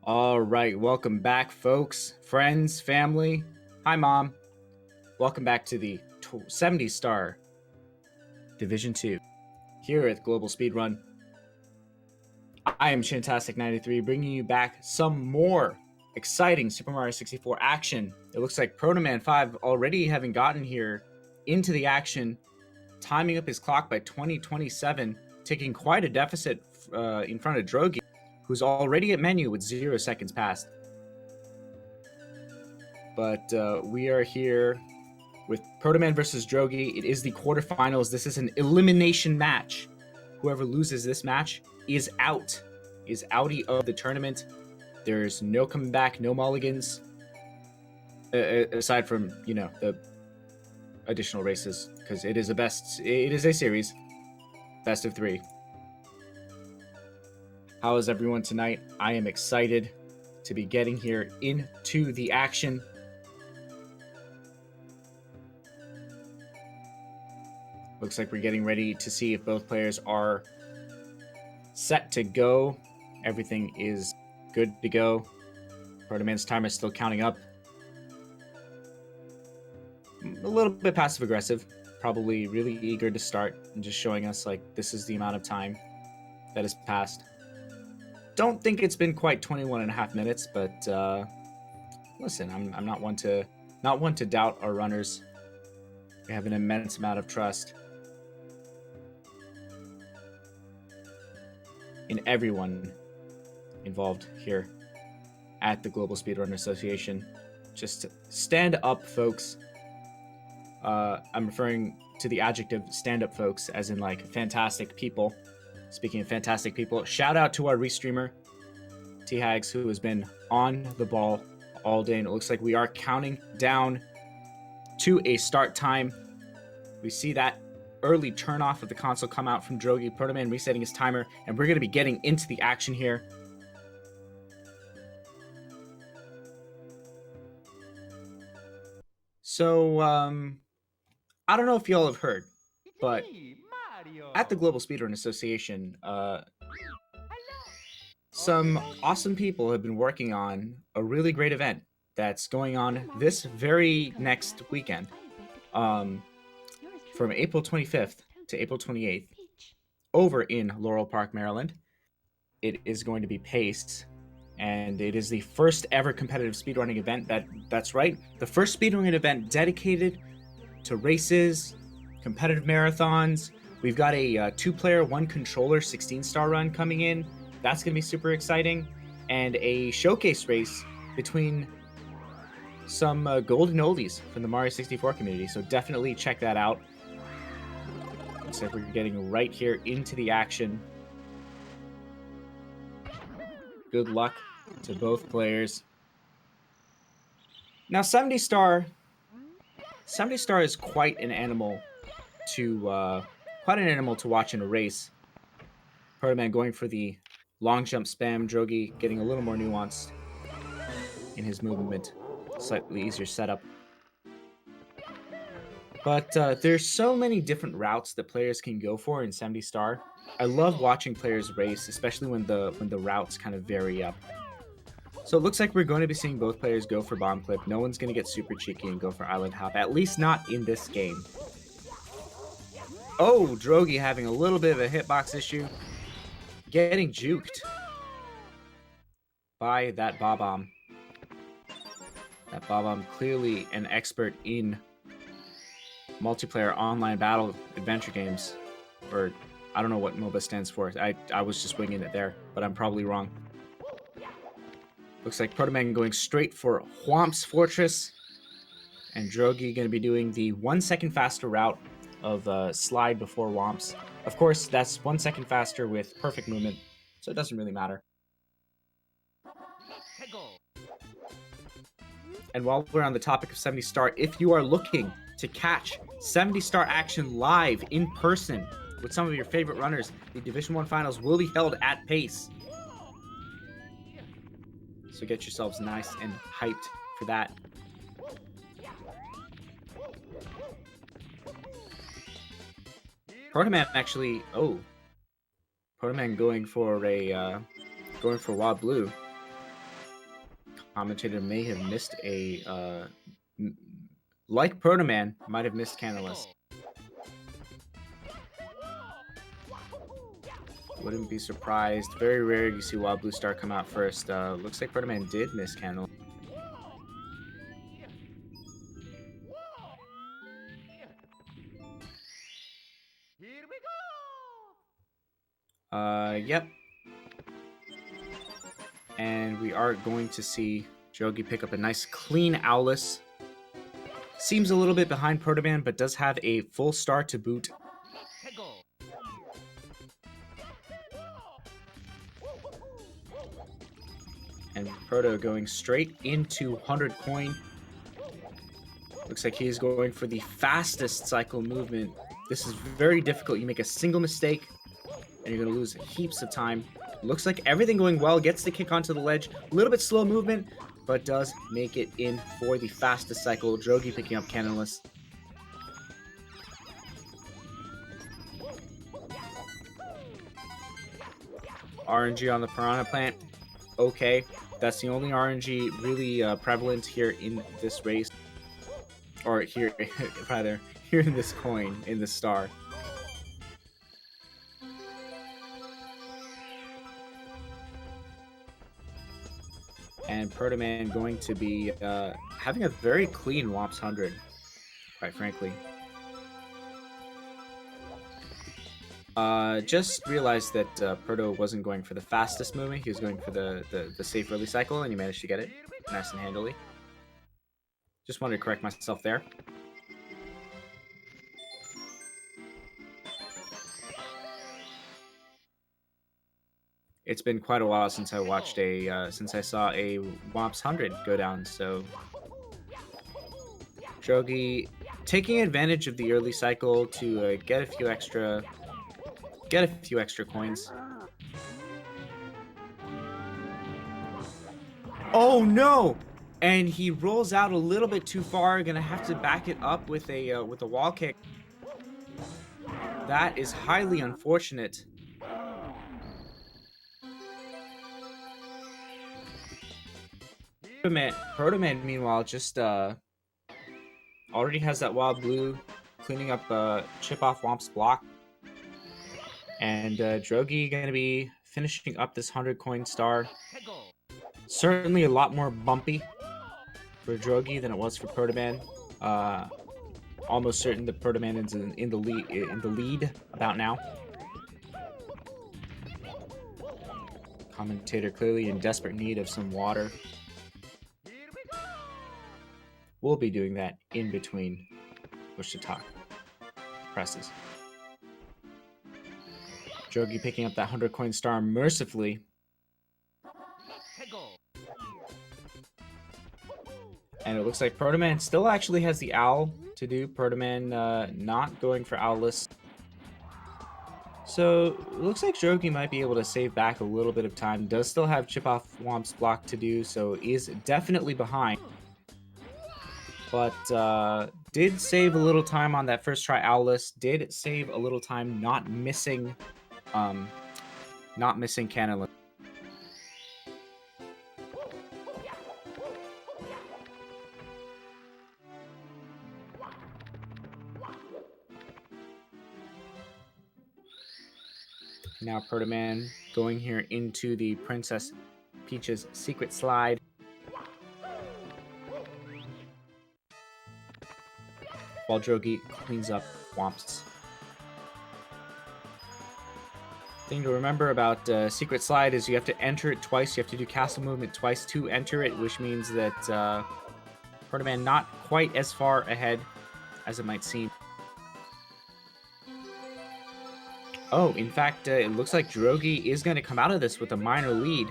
All right, welcome back, folks, friends, family. Hi, Mom. Welcome back to the 70 Star Division 2 here at Global Speedrun. I am Shintastic93, bringing you back some more exciting Super Mario 64 action. It looks like Protoman 5 already having gotten here into the action, timing up his clock by 2027, taking quite a deficit in front of Drogi, who's already at menu with 0 seconds past. But we are here with Protoman versus Drogi. It is the quarterfinals. This is an elimination match. Whoever loses this match is out, is outie of the tournament. There's no coming back, no mulligans, aside from, the additional races, because it is a series, best of 3. How is everyone tonight? I am excited to be getting here into the action. Looks like we're getting ready to see if both players are set to go. Everything is good to go. Protoman's timer is still counting up. A little bit passive-aggressive. Probably really eager to start and just showing us, like, this is the amount of time that has passed. Don't think it's been quite 21 and a half minutes, but listen, I'm not one to doubt our runners. We have an immense amount of trust in everyone involved here at the Global Speedrunner Association. Just stand up, folks. I'm referring to the adjective stand up, folks, as in like fantastic people. Speaking of fantastic people, shout out to our restreamer, T-Hags, who has been on the ball all day. And it looks like we are counting down to a start time. We see that early turn off of the console come out from Drogi. Protoman resetting his timer, and we're going to be getting into the action here. So, I don't know if y'all have heard, but at the Global Speedrun Association, some awesome people have been working on a really great event that's going on this very next weekend. From April 25th to April 28th, over in Laurel Park, Maryland. It is going to be PACE, and it is the first ever competitive speedrunning event. That's right, the first speedrunning event dedicated to races, competitive marathons. We've got a 2-player, 1-controller 16-star run coming in. That's going to be super exciting. And a showcase race between some golden oldies from the Mario 64 community. So definitely check that out. Looks like we're getting right here into the action. Good luck to both players. Now, 70 Star is quite an animal to watch in a race. Protoman going for the long jump spam. Drogi getting a little more nuanced in his movement. Slightly easier setup. But there's so many different routes that players can go for in 70 Star. I love watching players race, especially when the routes kind of vary up. So it looks like we're going to be seeing both players go for bomb clip. No one's going to get super cheeky and go for island hop, at least not in this game. Oh, Drogi having a little bit of a hitbox issue. Getting juked by that Bob-omb. That Bob-omb, clearly an expert in multiplayer online battle adventure games. Or, I don't know what MOBA stands for. I was just winging it there, but I'm probably wrong. Looks like Protoman going straight for Whomp's Fortress. And Drogi going to be doing the 1 second faster route of slide before Whomp's. Of course, that's 1 second faster with perfect movement, so it doesn't really matter. And while we're on the topic of 70 Star, if you are looking to catch 70 Star action live in person with some of your favorite runners, the Division 1 Finals will be held at PACE. So get yourselves nice and hyped for that. Protoman actually, Protoman going for Wild Blue. Commentator may have missed a, like Protoman, might have missed Canalus. Wouldn't be surprised. Very rare you see Wild Blue Star come out first. Looks like Protoman did miss Canalus. Yep. And we are going to see Jogi pick up a nice clean Owless. Seems a little bit behind Protoman, but does have a full star to boot. And Proto going straight into 100 coin. Looks like he's going for the fastest cycle movement. This is very difficult. You make a single mistake, and you're going to lose heaps of time. Looks like everything going well. Gets the kick onto the ledge. A little bit slow movement, but does make it in for the fastest cycle. Drogi picking up Canalus. RNG on the Piranha Plant. Okay, that's the only RNG really prevalent here in this race. Or here, rather, here in this coin, in the star. And Protoman going to be having a very clean Womps 100, quite frankly. Just realized that Proto wasn't going for the fastest movement. He was going for the safe early cycle, and he managed to get it nice and handily. Just wanted to correct myself there. It's been quite a while since I watched since I saw a Womps 100 go down, so Drogi taking advantage of the early cycle to get a few extra coins. Oh no! And he rolls out a little bit too far. Gonna have to back it up with a wall kick. That is highly unfortunate. Protoman, meanwhile, just already has that Wild Blue cleaning up chip off Womp's block. And Drogi gonna be finishing up this 100 coin star. Certainly a lot more bumpy for Drogi than it was for Protoman. Almost certain that Protoman is in the lead about now. Commentator clearly in desperate need of some water. We'll be doing that in between push to talk presses. Drogi picking up that 100 coin star mercifully. And it looks like Protoman still actually has the owl to do. Protoman not going for Owless. So it looks like Drogi might be able to save back a little bit of time. Does still have chip off Womp's block to do, so is definitely behind. But did save a little time on that first try Owless. Did save a little time not missing Canalus. Now Protoman going here into the Princess Peach's secret slide. While Drogi cleans up Womps. Thing to remember about secret slide is you have to enter it twice. You have to do castle movement twice to enter it, which means that Protoman not quite as far ahead as it might seem. Oh, in fact, it looks like Drogi is going to come out of this with a minor lead.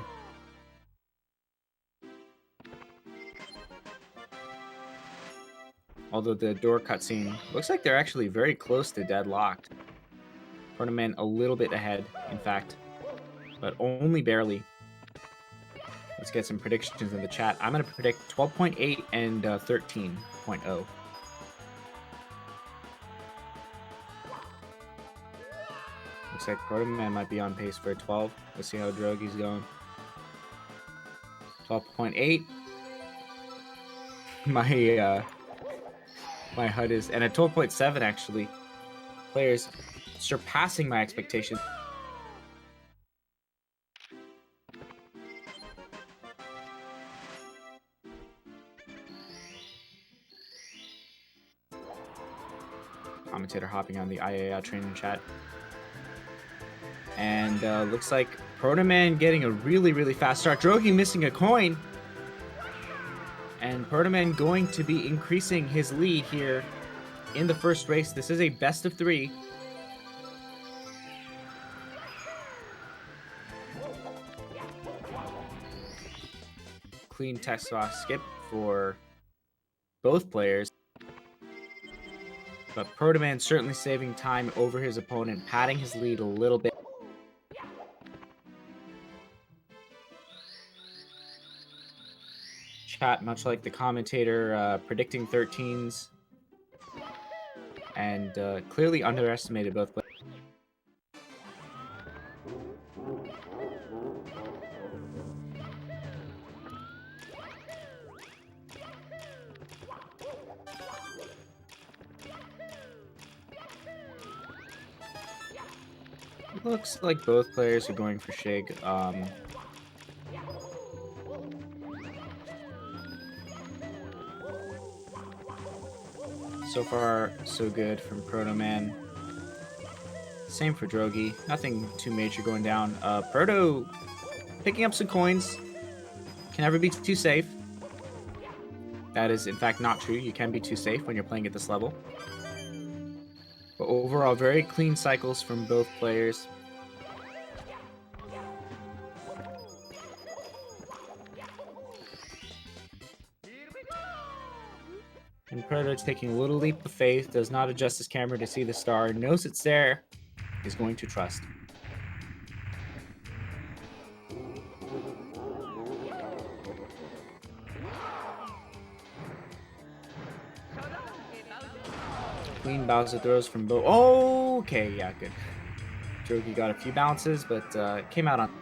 Although the door cutscene looks like they're actually very close to deadlocked. Protoman a little bit ahead, in fact, but only barely. Let's get some predictions in the chat. I'm going to predict 12.8 and 13.0. Looks like Protoman might be on pace for a 12. Let's see how Drogi's going. 12.8. my my HUD is, and at 12.7 actually, players surpassing my expectations. Commentator hopping on the IAI training chat. And looks like Protoman getting a really fast start. Drogi missing a coin. And Protoman going to be increasing his lead here in the first race. This is a best of 3. Clean text box skip for both players. But Protoman certainly saving time over his opponent, padding his lead a little bit. Chat, much like the commentator, predicting 13s. And clearly underestimated both players. Looks like both players are going for Shig. So far, so good from Protoman. Same for Drogi. Nothing too major going down. Proto picking up some coins. Can never be too safe. That is, in fact, not true. You can be too safe when you're playing at this level. But overall, very clean cycles from both players. And Proto taking a little leap of faith, does not adjust his camera to see the star, knows it's there, is going to trust. Clean Bowser throws from both. Oh, okay, yeah, good. Drogi got a few bounces, but came out on.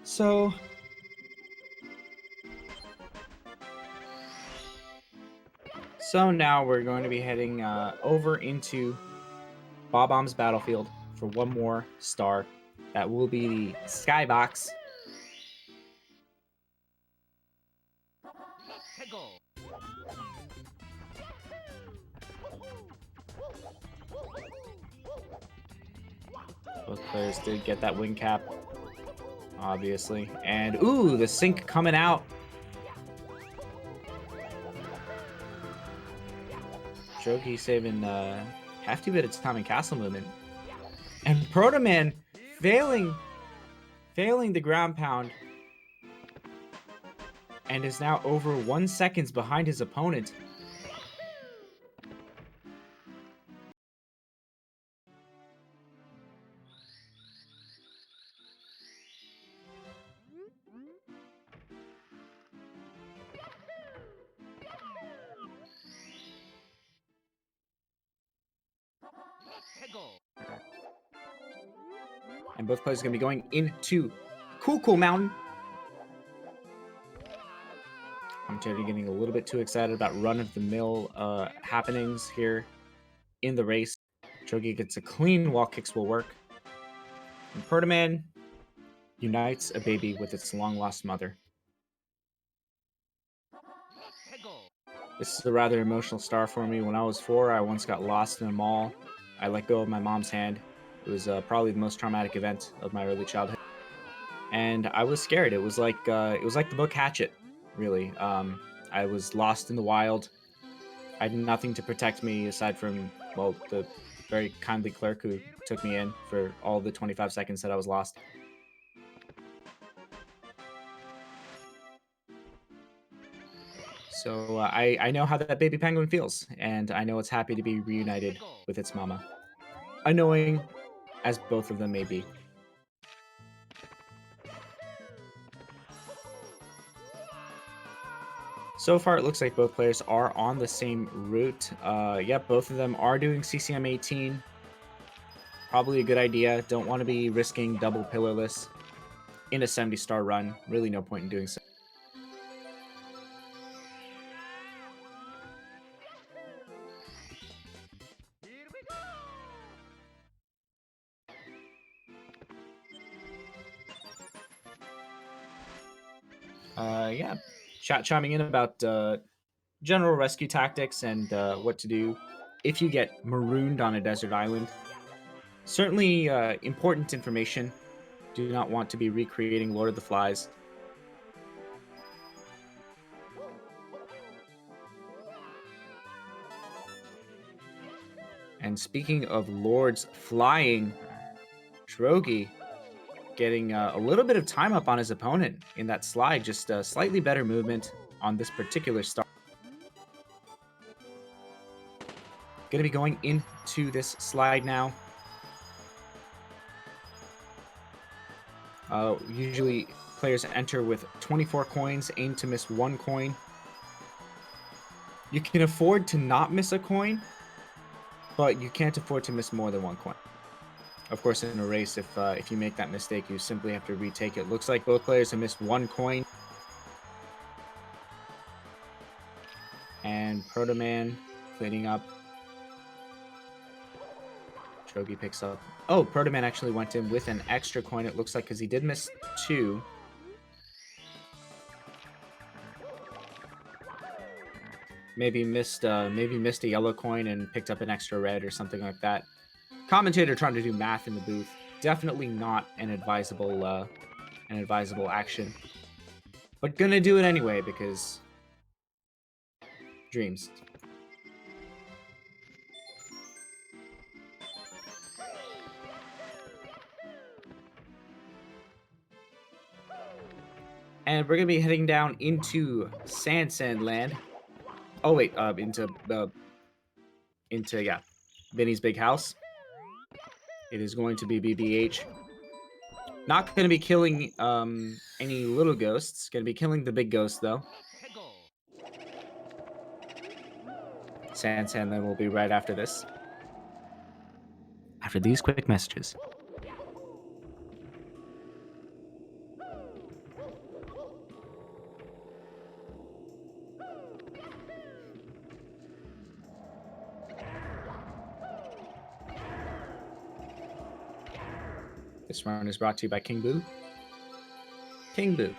So now we're going to be heading over into Bob-omb's Battlefield for one more star. That will be the Skybox. Both players did get that wing cap, obviously. And, ooh, the sync coming out. Drogi saving a hefty bit of time in castle movement. And Protoman failing the ground pound. And is now over 1 second behind his opponent. And both players are going to be going into Cool Mountain. I'm getting a little bit too excited about run-of-the-mill happenings here in the race. Drogi gets a clean wall kicks will work. And Protoman unites a baby with its long-lost mother. This is a rather emotional star for me. When I was 4, I once got lost in a mall. I let go of my mom's hand. It was probably the most traumatic event of my early childhood. And I was scared. It was like the book Hatchet, really. I was lost in the wild. I had nothing to protect me aside from, well, the very kindly clerk who took me in for all the 25 seconds that I was lost. So I know how that baby penguin feels, and I know it's happy to be reunited with its mama. Annoying as both of them may be. So far, it looks like both players are on the same route. Yep, both of them are doing CCM 18. Probably a good idea. Don't want to be risking double pillarless in a 70-star run. Really no point in doing so. Yeah, chat chiming in about general rescue tactics and what to do if you get marooned on a desert island. Certainly important information. Do not want to be recreating Lord of the Flies. And speaking of lords flying, Drogi getting a little bit of time up on his opponent in that slide. Just a slightly better movement on this particular star. Going to be going into this slide now. Usually players enter with 24 coins, aim to miss 1 coin. You can afford to not miss a coin, but you can't afford to miss more than 1 coin. Of course, in a race, if you make that mistake, you simply have to retake it. Looks like both players have missed 1 coin. And Protoman cleaning up. Drogi picks up. Oh, Protoman actually went in with an extra coin, it looks like, because he did miss 2. Maybe missed a yellow coin and picked up an extra red or something like that. Commentator trying to do math in the booth. Definitely not an advisable action. But gonna do it anyway because dreams. And we're gonna be heading down into Sand Land. Oh wait, into yeah, Vinny's big house. It is going to be BBH. Not going to be killing any little ghosts. Going to be killing the big ghost though. Sand then will be right after this. After these quick messages. This round is brought to you by King Boo. King Boo.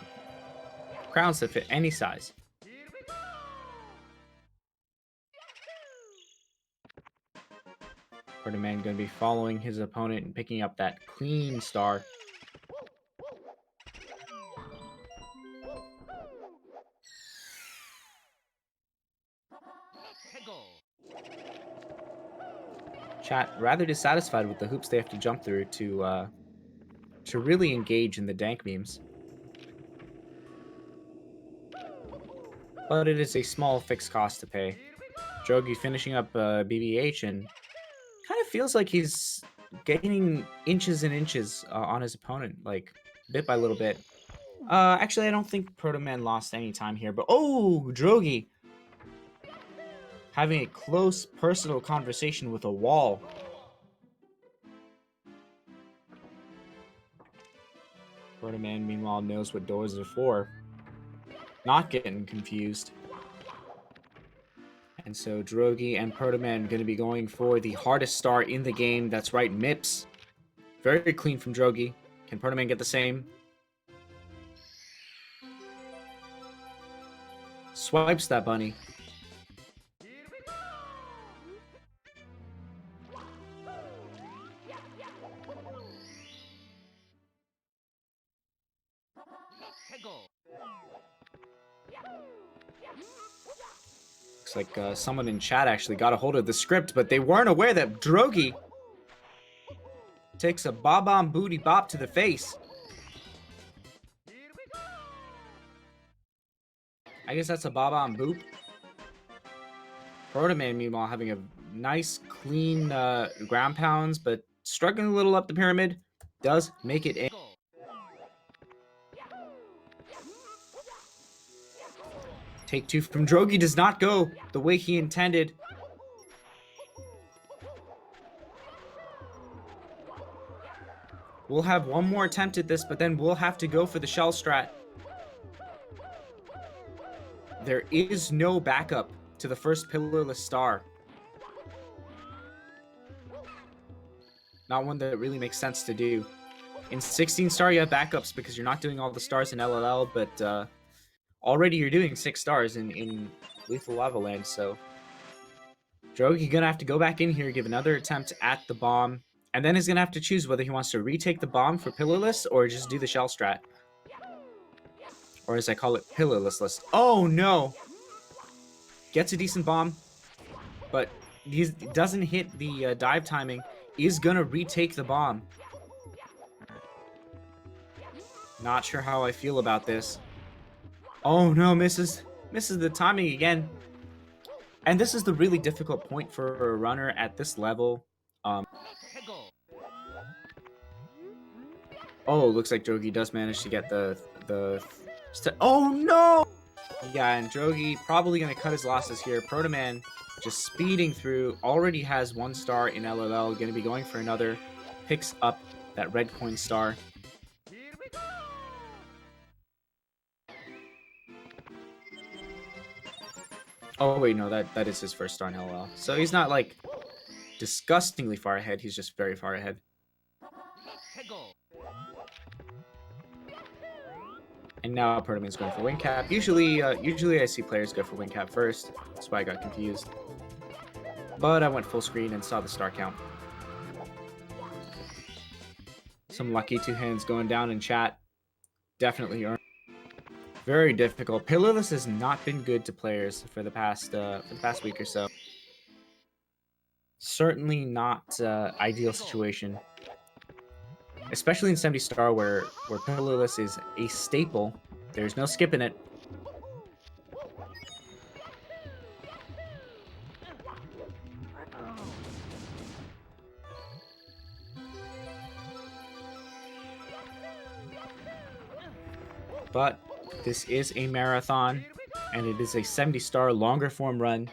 Crowns that fit any size. Ferdinand going to be following his opponent and picking up that clean star. Chat rather dissatisfied with the hoops they have to jump through to really engage in the dank memes. But it is a small fixed cost to pay. Drogi finishing up BBH and kind of feels like he's gaining inches and inches on his opponent, like bit by little bit. Actually, I don't think Protoman lost any time here, but oh, Drogi having a close personal conversation with a wall. Protoman, meanwhile, knows what doors are for. Not getting confused. And so Drogi and Protoman going to be going for the hardest star in the game. That's right, Mips. Very clean from Drogi. Can Protoman get the same? Swipes that bunny. Looks like someone in chat actually got a hold of the script, but they weren't aware that Drogi takes a Bob-omb booty bop to the face. I guess that's a Bob-omb boop. Protoman, meanwhile, having a nice, clean ground pounds, but struggling a little up the pyramid. Does make it in. Take two from Drogi does not go the way he intended. We'll have one more attempt at this, but then we'll have to go for the shell strat. There is no backup to the first pillarless star. Not one that really makes sense to do. In 16 star, you have backups because you're not doing all the stars in LLL, but already you're doing 6 stars in Lethal Lava Land, so Drogi gonna have to go back in here, give another attempt at the bomb, and then he's gonna have to choose whether he wants to retake the bomb for pillarless or just do the shell strat. Or as I call it, pillarless list. Oh no! Gets a decent bomb, but he doesn't hit the dive timing. Is gonna retake the bomb. Not sure how I feel about this. Oh no, misses the timing again. And this is the really difficult point for a runner at this level. Oh, looks like Drogi does manage to get the oh no! Yeah, and Drogi probably gonna cut his losses here. Protoman just speeding through, already has 1 star in LLL, gonna be going for another, picks up that red coin star. Oh wait, no, that is his first star in LLL. So he's not like disgustingly far ahead, he's just very far ahead. And now Protoman's going for wing cap. Usually I see players go for wing cap first. That's why I got confused. But I went full screen and saw the star count. Some lucky 2 hands going down in chat. Definitely earned. Very difficult. Pillarless has not been good to players for the past week or so. Certainly not ideal situation. Especially in 70 star where pillarless is a staple. There's no skipping it. But this is a marathon, and it is a 70 star longer form run,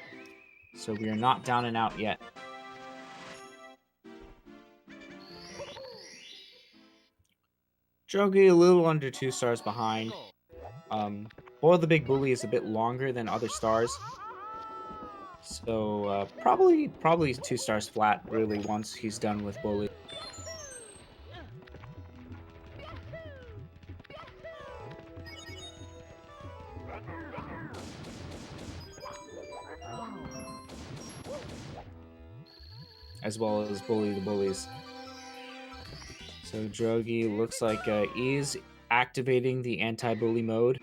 so we are not down and out yet. Drogi a little under 2 stars behind. Boil the Big Bully is a bit longer than other stars, so probably 2 stars flat really once he's done with Bully. As well as Bully the Bullies. So Drogi looks like is activating the anti-bully mode.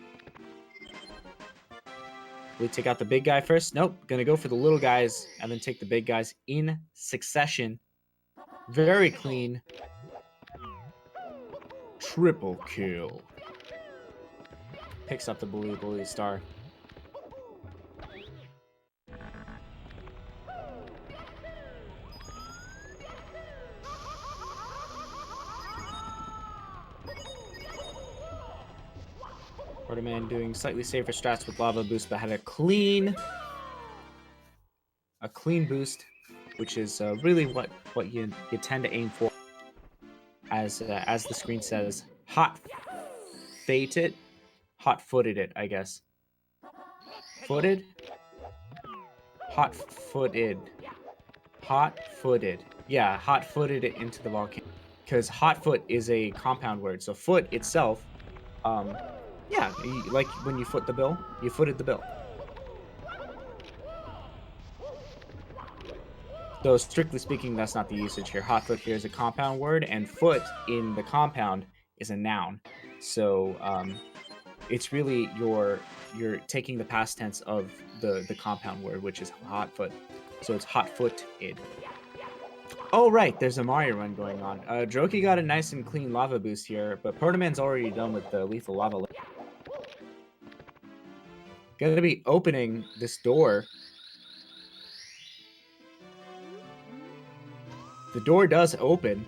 We take out the big guy first. Nope, gonna go for the little guys and then take the big guys in succession. Very clean. Triple kill. Picks up the bully star. Protoman doing slightly safer strats with Lava Boost, but had a clean boost, which is really what you tend to aim for. As the screen says, hot-footed it, I guess. Footed? Hot-footed. Hot-footed. Yeah, hot-footed it into the volcano. Because hot-foot is a compound word, so foot itself, yeah, like when you foot the bill, you footed the bill. Though strictly speaking, that's not the usage here. Hot foot here is a compound word, and foot in the compound is a noun. So it's really you're taking the past tense of the compound word, which is hot foot. So it's hot footed. Oh right, there's a Mario run going on. Drogi got a nice and clean lava boost here, but Protoman's already done with the lethal lava. Gonna be opening this door. The door does open.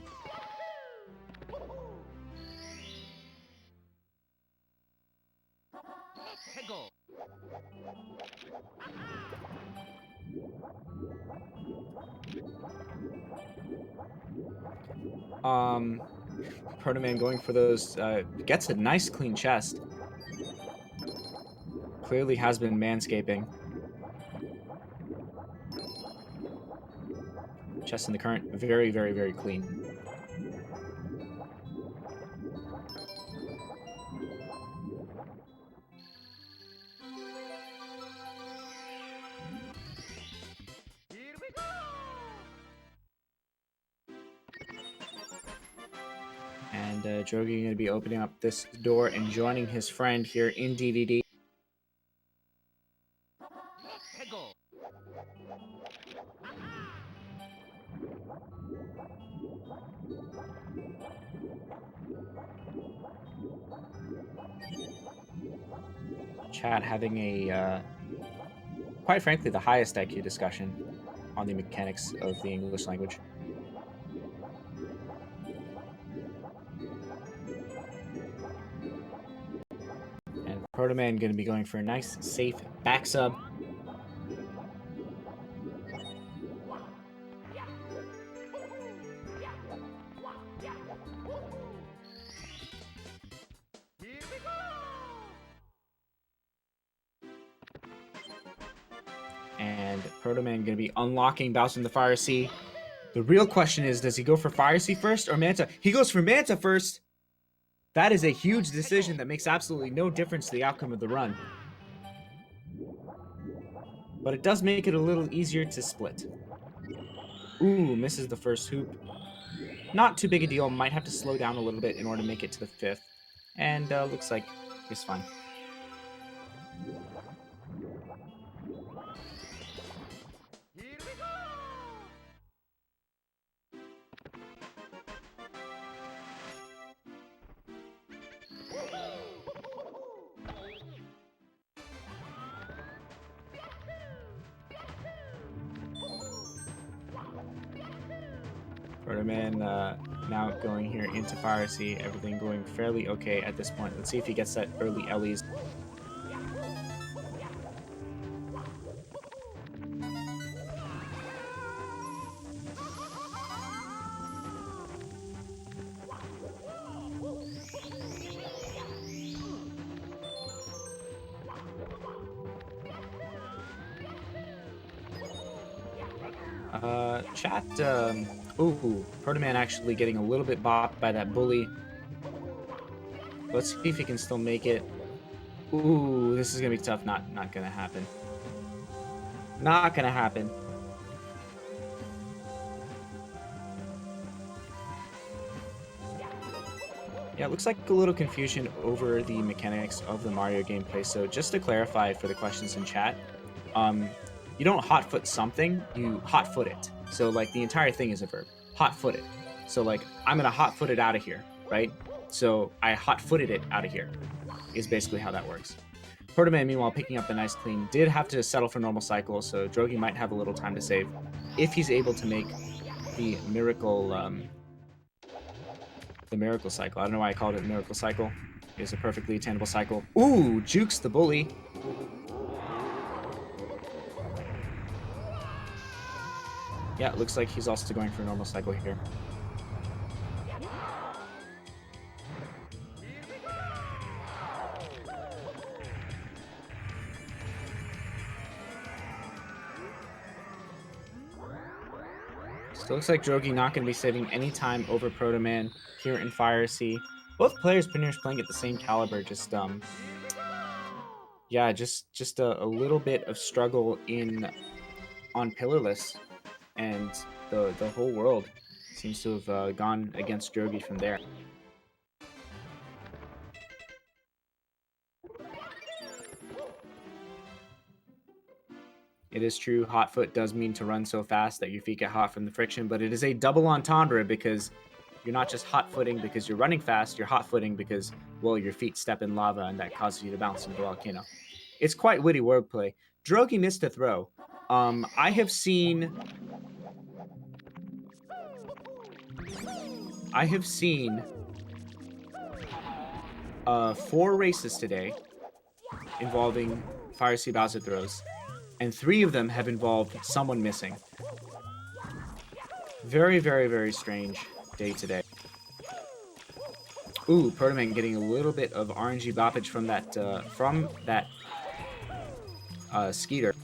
Protoman going for those, gets a nice clean chest. Clearly has been manscaping. Chest in the current, very, very, very clean. And Drogi going to be opening up this door and joining his friend here in DDD. Chat having a, quite frankly, the highest IQ discussion on the mechanics of the English language. And Protoman going to be going for a nice, safe back sub. And Protoman going to be unlocking Bowser in the Fire Sea. The real question is, does he go for Fire Sea first or Manta? He goes for Manta first! That is a huge decision that makes absolutely no difference to the outcome of the run. But it does make it a little easier to split. Ooh, misses the first hoop. Not too big a deal. Might have to slow down a little bit in order to make it to the fifth. And looks like he's fine. Protoman now going here into Fire Sea. Everything going fairly okay at this point. Let's see if he gets that early Ellie's. Chat, ooh, Protoman actually getting a little bit bopped by that bully. Let's see if he can still make it. Ooh, this is gonna be tough. Not gonna happen. Not gonna happen. Yeah, it looks like a little confusion over the mechanics of the Mario gameplay. So just to clarify for the questions in chat, you don't hot foot something, you hot foot it. So like the entire thing is a verb, hot foot it. So like I'm gonna hot foot it out of here, right? So I hot footed it out of here is basically how that works. Protoman, meanwhile, picking up the nice clean, did have to settle for normal cycle, so Drogi might have a little time to save if he's able to make the miracle cycle. I don't know why I called it miracle cycle. It's a perfectly attainable cycle. Ooh, jukes the bully. Yeah, it looks like he's also going for a normal cycle here. So it looks like Drogi not going to be saving any time over Protoman here in Fire Sea. Both players pretty much playing at the same caliber, just yeah, just a little bit of struggle on Pillarless, and the whole world seems to have gone against Drogi from there. It is true, hot foot does mean to run so fast that your feet get hot from the friction, but it is a double entendre because you're not just hot footing because you're running fast, you're hot footing because, well, your feet step in lava and that causes you to bounce into the volcano. It's quite witty wordplay. Drogi missed a throw. I have seen 4 races today involving Fire Sea Bowser throws, and 3 of them have involved someone missing. Very, very, very strange day today. Ooh, Protoman getting a little bit of RNG boppage from that Skeeter.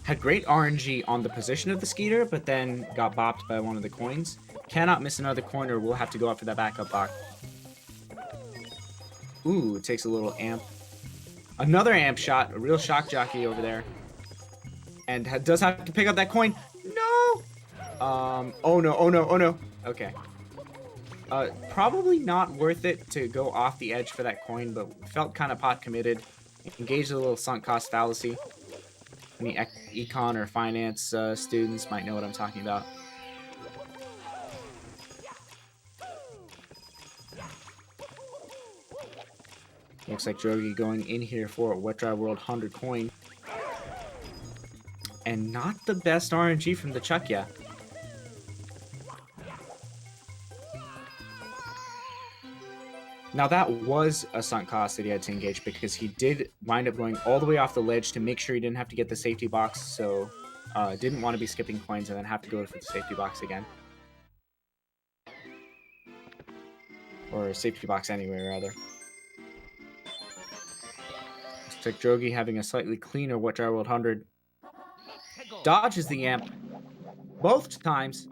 Had great RNG on the position of the Skeeter, but then got bopped by one of the coins. Cannot miss another coin or we'll have to go up for that backup box. Ooh, it takes a little amp. Another amp shot, a real shock jockey over there. And does have to pick up that coin. No! Oh no, oh no, oh no. Okay. Probably not worth it to go off the edge for that coin, but felt kind of pot committed. Engaged a little sunk cost fallacy. Any econ or finance students might know what I'm talking about. Looks like Drogi going in here for a Wet Dry World 100 coin. And not the best RNG from the Chuckya. Now that was a sunk cost that he had to engage because he did wind up going all the way off the ledge to make sure he didn't have to get the safety box, so didn't want to be skipping coins and then have to go for the safety box again. Or safety box anyway, rather. Looks like Drogi having a slightly cleaner Wet Dry World 100. Dodges the amp both times.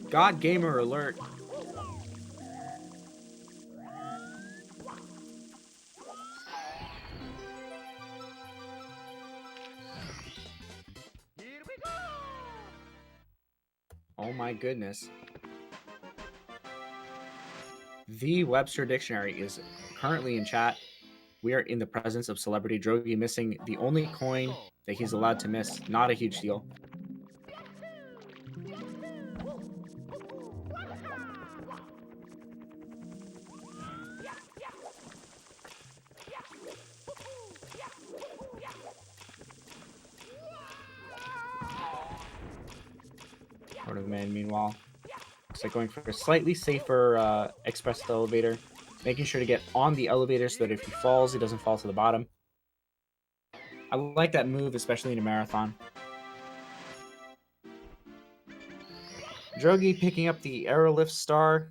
God Gamer alert. Oh my goodness. The Webster Dictionary is currently in chat. We are in the presence of Celebrity Drogi missing the only coin that he's allowed to miss. Not a huge deal. Man, meanwhile, looks like going for a slightly safer express elevator, making sure to get on the elevator so that if he falls, he doesn't fall to the bottom. I like that move, especially in a marathon. Drogi picking up the Aerolift star.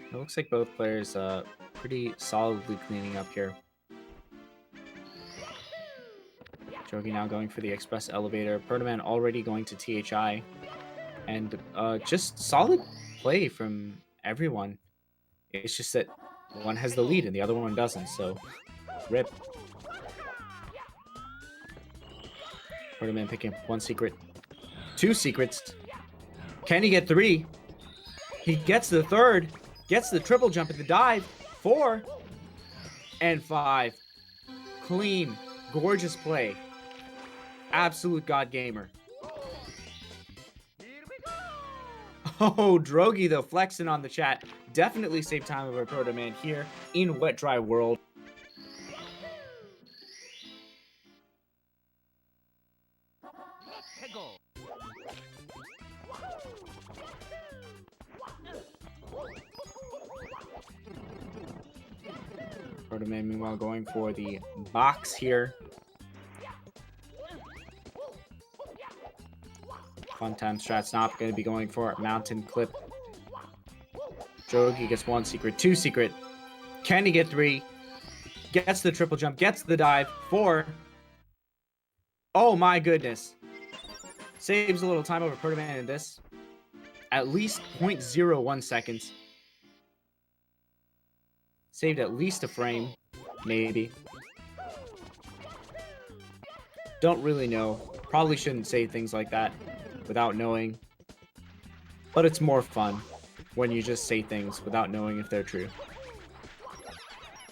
It looks like both players pretty solidly cleaning up here. Drogi now going for the express elevator. Protoman already going to THI. And just solid play from everyone. It's just that one has the lead and the other one doesn't, so rip. Protoman picking up one secret. Two secrets. Can he get three? He gets the third. Gets the triple jump at the dive. 4 and 5. Clean. Gorgeous play. Absolute God Gamer. Oh, Drogi though, flexing on the chat. Definitely save time over Protoman here in Wet Dry World. Protoman meanwhile going for the box here. Fun time strat's not going to be going for mountain clip. Drogi gets one secret, two secret. Can he get 3? Gets the triple jump, gets the dive. 4. Oh my goodness. Saves a little time over Protoman in this. At least 0.01 seconds. Saved at least a frame, maybe. Don't really know. Probably shouldn't say things like that without knowing. But it's more fun when you just say things without knowing if they're true.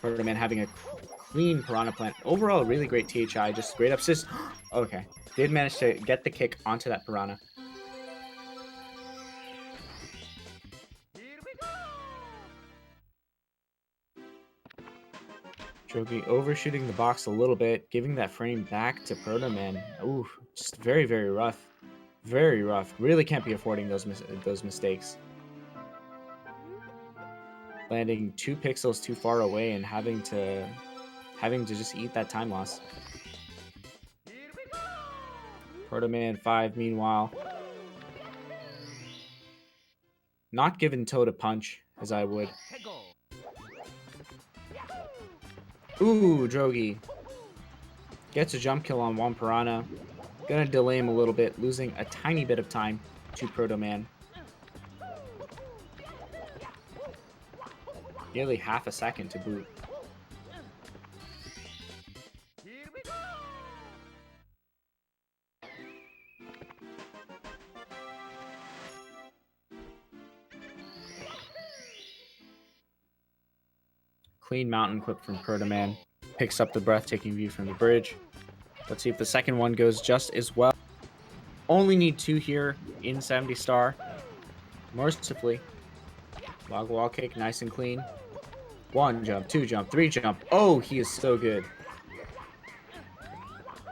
Protoman having a clean Piranha Plant. Overall, really great THI. Just great assist. Okay. Did manage to get the kick onto that Piranha. Drogi overshooting the box a little bit, giving that frame back to Protoman. Ooh, just very, very rough. Very rough. Really can't be affording those mistakes. Landing 2 pixels too far away and having to just eat that time loss. Protoman 5, meanwhile, not giving Toad a punch as I would. Ooh, Drogi gets a jump kill on one Piranha. Gonna delay him a little bit, losing a tiny bit of time to Protoman. Nearly half a second to boot. Clean mountain clip from Protoman. Picks up the breathtaking view from the bridge. Let's see if the second one goes just as well. Only need 2 here in 70 star. Mercifully. Log wall kick, nice and clean. 1 jump, 2 jump, 3 jump. Oh, he is so good.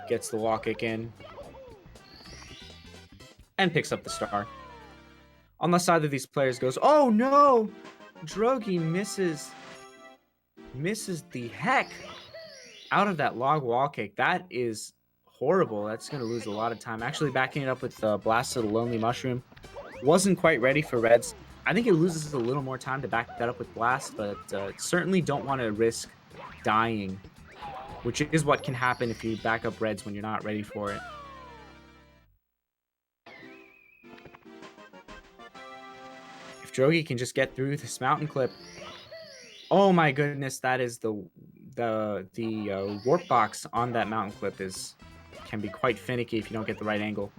Gets the wall kick in. And picks up the star. On the side of these players goes, oh no! Drogi misses the heck out of that log wall kick. That is horrible. That's going to lose a lot of time. Actually backing it up with the Blast of the Lonely Mushroom. Wasn't quite ready for Reds. I think it loses a little more time to back that up with Blast, but certainly don't want to risk dying, which is what can happen if you back up Reds when you're not ready for it. If Drogi can just get through this mountain clip. Oh my goodness, that is the warp box on that mountain clip can be quite finicky if you don't get the right angle.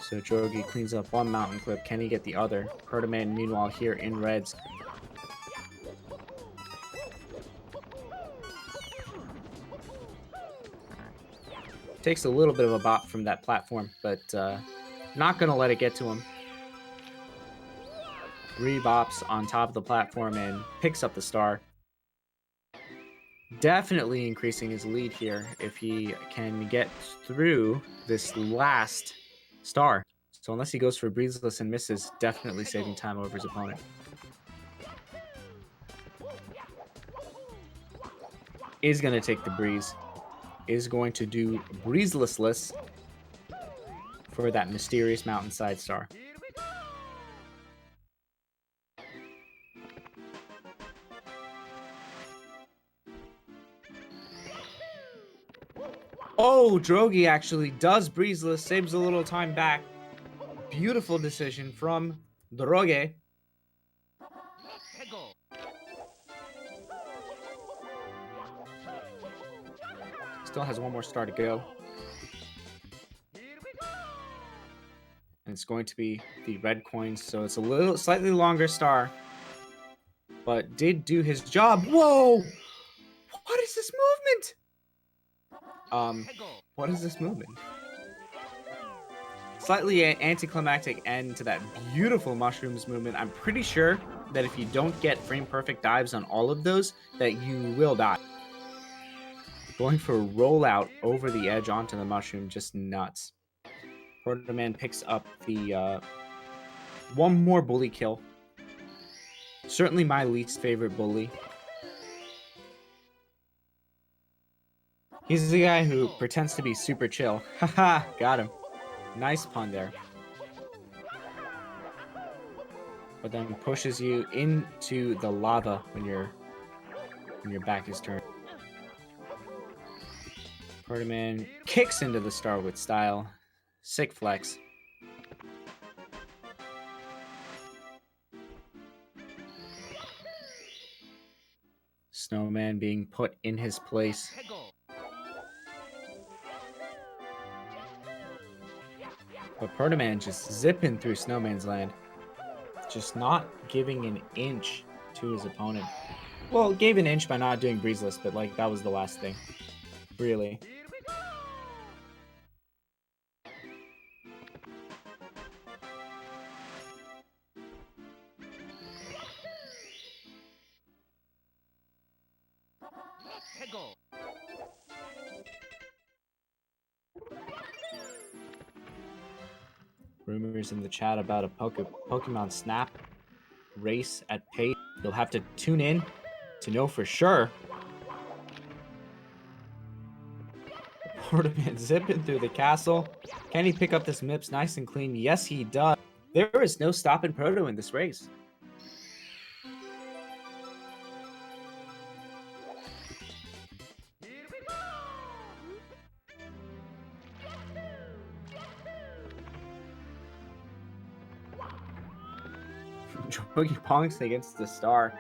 So Drogi cleans up one mountain clip. Can he get the other? Protoman, meanwhile, here in Reds. Takes a little bit of a bop from that platform, but not going to let it get to him. 3 bops on top of the platform and picks up the star. Definitely increasing his lead here if he can get through this last star. So unless he goes for Breezeless and misses, definitely saving time over his opponent. Is going to take the breeze. Is going to do Breezeless for that mysterious mountainside star. Oh, Drogi actually does Breezeless, saves a little time back. Beautiful decision from Drogi. Still has 1 more star to go. And it's going to be the red coins, so it's a slightly longer star. But did do his job. Whoa! What is this movement? What is this movement? Slightly anticlimactic end to that beautiful mushrooms movement. I'm pretty sure that if you don't get frame perfect dives on all of those, that you will die. Going for a rollout over the edge onto the mushroom, just nuts. Protoman picks up the 1 more bully kill. Certainly my least favorite bully. He's the guy who pretends to be super chill. Haha, got him. Nice pun there. But then pushes you into the lava when your back is turned. Protoman kicks into the star with style. Sick flex. Snowman being put in his place. But Protoman just zipping through Snowman's land. Just not giving an inch to his opponent. Well, gave an inch by not doing Breezeless, but like that was the last thing. Really. Rumors in the chat about a Pokemon Snap race at pace. You'll have to tune in to know for sure. Portaman zipping through the castle. Can he pick up this Mips nice and clean? Yes, he does. There is no stopping Proto in this race. Drogi Ponks against the star.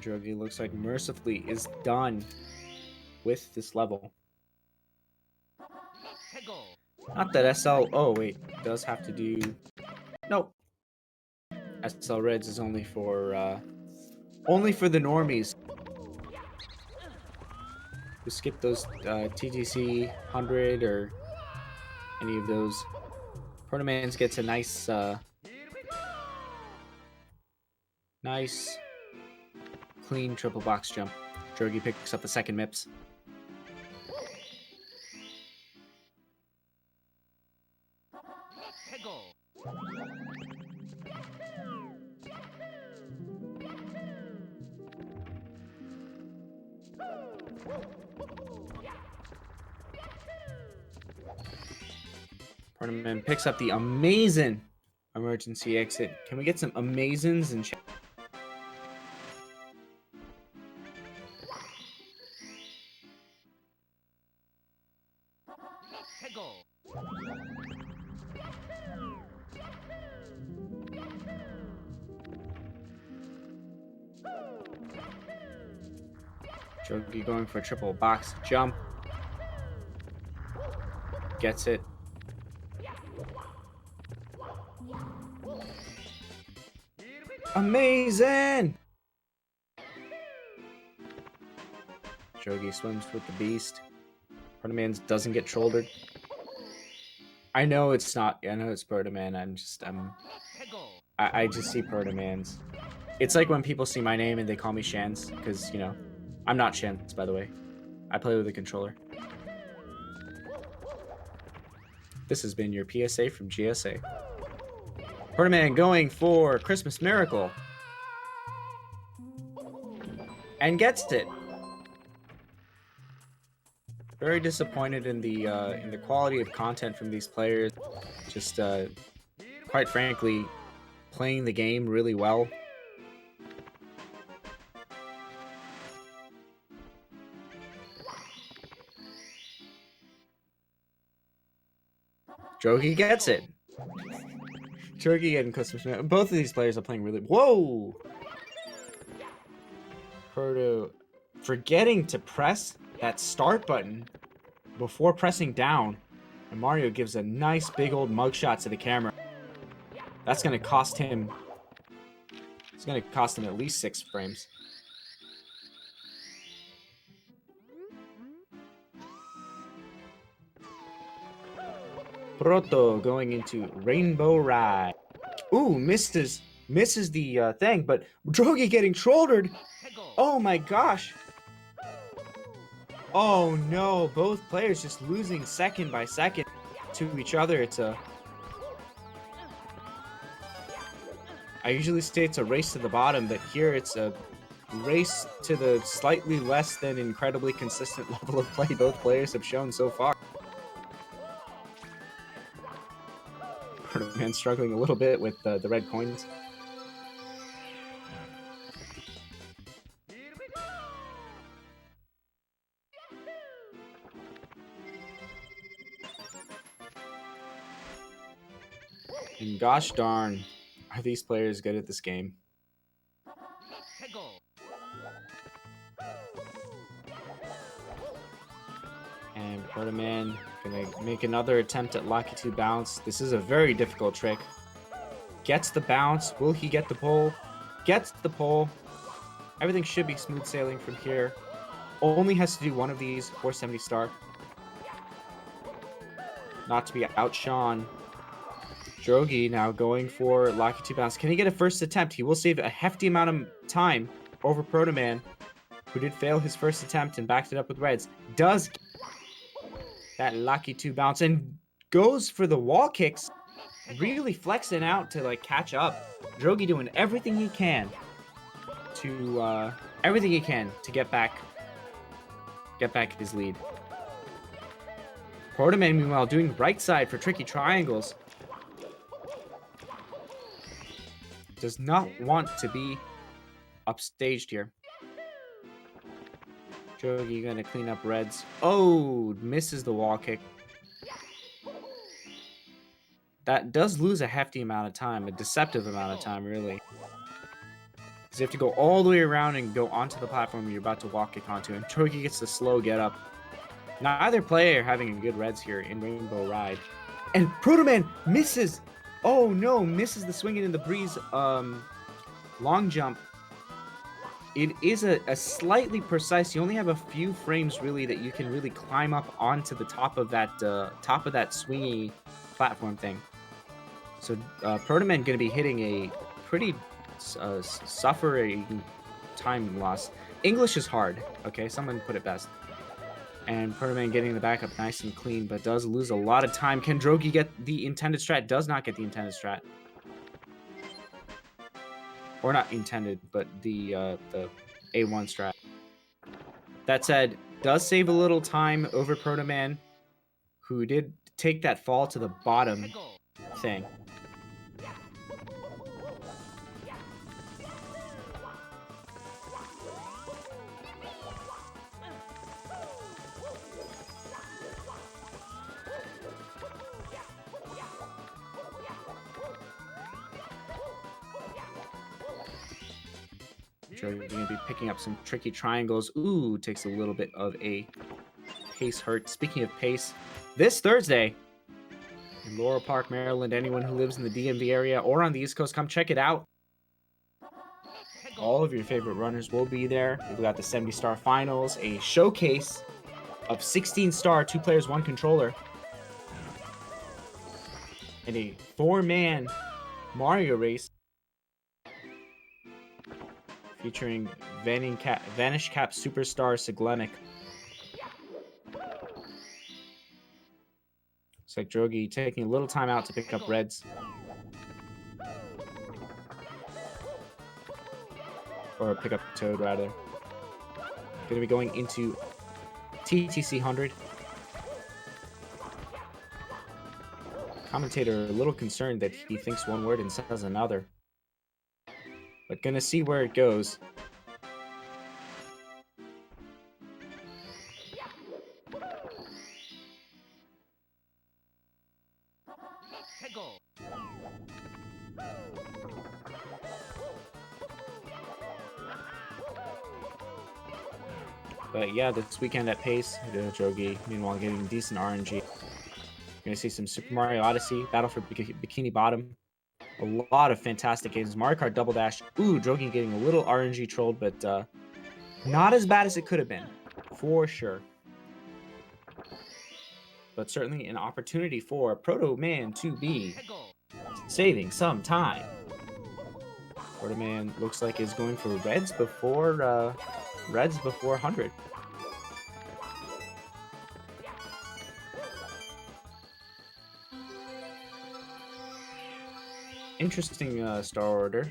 Drogi looks like mercifully is done with this level. Not that SL... Oh, wait. Does have to do... Nope. SL Reds is only for the normies. To skip those TTC 100 or any of those. Portamans gets a nice... nice... clean triple box jump. Drogi picks up the second Mips. Portaman picks up the amazing emergency exit. Can we get some amazings in chat? Drogi going for a triple box jump. Gets it. Amazing! Drogi swims with the beast. Portaman doesn't get shouldered. I know it's not. I know it's Portaman. I just see Portamans. It's like when people see my name and they call me Shans, because, you know, I'm not Shans, by the way. I play with a controller. This has been your PSA from GSA. Portaman going for Christmas Miracle. And gets it. Very disappointed in the quality of content from these players. Just, quite frankly, playing the game really well. Drogi gets it. Drogi and Christmas. Both of these players are playing really... Whoa! Proto forgetting to press that start button before pressing down. And Mario gives a nice big old mugshot to the camera. That's going to cost him... It's going to cost him at least 6 frames. Proto going into Rainbow Ride. Ooh, misses the thing, but Drogi getting shouldered. Oh my gosh. Oh no, both players just losing second by second to each other. It's a... I usually say it's a race to the bottom, but here it's a race to the slightly less than incredibly consistent level of play both players have shown so far. Man struggling a little bit with the red coins. And gosh darn, are these players good at this game? And Portaman gonna make another attempt at Lakitu bounce. This is a very difficult trick. Gets the bounce. Will he get the pull? Gets the pull. Everything should be smooth sailing from here. Only has to do one of these. 470 star. Not to be outshone. Drogi now going for Lucky 2 bounce. Can he get a first attempt? He will save a hefty amount of time over Protoman, who did fail his first attempt and backed it up with Reds. Does that Lucky 2 bounce and goes for the wall kicks, really flexing out to like catch up. Drogi doing everything he can to get back his lead. Protoman meanwhile doing right side for tricky triangles. Does not want to be upstaged here. Drogi gonna clean up Reds. Oh, misses the wall kick. That does lose a hefty amount of time, a deceptive amount of time, really. Because you have to go all the way around and go onto the platform you're about to wall kick onto, and Drogi gets the slow get up. Neither player having a good Reds here in Rainbow Ride. And Protoman misses! Oh no, misses the swing it in the breeze long jump. It is a slightly precise. You only have a few frames really that you can really climb up onto the top of that swingy platform thing. So Protoman going to be hitting a pretty suffering time loss. English is hard. Okay, someone put it best. And Protoman getting the backup nice and clean, but does lose a lot of time. Can Drogi get the intended strat? Does not get the intended strat. Or not intended, but the A1 strat. That said, does save a little time over Protoman, who did take that fall to the bottom thing. You're going to be picking up some tricky triangles. Ooh, takes a little bit of a pace hurt. Speaking of pace, this Thursday in Laurel Park, Maryland, anyone who lives in the DMV area or on the East Coast, come check it out. All of your favorite runners will be there. We've got the 70-star finals, a showcase of 16-star, 2 players, 1 controller, and a 4-man Mario race featuring Vanish Cap Superstar Siglenic. Looks like Drogi taking a little time out to pick up Reds. Or pick up Toad, rather. Going to be going into TTC 100. Commentator a little concerned that he thinks one word and says another. But gonna see where it goes. But yeah, this weekend at PACE, Drogi, meanwhile getting decent RNG. You're gonna see some Super Mario Odyssey, Battle for Bikini Bottom. A lot of fantastic games. Mario Kart Double Dash. Ooh, Drogi getting a little RNG trolled, but not as bad as it could have been, for sure. But certainly an opportunity for Protoman to be saving some time. Protoman looks like is going for Reds before 100. Interesting star order.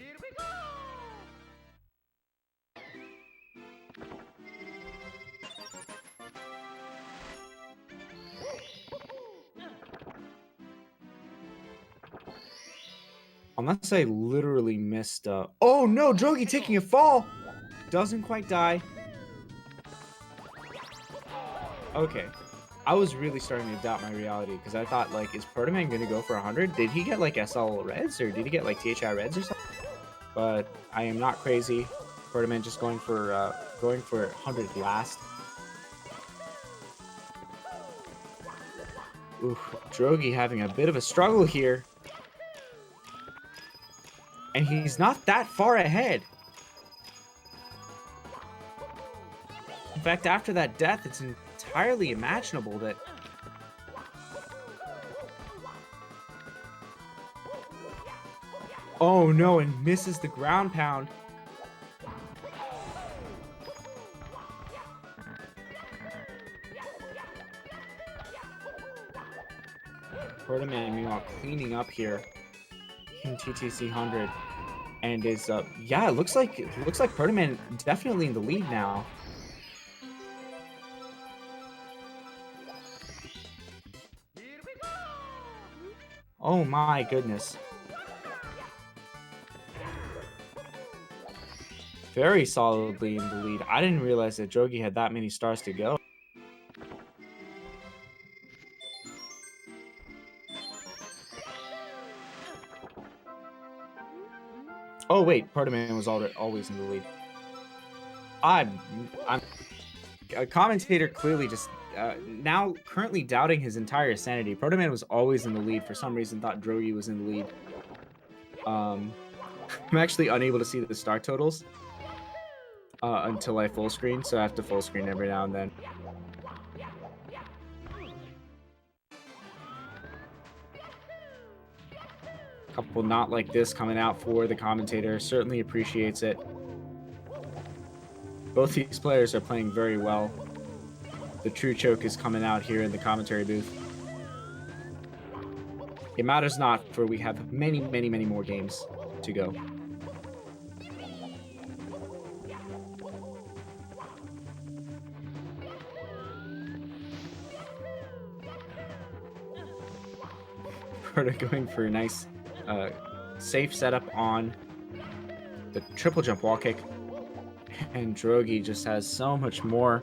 Unless I literally missed oh no, Drogi taking a fall! Doesn't quite die. Okay. I was really starting to doubt my reality because I thought, like, is Protoman going to go for 100? Did he get, like, SL Reds or did he get, like, THI Reds or something? But I am not crazy. Protoman just going for 100 last. Oof, Drogi having a bit of a struggle here. And he's not that far ahead. In fact, after that death, it's entirely imaginable that Oh no, and misses the ground pound. Protoman, meanwhile, cleaning up here in TTC 100, and is yeah, it looks like Protoman definitely in the lead now. Oh my goodness. Very solidly in the lead. I didn't realize that Drogi had that many stars to go. Oh wait, Protoman was always in the lead. I'm a commentator clearly just now currently doubting his entire sanity. Protoman was always in the lead. For some reason, thought Drogi was in the lead. I'm actually unable to see the star totals until I full screen, so I have to full screen every now and then. Couple not like this coming out for the commentator. Certainly appreciates it. Both these players are playing very well. The true choke is coming out here in the commentary booth. It matters not, for we have many, many, many more games to go. Proto going for a nice safe setup on the triple jump wall kick, and Drogi just has so much more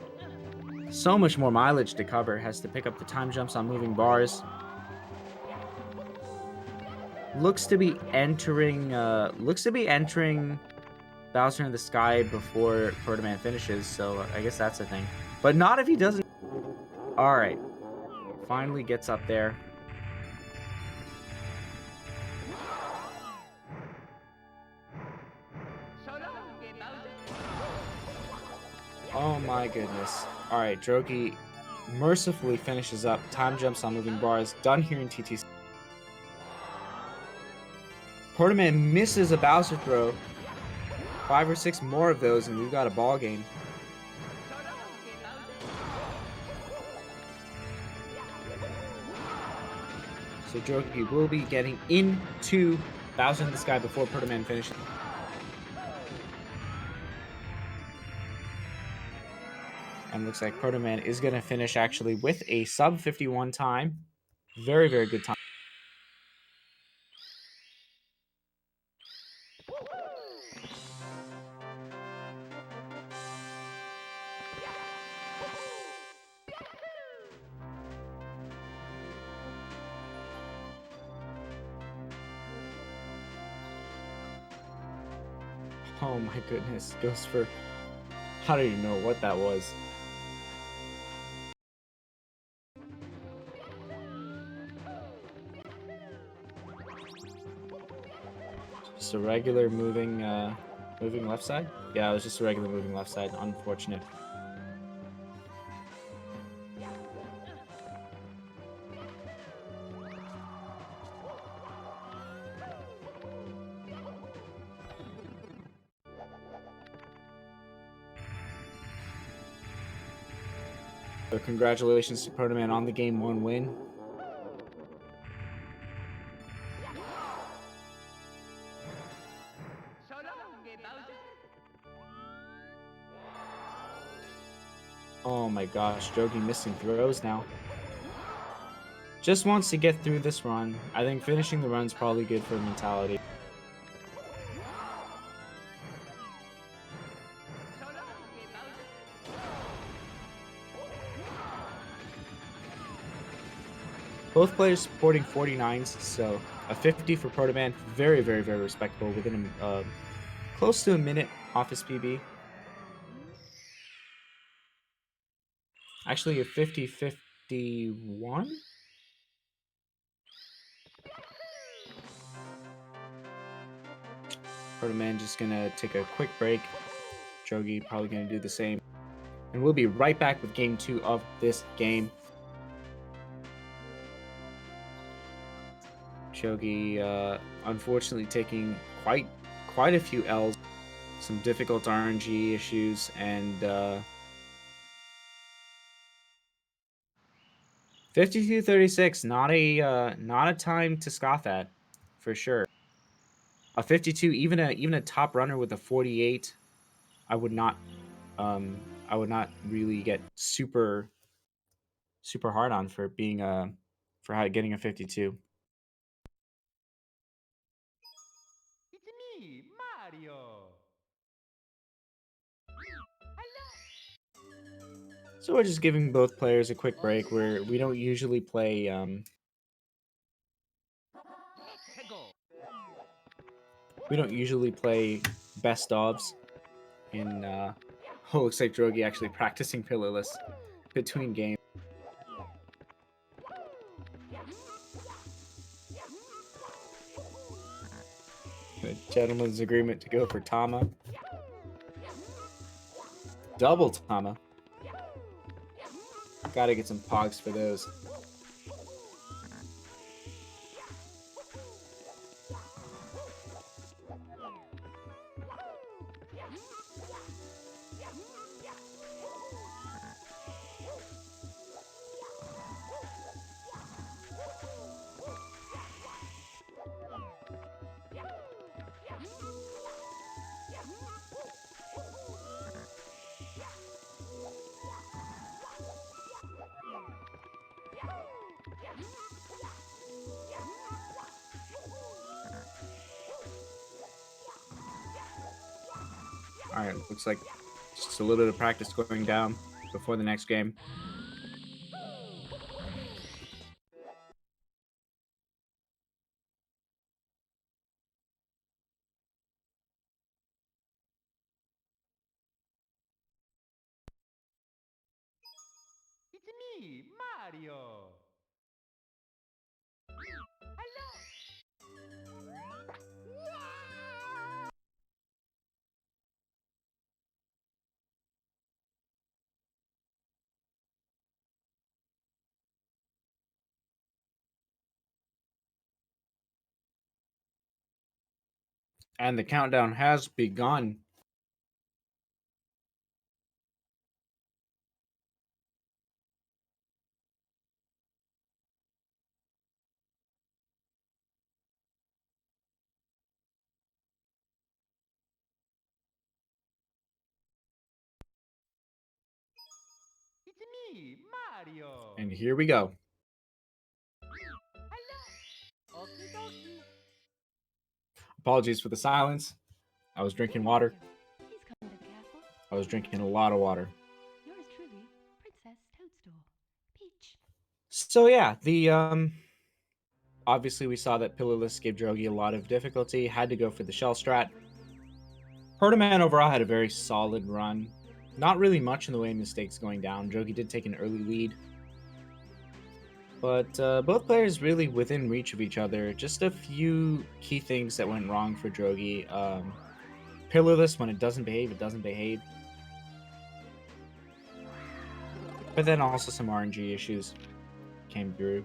mileage to cover. Has to pick up the time jumps on moving bars. Looks to be entering Bowser in the Sky before Protoman finishes, so I guess that's a thing. But not if he doesn't. All right, finally gets up there. Oh my goodness. All right, Drogi mercifully finishes up. Time jumps on moving bars. Done here in TTC. Protoman misses a Bowser throw. 5 or 6 more of those, and we've got a ball game. So Drogi will be getting into Bowser in the Sky before Protoman finishes. And looks like Protoman is going to finish actually with a sub 51 time. Very, very good time. Oh my goodness. Goes for... I don't even know what that was. Just a regular moving left side? Yeah, it was just a regular moving left side. Unfortunate. So congratulations to Protoman on the Game 1 win. Oh my gosh, Drogi missing throws now. Just wants to get through this run. I think finishing the run's probably good for mentality. Both players sporting 49s, so a 50 for Protoman. Very, very, very respectable within close to a minute off his PB. Actually, a 50-51? Protoman just gonna take a quick break. Drogi probably gonna do the same. And we'll be right back with game 2 of this game. Chogi, unfortunately taking quite a few L's, some difficult RNG issues, and 52-36, not a time to scoff at, for sure. A 52, even a top runner with a 48, I would not really get super hard on for being getting a 52. It's me, Mario. So we're just giving both players a quick break where we don't usually play best ofs in oh, looks like Drogi actually practicing pillarless between games. A gentleman's agreement to go for Tama. Double Tama. Gotta get some pogs for those. Alright, looks like just a little bit of practice going down before the next game. It's me, Mario. And the countdown has begun. It's me, Mario. And here we go. Okie dokie. Apologies for the silence. I was drinking water. Please come to the castle. I was drinking a lot of water. Yours truly, Princess Toadstool. Peach. So yeah, the obviously we saw that Pillarless gave Drogi a lot of difficulty, had to go for the shell strat. Protoman overall had a very solid run. Not really much in the way of mistakes going down. Drogi did take an early lead. But both players really within reach of each other. Just a few key things that went wrong for Drogi. Pillarless, when it doesn't behave, it doesn't behave. But then also some RNG issues came through.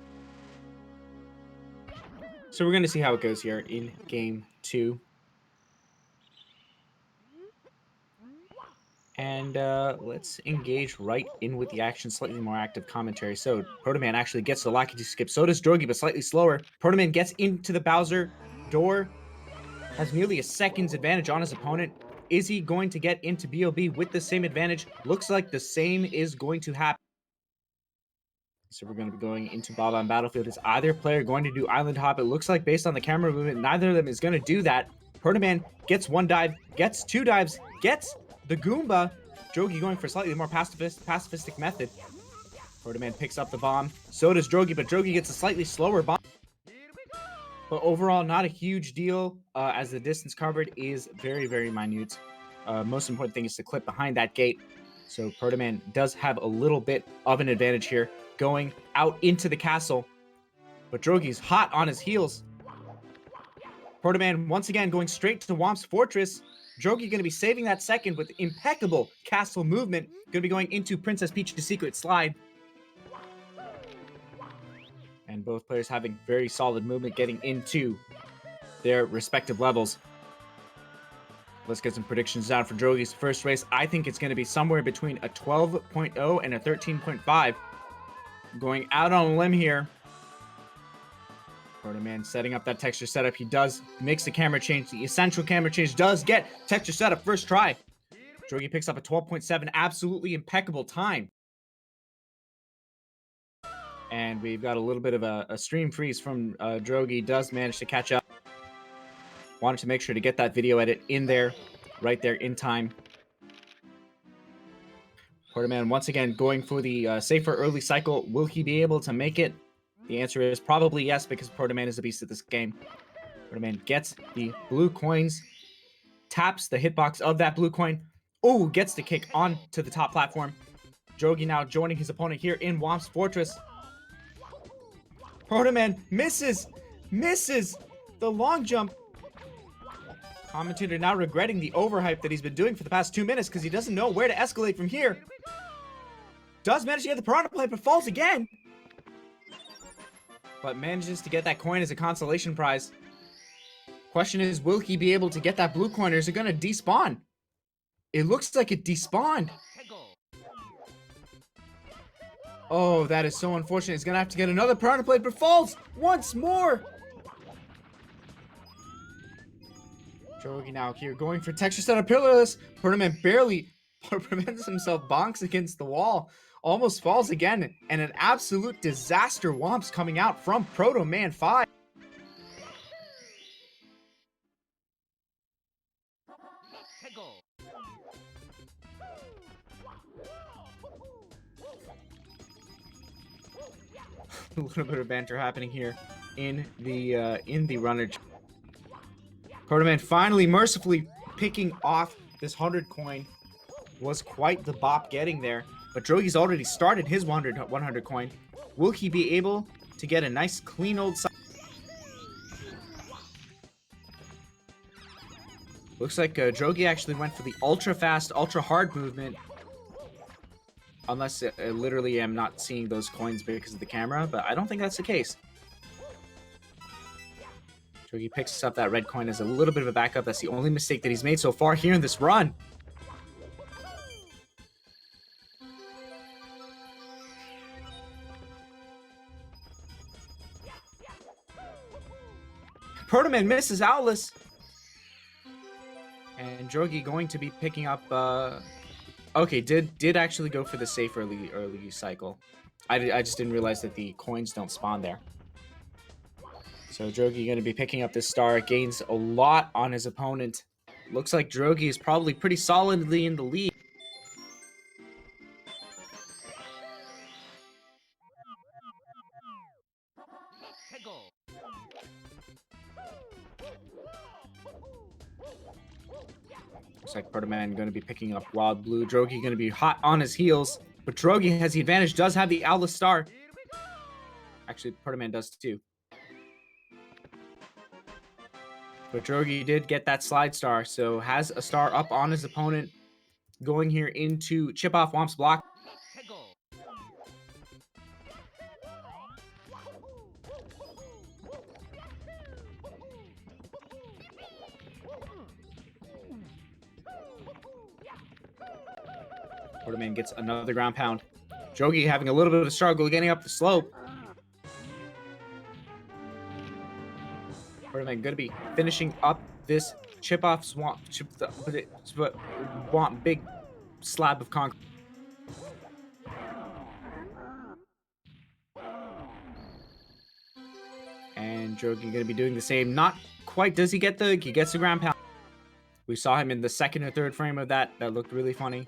So we're going to see how it goes here in Game 2. And let's engage right in with the action, slightly more active commentary. So Protoman actually gets the Lakitu skip. So does Drogi, but slightly slower. Protoman gets into the Bowser door. Has nearly a second's advantage on his opponent. Is he going to get into BOB with the same advantage? Looks like the same is going to happen. So we're going to be going into Bob-omb Battlefield. Is either player going to do Island Hop? It looks like based on the camera movement, neither of them is going to do that. Protoman gets one dive, gets two dives, gets the Goomba. Drogi going for a slightly more pacifistic method. Protoman picks up the bomb. So does Drogi, but Drogi gets a slightly slower bomb. But overall, not a huge deal, as the distance covered is very, very minute. Most important thing is to clip behind that gate. So Protoman does have a little bit of an advantage here, going out into the castle. But Drogi's hot on his heels. Protoman once again going straight to Whomp's Fortress. Drogi going to be saving that second with impeccable castle movement. Going to be going into Princess Peach's secret slide. And both players having very solid movement getting into their respective levels. Let's get some predictions down for Drogi's first race. I think it's going to be somewhere between a 12.0 and a 13.5. Going out on a limb here. Protoman setting up that texture setup. He does mix the camera change. The essential camera change does get texture setup first try. Drogi picks up a 12.7. Absolutely impeccable time. And we've got a little bit of a stream freeze from Drogi. Does manage to catch up. Wanted to make sure to get that video edit in there, right there in time. Protoman once again going for the safer early cycle. Will he be able to make it? The answer is probably yes, because Protoman is the beast of this game. Protoman gets the blue coins, taps the hitbox of that blue coin. Oh, gets the kick onto the top platform. Drogi now joining his opponent here in Whomp's Fortress. Protoman misses the long jump. Commentator now regretting the overhype that he's been doing for the past 2 minutes because he doesn't know where to escalate from here. Does manage to get the piranha plant, but falls again. But manages to get that coin as a consolation prize. Question is, will he be able to get that blue coin, or is it going to despawn? It looks like it despawned. Oh, that is so unfortunate. He's going to have to get another piranha plate, but falls once more. Drogi now here going for texture setup pillarless. Protoman barely prevents himself, bonks against the wall. Almost falls again. And an absolute disaster whomps coming out from Protoman 5. A little bit of banter happening here in the runnage. Protoman finally mercifully picking off this 100 coin. Was quite the bop getting there, but Drogi's already started his 100 coin. Will he be able to get a nice clean old side? Looks like Drogi actually went for the ultra fast, ultra hard movement. Unless I literally am not seeing those coins because of the camera, but I don't think that's the case. Drogi picks up that red coin as a little bit of a backup. That's the only mistake that he's made so far here in this run. Protoman misses Owless. And Drogi going to be picking up... Okay, did actually go for the safe early cycle. I just didn't realize that the coins don't spawn there. So Drogi going to be picking up this star. Gains a lot on his opponent. Looks like Drogi is probably pretty solidly in the lead. Looks like Protoman going to be picking up Wild Blue. Drogi going to be hot on his heels. But Drogi has the advantage, does have the Owless Star. Actually, Protoman does too. But Drogi did get that slide star, so has a star up on his opponent. Going here into chip off Whomp's block. Protoman gets another ground pound. Drogi having a little bit of a struggle getting up the slope. Protoman going to be finishing up this chip off swamp, big slab of concrete. And Drogi going to be doing the same. Not quite. Does he get he gets the ground pound. We saw him in the second or third frame of that. That looked really funny.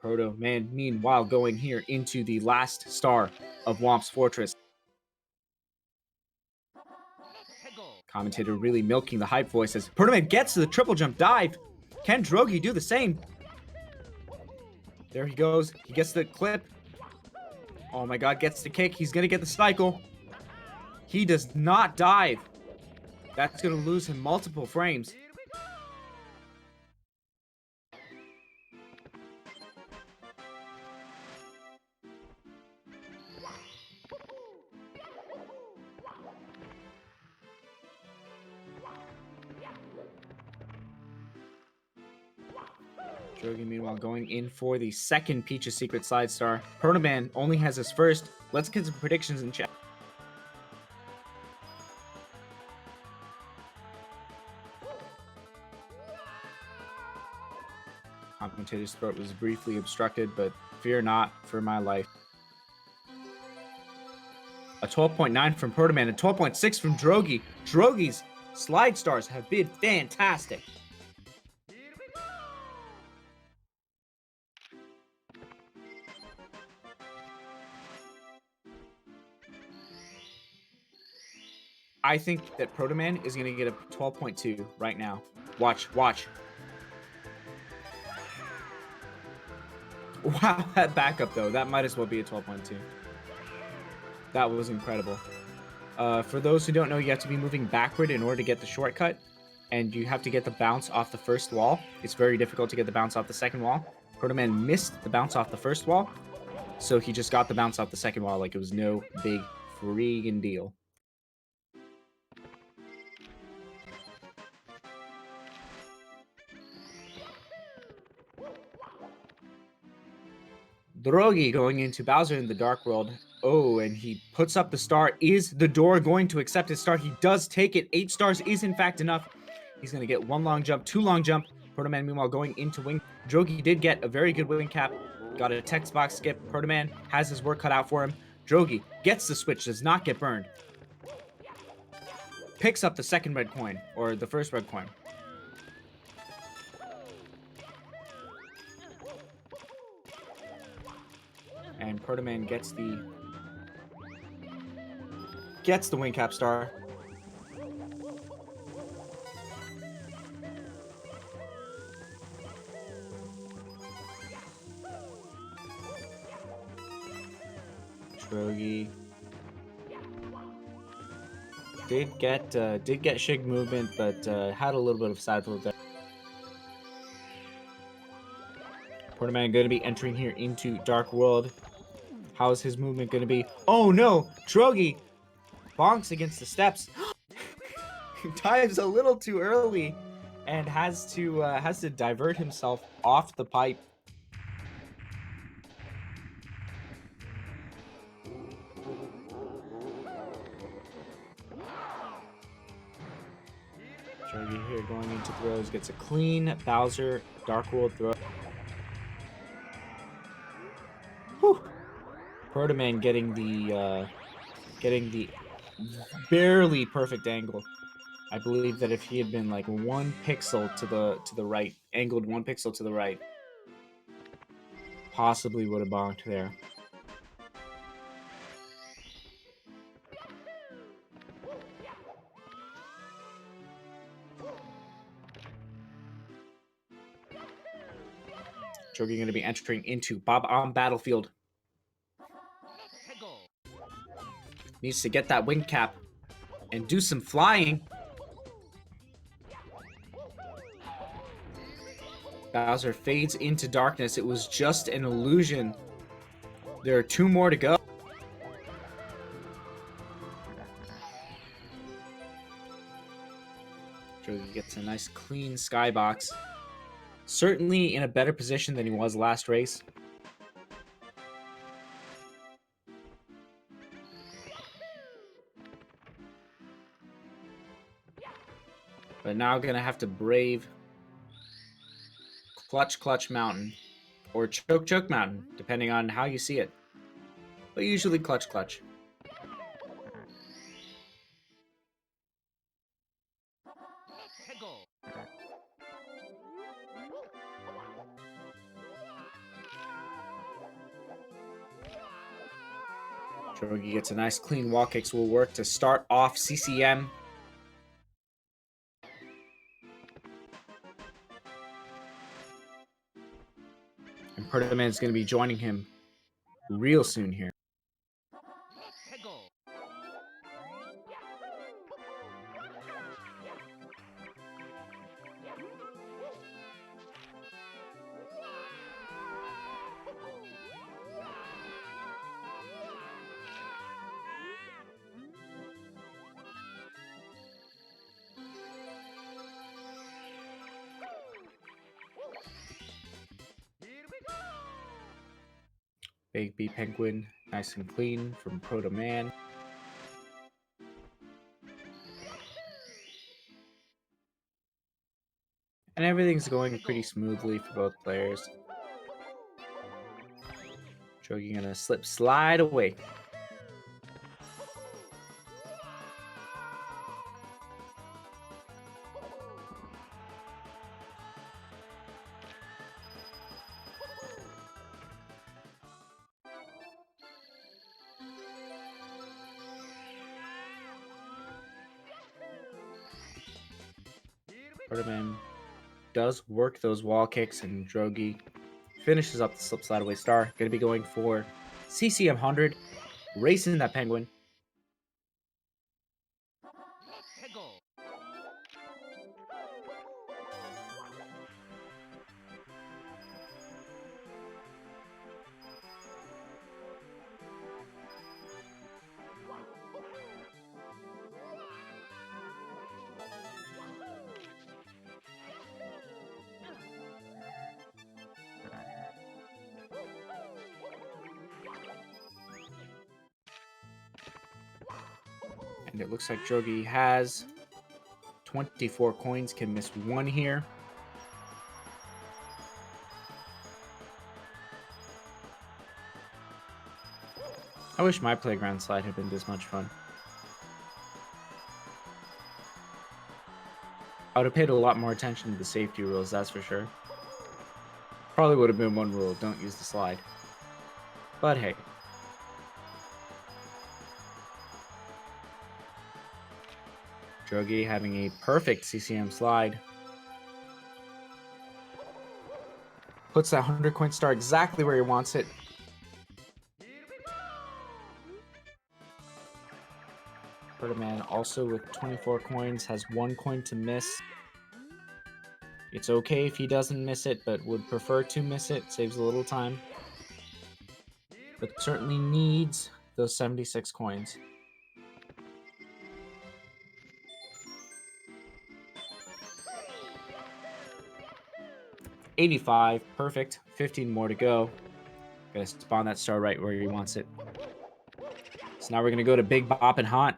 Protoman, meanwhile, going here into the last star of Whomp's Fortress. Commentator really milking the hype voice as Protoman gets to the triple jump dive. Can Drogi do the same? There he goes. He gets the clip. Oh my god, gets the kick. He's going to get the cycle. He does not dive. That's going to lose him multiple frames. Drogi, meanwhile, going in for the second Peach's Secret Slide Star. Protoman only has his first. Let's get some predictions in chat. Commentator's throat was briefly obstructed, but fear not for my life. A 12.9 from Protoman, a 12.6 from Drogi. Drogi's slide stars have been fantastic. Here we go! I think that Protoman is going to get a 12.2 right now. Watch, watch. Wow, that backup though, that might as well be a 12.2. That was incredible. For those who don't know, you have to be moving backward in order to get the shortcut, and you have to get the bounce off the first wall. It's very difficult to get the bounce off the second wall. Protoman missed the bounce off the first wall, so he just got the bounce off the second wall like it was no big freaking deal. Drogi going into Bowser in the Dark World. Oh, and he puts up the star. Is the door going to accept his star? He does take it. 8 stars is in fact enough. He's going to get 1 long jump, 2 long jump. Protoman meanwhile going into wing. Drogi did get a very good wing cap. Got a text box skip. Protoman has his work cut out for him. Drogi gets the switch, does not get burned. Picks up the second red coin, or the first red coin. And Protoman gets the wing cap star. Drogi did get Shig movement, but had a little bit of side flip there. Protoman going to be entering here into Dark World. How is his movement going to be? Oh no! Drogi bonks against the steps. Dives a little too early and has to divert himself off the pipe. Drogi here going into throws, gets a clean Bowser Dark World throw. Whew. Protoman getting the barely perfect angle. I believe that if he had been like 1 pixel to the right, angled 1 pixel to the right, possibly would have bonked there. Drogi going to be entering into Bob-omb Battlefield. Needs to get that wing cap and do some flying. Bowser fades into darkness. It was just an illusion. There are 2 more to go. Drogi gets a nice clean skybox. Certainly in a better position than he was last race. But now gonna have to brave Clutch Mountain or Choke Mountain, depending on how you see it. But usually Clutch. Drogi gets a nice clean wall kicks, will work to start off CCM. And Protoman is going to be joining him real soon here. Big B Penguin, nice and clean from Proto Man. And everything's going pretty smoothly for both players. Drogi gonna slide away. Protoman does work those wall kicks, and Drogi finishes up the slip slide away star. Gonna be going for CCM 100, racing that penguin. And it looks like Drogi has 24 coins, can miss one here. I wish my playground slide had been this much fun. I would have paid a lot more attention to the safety rules, that's for sure. Probably would have been one rule, don't use the slide. But hey. Drogi having a perfect CCM slide. Puts that 100 coin star exactly where he wants it. Protoman also with 24 coins has 1 coin to miss. It's okay if he doesn't miss it, but would prefer to miss it. Saves a little time. But certainly needs those 76 coins. $85, perfect. 15 more to go. Gotta spawn that star right where he wants it. So now we're gonna go to Big Bop and Haunt.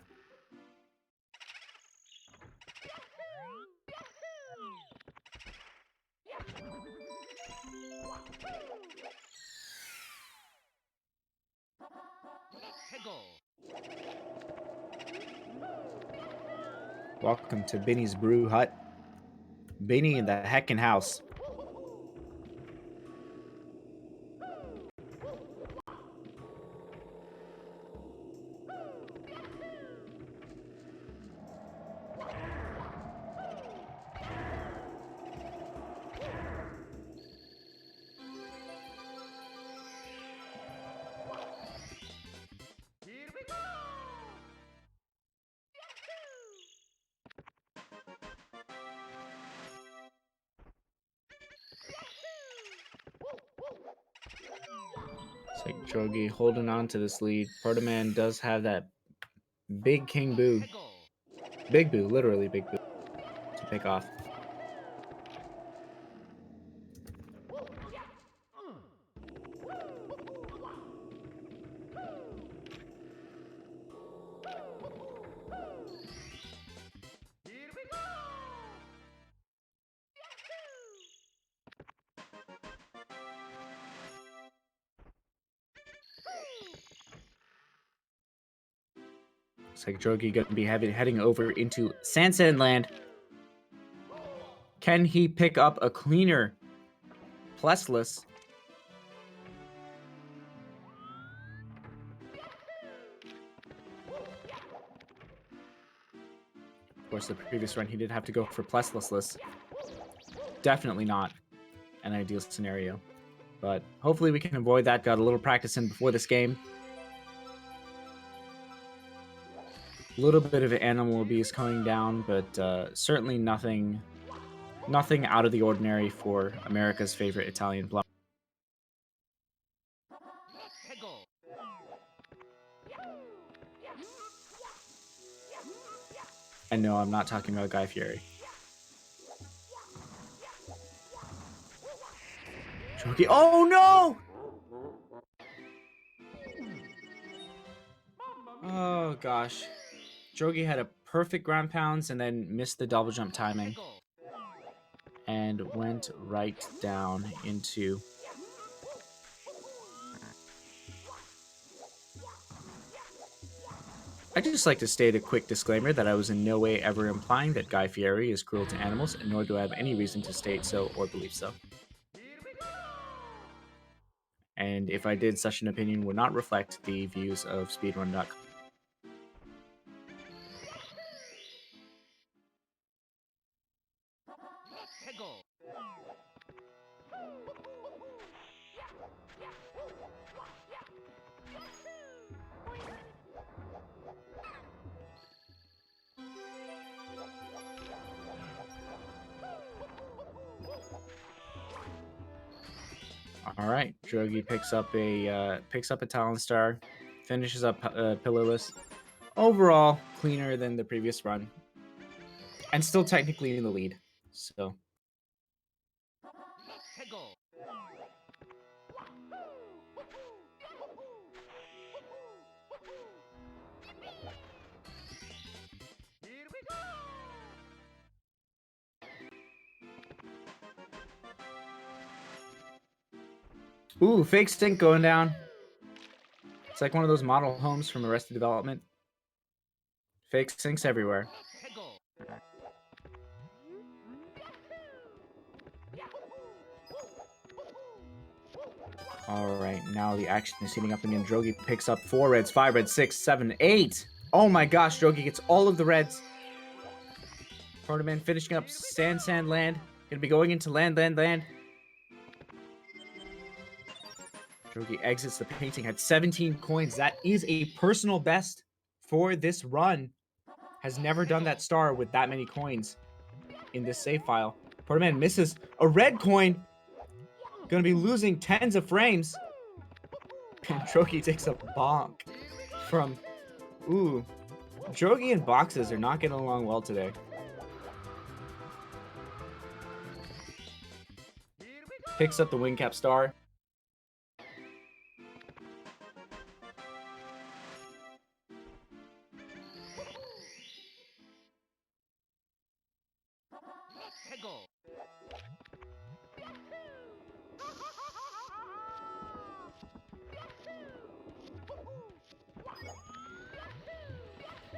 Welcome to Benny's Brew Hut. Benny in the heckin' house. It's like Drogi holding on to this lead. Protoman does have that big King Boo. Big Boo, literally Big Boo, to pick off. Looks like Drogi gonna be heading over into Sand Land. Can he pick up a cleaner Plessless? Of course, the previous run he did have to go for Plessless. Definitely not an ideal scenario. But hopefully we can avoid that. Got a little practice in before this game. A little bit of animal abuse coming down, but certainly nothing out of the ordinary for America's favorite Italian plumber. And no, I'm not talking about Guy Fieri. Drogi, oh no! Oh gosh. Drogi had a perfect ground pounds and then missed the double jump timing and went right down into... I'd just like to state a quick disclaimer that I was in no way ever implying that Guy Fieri is cruel to animals, nor do I have any reason to state so or believe so. And if I did, such an opinion would not reflect the views of speedrun.com. All right, Drogi picks up a Talon Star, finishes up Pillarless. Overall, cleaner than the previous run, and still technically in the lead. So. Ooh, fake stink going down. It's like one of those model homes from Arrested Development. Fake sinks everywhere. Alright, now the action is heating up again. Drogi picks up 4 reds, 5 reds, 6, 7, 8. Oh my gosh, Drogi gets all of the reds. Protoman finishing up Sand Land. Gonna be going into Land. Drogi exits the painting, had 17 coins. That is a personal best for this run. Has never done that star with that many coins in this save file. Protoman misses a red coin. Gonna be losing tens of frames. And Drogi takes a bonk from... Ooh. Drogi and Boxes are not getting along well today. Picks up the wing cap star.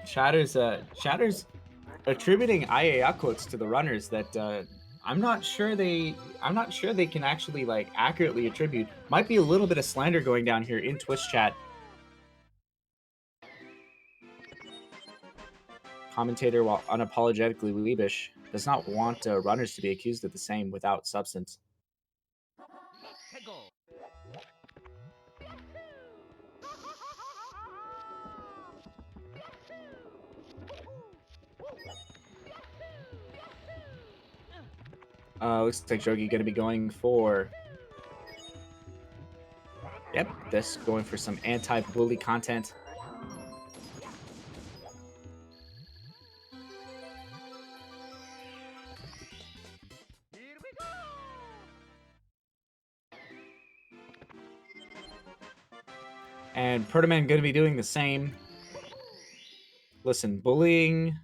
Shatter's attributing IAA quotes to the runners that I'm not sure they can actually like accurately attribute. Might be a little bit of slander going down here in Twitch chat. Commentator, while unapologetically Weebish, does not want runners to be accused of the same without substance. Looks like Drogi gonna be going for... Yep, this going for some anti-bully content. And Protoman gonna be doing the same. Listen, bullying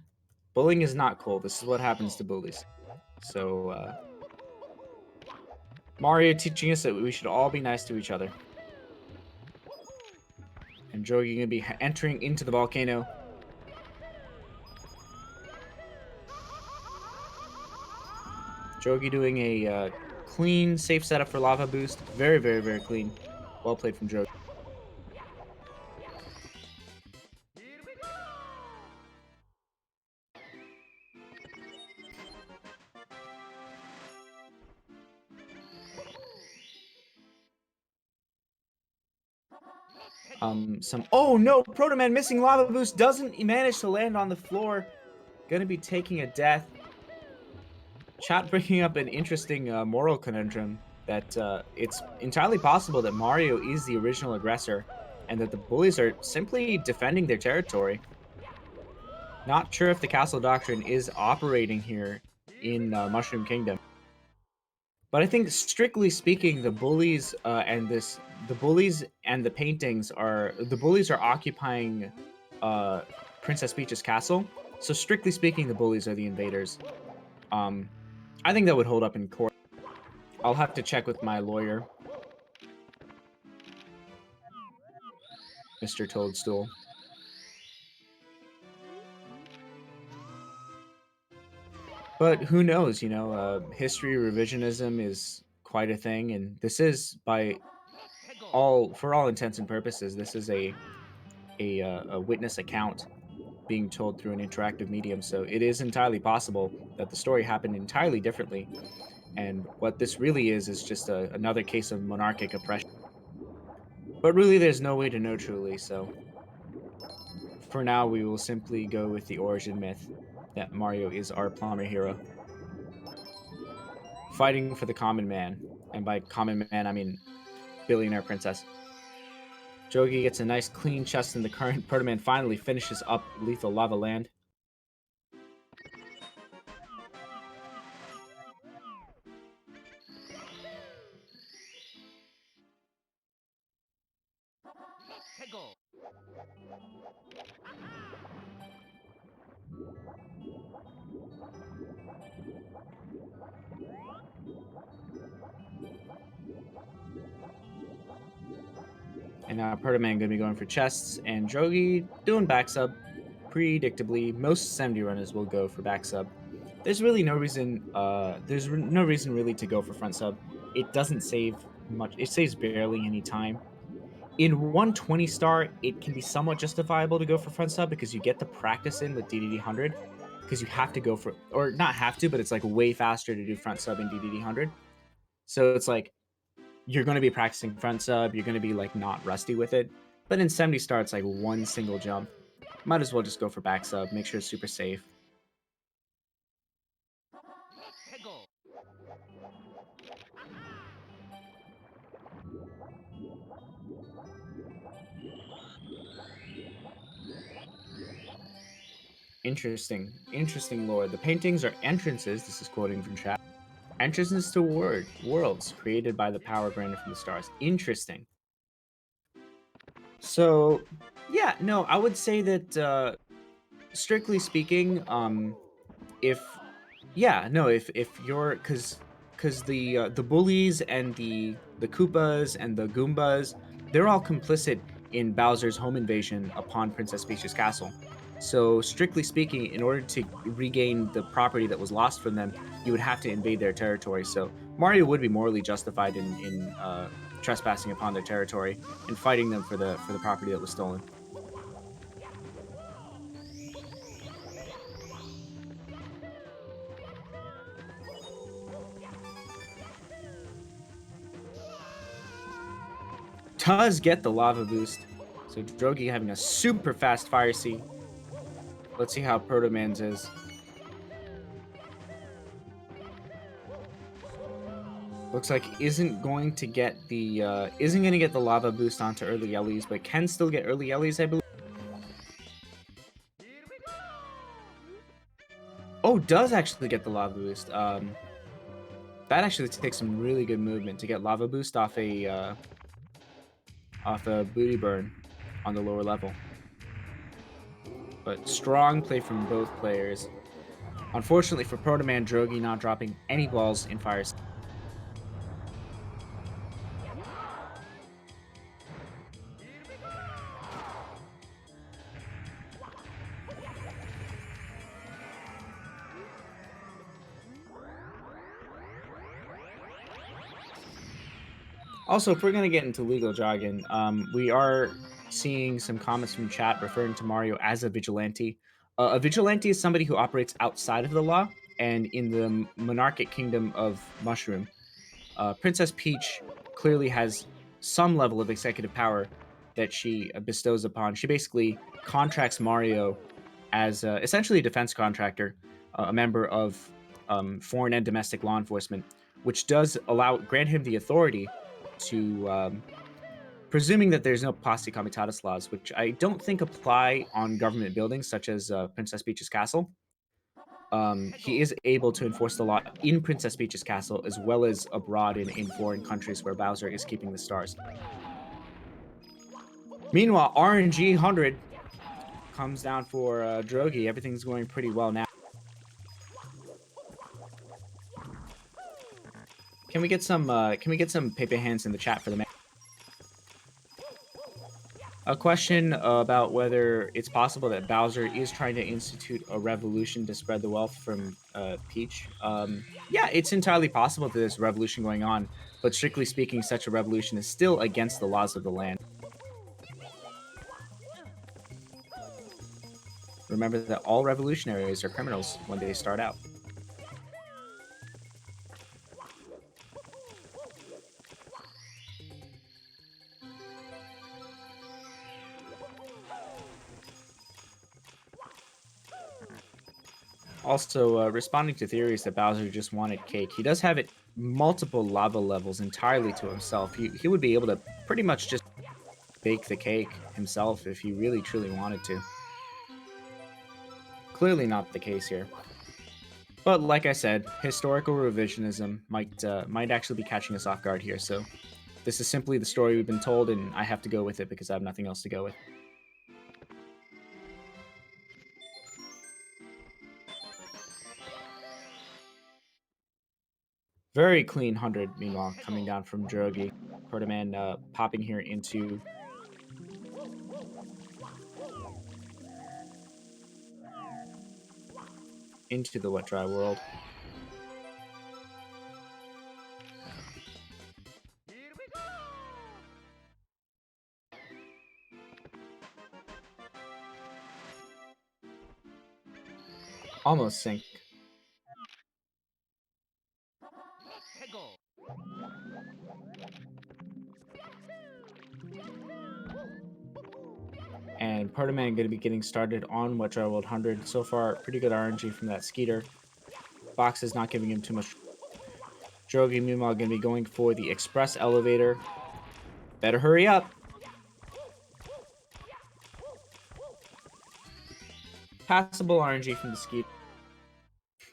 is not cool. This is what happens to bullies. So, Mario teaching us that we should all be nice to each other. And Drogi gonna be entering into the volcano. Drogi doing a clean, safe setup for lava boost. Very, very, very clean. Well played from Drogi. Oh no, Protoman missing lava boost, doesn't manage to land on the floor. Gonna be taking a death. Chat bringing up an interesting moral conundrum that it's entirely possible that Mario is the original aggressor and that the bullies are simply defending their territory. Not sure if the Castle Doctrine is operating here in Mushroom Kingdom. But I think, strictly speaking, the bullies and the paintings are... The bullies are occupying Princess Peach's castle. So strictly speaking, the bullies are the invaders. I think that would hold up in court. I'll have to check with my lawyer, Mr. Toadstool. But who knows, history revisionism is quite a thing, and this is for all intents and purposes, this is a witness account being told through an interactive medium. So it is entirely possible that the story happened entirely differently, and what this really is just another case of monarchic oppression. But really, there's no way to know truly. So for now, we will simply go with the origin myth that Mario is our plumber hero, fighting for the common man, and by common man I mean billionaire princess. Jogi gets a nice clean chest in the current. Protoman finally finishes up Lethal Lava Land. And now Protoman gonna be going for chests, and Drogi doing back sub. Predictably, most 70 runners will go for back sub. There's really no reason. No reason really to go for front sub. It doesn't save much. It saves barely any time. In 120 star, it can be somewhat justifiable to go for front sub because you get the practice in with DDD 100. Because you have to go for, or not have to, but it's like way faster to do front sub in DDD 100. So it's like you're going to be practicing front sub, you're going to be like not rusty with it. But in 70 star, it's like one single jump. Might as well just go for back sub, make sure it's super safe. Interesting lore. The paintings are entrances, this is quoting from chat, entrances to worlds created by the power granted from the stars. Interesting. So, yeah, no, I would say that, strictly speaking, if you're, because the bullies and the Koopas and the Goombas, they're all complicit in Bowser's home invasion upon Princess Peach's castle. So strictly speaking, in order to regain the property that was lost from them, you would have to invade their territory. So Mario would be morally justified in trespassing upon their territory and fighting them for the property that was stolen. Does get the lava boost. So Drogi having a super fast fire sea. Let's see how Protoman's is. Looks like isn't going to get the lava boost onto early Ellie's, but can still get early Ellie's, I believe. Oh, does actually get the lava boost. That actually takes some really good movement to get lava boost off a booty burn on the lower level. But strong play from both players. Unfortunately for Protoman, Drogi not dropping any balls in fire. Also, if we're going to get into legal jargon, we are seeing some comments from chat referring to Mario as a vigilante. A vigilante is somebody who operates outside of the law, and in the monarchic kingdom of Mushroom, Princess Peach clearly has some level of executive power that she bestows upon. She basically contracts Mario as essentially a defense contractor, a member of foreign and domestic law enforcement, which does grant him the authority to, presuming that there's no posse comitatus laws, which I don't think apply on government buildings such as Princess Peach's castle. He is able to enforce the law in Princess Peach's castle as well as abroad in foreign countries where Bowser is keeping the stars. Meanwhile, RNG 100 comes down for Drogi. Everything's going pretty well now. Can we get some Pepe hands in the chat for the man? A question about whether it's possible that Bowser is trying to institute a revolution to spread the wealth from Peach. Yeah, it's entirely possible that there's a revolution going on, but strictly speaking, such a revolution is still against the laws of the land. Remember that all revolutionaries are criminals when they start out. Also, responding to theories that Bowser just wanted cake, he does have it multiple lava levels entirely to himself. He would be able to pretty much just bake the cake himself if he really truly wanted to. Clearly not the case here. But like I said, historical revisionism might actually be catching us off guard here, so this is simply the story we've been told, and I have to go with it because I have nothing else to go with. Very clean 100, meanwhile, coming down from Drogi. Protoman popping here into the wet dry world. Here we go. Almost sync. Hego. And Protoman going to be getting started on Wet Dry World 100. So far, pretty good RNG from that Skeeter. Box is not giving him too much. Drogi, meanwhile, going to be going for the Express Elevator. Better hurry up. Passable RNG from the Skeeter.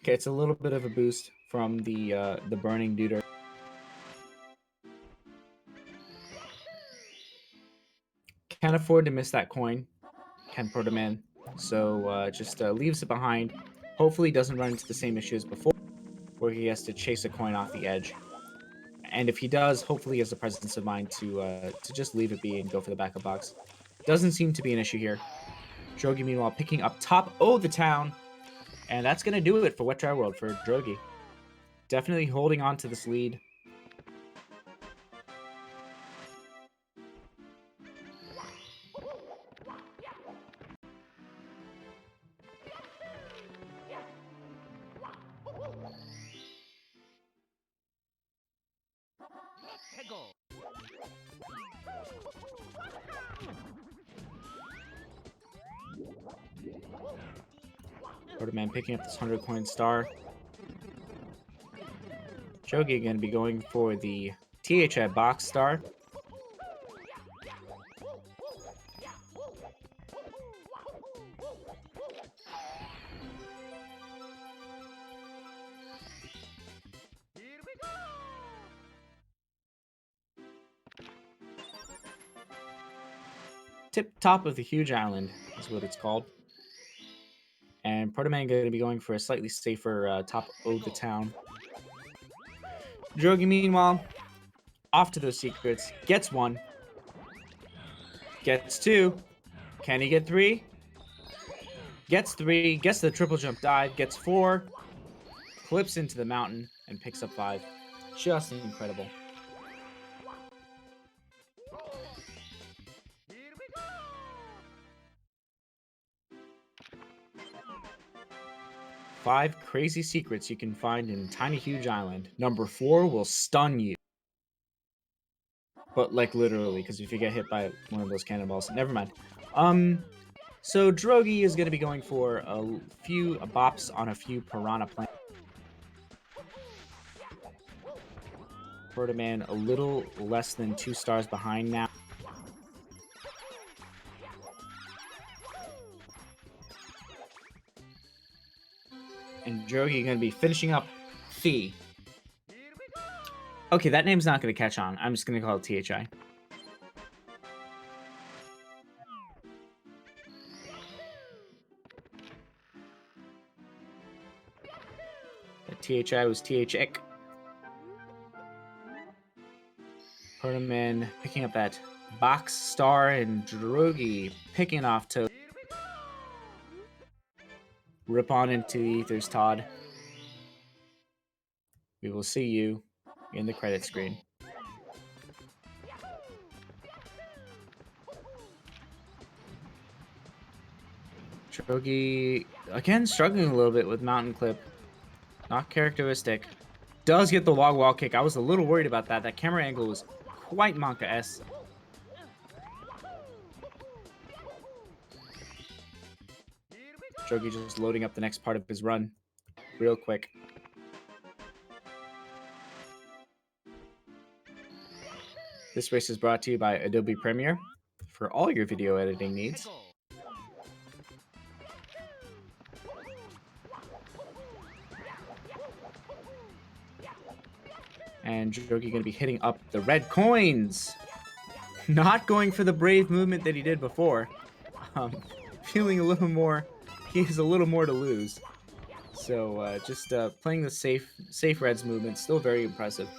Gets a little bit of a boost from the Burning Duder. Can't afford to miss that coin, can Protoman. So just leaves it behind. Hopefully doesn't run into the same issue as before, where he has to chase a coin off the edge. And if he does, hopefully he has the presence of mind to just leave it be and go for the backup box. Doesn't seem to be an issue here. Drogi, meanwhile, picking up top of the town. And that's going to do it for Wet Dry World for Drogi. Definitely holding on to this lead. Hego. Protoman picking up this 100 coin star. Drogi going to be going for the THI box star. Here we go. Tip top of the huge island is what it's called. And Protoman going to be going for a slightly safer top of the town. Drogi, meanwhile, off to those secrets. Gets one. Gets two. Can he get three? Gets three. Gets the triple jump dive. Gets four. Clips into the mountain and picks up 5. Just incredible. Here we go. 5 crazy secrets you can find in Tiny Huge Island. Number 4 will stun you. But like literally, because if you get hit by one of those cannonballs, never mind. So Drogi is going to be going for a few bops on a few piranha plants. Protoman a little less than 2 stars behind now. And Drogi going to be finishing up Fee. Here we go. Okay, that name's not going to catch on. I'm just going to call it THI. THI was THIC. Protoman picking up that box star, and Drogi picking off to rip on into the ethers, Todd. We will see you in the credit screen. Drogi, again, struggling a little bit with Mountain Clip. Not characteristic. Does get the log wall kick. I was a little worried about that. That camera angle was quite Monka-esque. Drogi just loading up the next part of his run real quick. This race is brought to you by Adobe Premiere for all your video editing needs. And Drogi going to be hitting up the red coins. Not going for the brave movement that he did before. Feeling a little more, he has a little more to lose. So just playing the safe reds movement, still very impressive.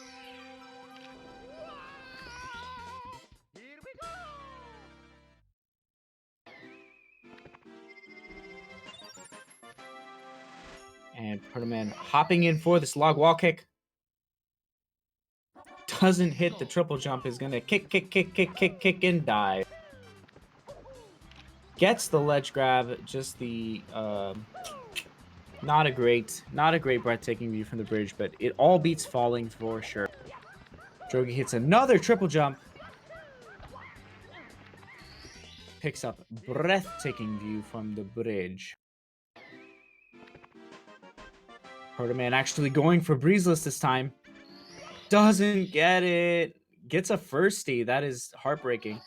And Protoman hopping in for this log wall kick. Doesn't hit the triple jump, is gonna kick, and die. Gets the ledge grab, just the not a great breathtaking view from the bridge, but it all beats falling for sure. Drogi hits another triple jump. Picks up breathtaking view from the bridge. Protoman actually going for Breezeless this time. Doesn't get it. Gets a firstie. That is heartbreaking.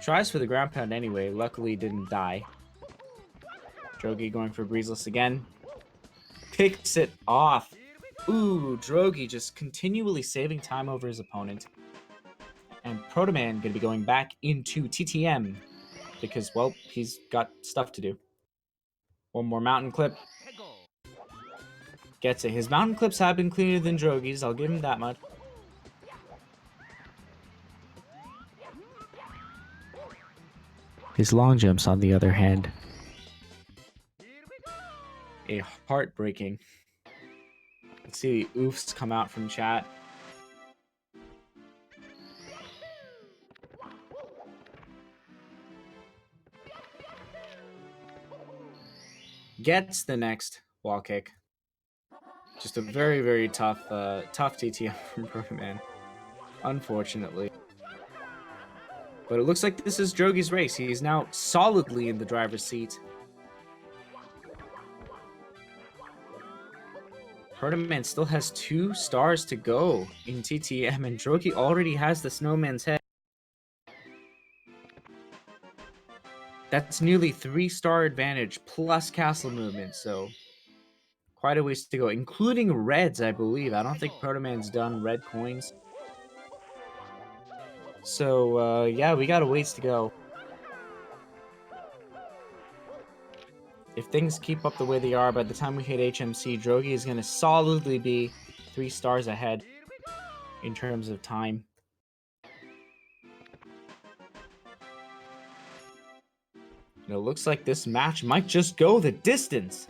Tries for the ground pound anyway. Luckily didn't die. Drogi going for Breezeless again. Picks it off. Ooh, Drogi just continually saving time over his opponent. And Protoman going to be going back into TTM. Because, well, he's got stuff to do. One more mountain clip. Gets it. His mountain clips have been cleaner than Drogi's. I'll give him that much. His long jumps, on the other hand, a heartbreaking. Let's see the oofs come out from chat. Gets the next wall kick. Just a very, very tough TTM from Protoman, unfortunately. But it looks like this is Drogi's race. He is now solidly in the driver's seat. Protoman still has 2 stars to go in TTM, and Drogi already has the snowman's head. That's nearly 3-star advantage plus castle movement, so quite a ways to go, including reds, I believe. I don't think Protoman's done red coins. So, yeah, we got a ways to go. If things keep up the way they are, by the time we hit HMC, Drogi is going to solidly be 3 stars ahead in terms of time. And it looks like this match might just go the distance.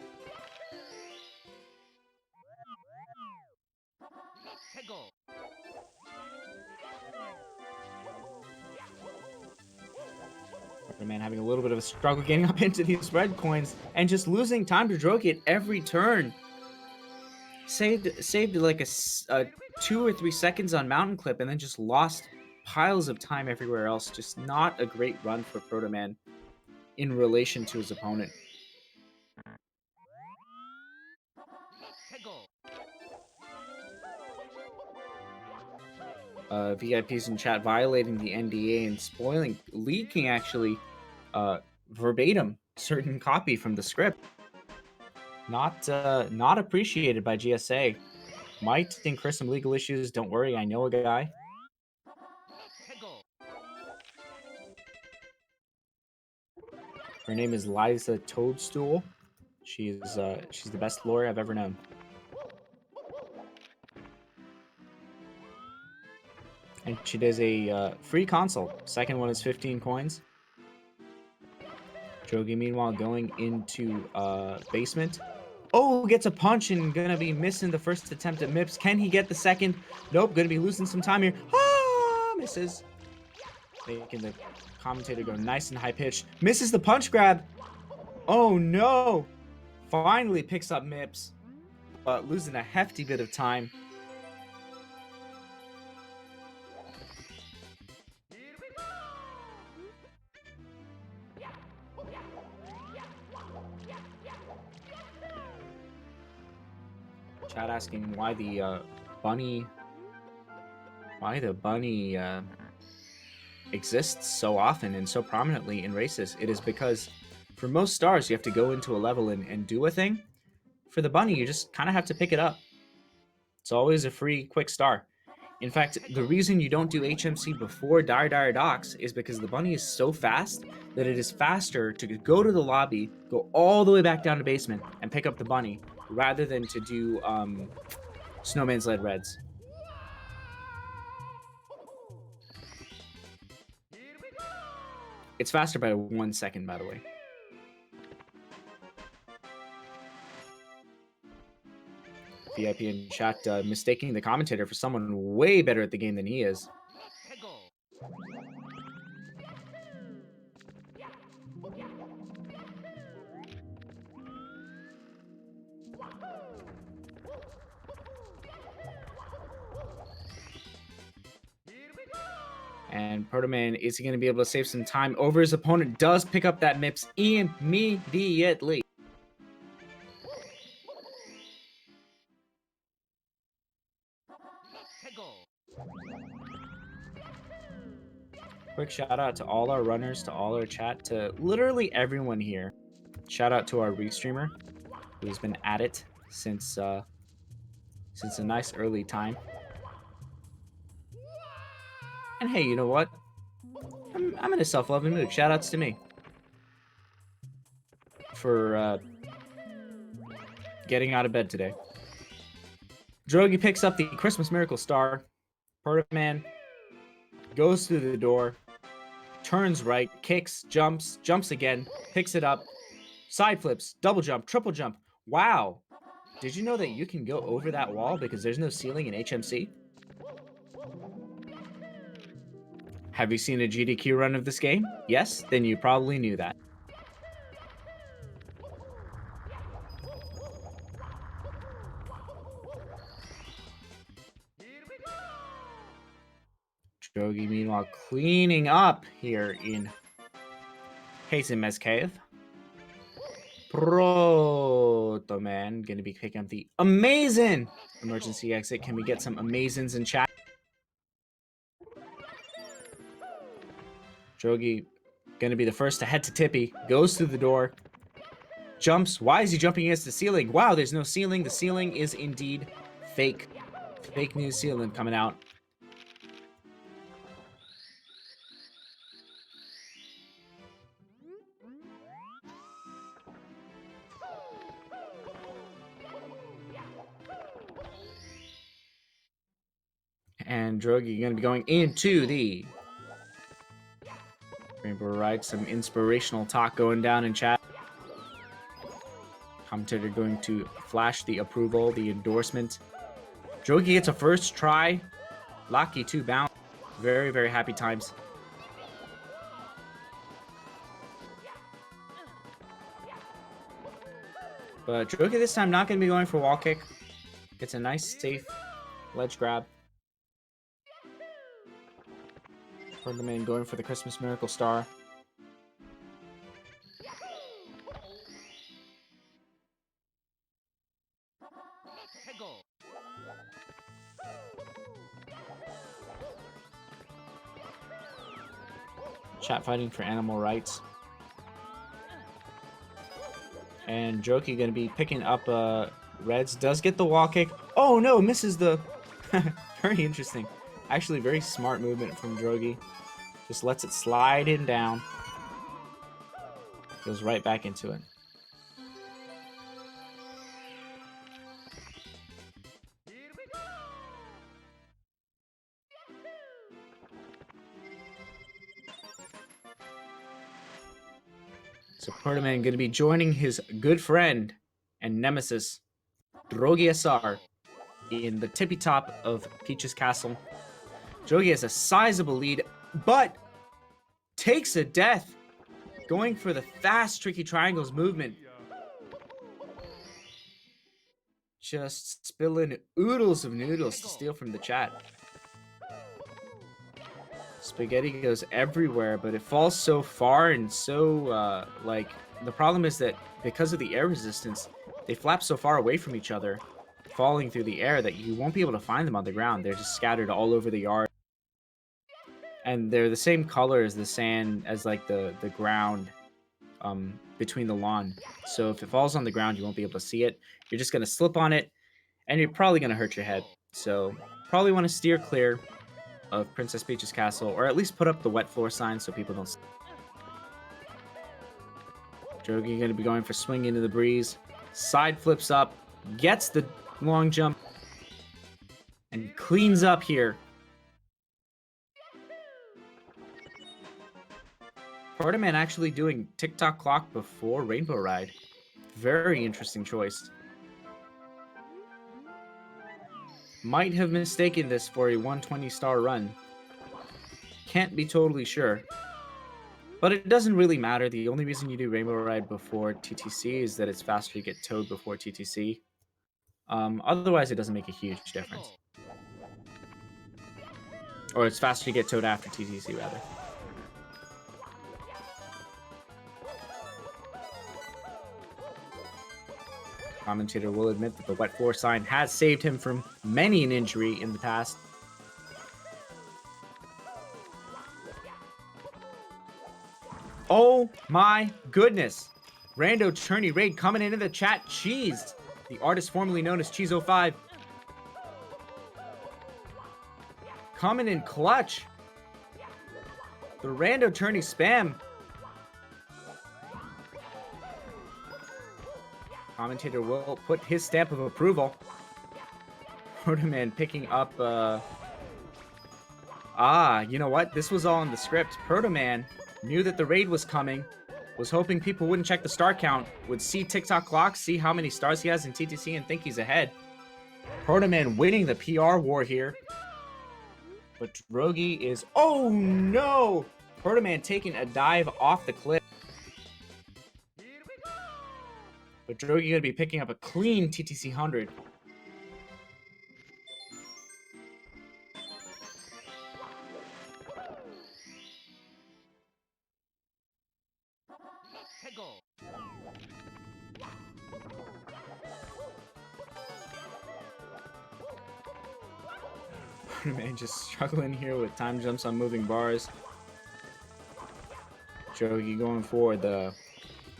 Man having a little bit of a struggle getting up into these red coins and just losing time to Drogi at every turn. Saved like a 2 or 3 seconds on mountain clip and then just lost piles of time everywhere else. Just not a great run for Protoman in relation to his opponent. VIPs in chat violating the NDA and leaking actually verbatim certain copy from the script. Not appreciated by GSA. Might incur some legal issues. Don't worry, I know a guy. Her name is Liza Toadstool. She's the best lawyer I've ever known. And she does a free consult. Second one is 15 coins. Drogi, meanwhile, going into basement. Oh, gets a punch and gonna be missing the first attempt at Mips. Can he get the second? Nope, gonna be losing some time here. Ah, misses. Making the commentator go nice and high pitched. Misses the punch grab. Oh no! Finally picks up Mips, but losing a hefty bit of time. Chat asking why the bunny exists so often and so prominently in races. It is because for most stars, you have to go into a level and do a thing. For the bunny, you just kind of have to pick it up. It's always a free, quick star. In fact, the reason you don't do HMC before Dire Dire Docks is because the bunny is so fast that it is faster to go to the lobby, go all the way back down to basement, and pick up the bunny, rather than to do Snowman's Lead Reds. It's faster by 1 second, by the way. VIP in chat mistaking the commentator for someone way better at the game than he is. And Protoman is going to be able to save some time over his opponent. Does pick up that Mips immediately. Quick shout out to all our runners, to all our chat, to literally everyone here. Shout out to our restreamer, who's been at it since a nice early time. And hey, you know what? I'm in a self-loving mood. Shout outs to me for getting out of bed today. Drogi picks up the Christmas Miracle Star. Protoman goes through the door, turns right, kicks, jumps again, picks it up, side flips, double jump, triple jump. Wow. Did you know that you can go over that wall because there's no ceiling in HMC? Have you seen a GDQ run of this game? Yes? Then you probably knew that. Drogi, meanwhile, cleaning up here in Hazenmez Cave. Protoman gonna be picking up the amazing emergency exit. Can we get some amazings in chat? Drogi gonna be the first to head to Tippy. Goes through the door. Jumps. Why is he jumping against the ceiling? Wow, there's no ceiling. The ceiling is indeed fake. Fake news ceiling coming out. And Drogi going to be going into the Rainbow Ride. Some inspirational talk going down in chat. Commentator going to flash the approval, the endorsement. Drogi gets a first try. Lucky 2 bounce. Very, very happy times. But Drogi this time not going to be going for wall kick. Gets a nice, safe ledge grab. Protoman going for the Christmas Miracle Star. Chat fighting for animal rights. And Drogi going to be picking up Reds. Does get the wall kick. Oh no, misses the... Very interesting. Actually, very smart movement from Drogi. Just lets it slide in down. Goes right back into it. So Protoman going to be joining his good friend and nemesis, Drogiasar, in the tippy top of Peach's castle. Drogi has a sizable lead, but takes a death, going for the fast tricky triangles movement. Just spilling oodles of noodles to steal from the chat. Spaghetti goes everywhere, but it falls so far and so, like, the problem is that because of the air resistance, they flap so far away from each other, falling through the air, that you won't be able to find them on the ground. They're just scattered all over the yard. And they're the same color as the sand, as like the ground between the lawn. So if it falls on the ground, you won't be able to see it. You're just going to slip on it, and you're probably going to hurt your head. So probably want to steer clear of Princess Peach's castle, or at least put up the wet floor sign so people don't. Drogi going to be going for swing into the breeze. Side flips up, gets the long jump, and cleans up here. Protoman actually doing TikTok clock before Rainbow Ride. Very interesting choice. Might have mistaken this for a 120-star run. Can't be totally sure. But it doesn't really matter. The only reason you do Rainbow Ride before TTC is that it's faster to get Toad before TTC. Otherwise, it doesn't make a huge difference. Or it's faster to get Toad after TTC, rather. Commentator will admit that the wet floor sign has saved him from many an injury in the past. Oh my goodness. Rando Churney Raid coming into the chat. Cheese, the artist formerly known as Cheese05. Coming in clutch. The Rando Churney spam. Commentator will put his stamp of approval. Protoman picking up, you know what? This was all in the script. Protoman knew that the raid was coming, was hoping people wouldn't check the star count, would see TikTok clock, see how many stars he has in TTC, and think he's ahead. Protoman winning the PR war here. But Drogi is... Oh, no! Protoman taking a dive off the cliff. But Drogi going to be picking up a clean TTC 100. Man, just struggling here with time jumps on moving bars. Drogi going for the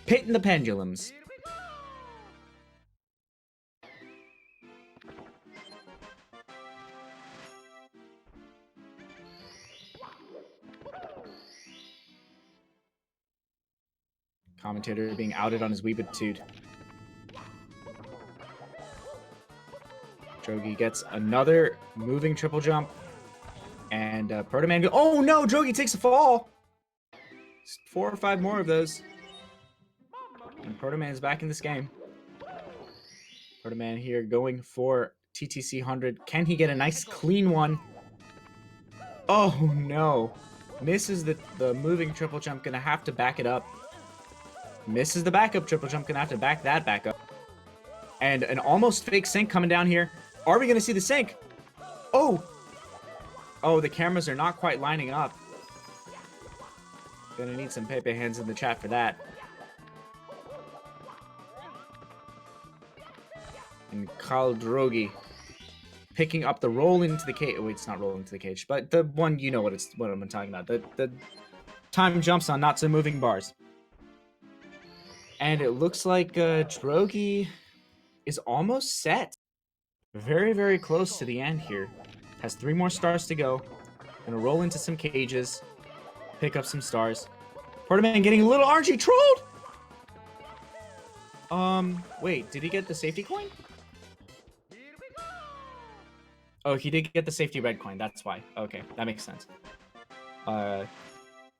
pit and the pendulums. Commentator being outed on his Weebitude. Drogi gets another moving triple jump. And Protoman oh no! Drogi takes a fall! 4 or 5 more of those. And Protoman is back in this game. Protoman here going for TTC 100. Can he get a nice clean one? Oh no. Misses the moving triple jump. Gonna have to back it up. Misses the backup triple jump. Gonna have to back that back up. And an almost fake sync coming down here. Are we gonna see the sync? Oh! Oh, the cameras are not quite lining up. Gonna need some Pepe hands in the chat for that. And Khal Drogi picking up the roll into the cage. Oh, wait, it's not rolling into the cage, but the one, you know what I'm talking about. The time jumps on not so moving bars. And it looks like Drogi is almost set. Very, very close to the end here. Has 3 more stars to go. Gonna roll into some cages. Pick up some stars. Protoman getting a little RNG trolled! Wait, did he get the safety coin? Oh, he did get the safety red coin, that's why. Okay, that makes sense.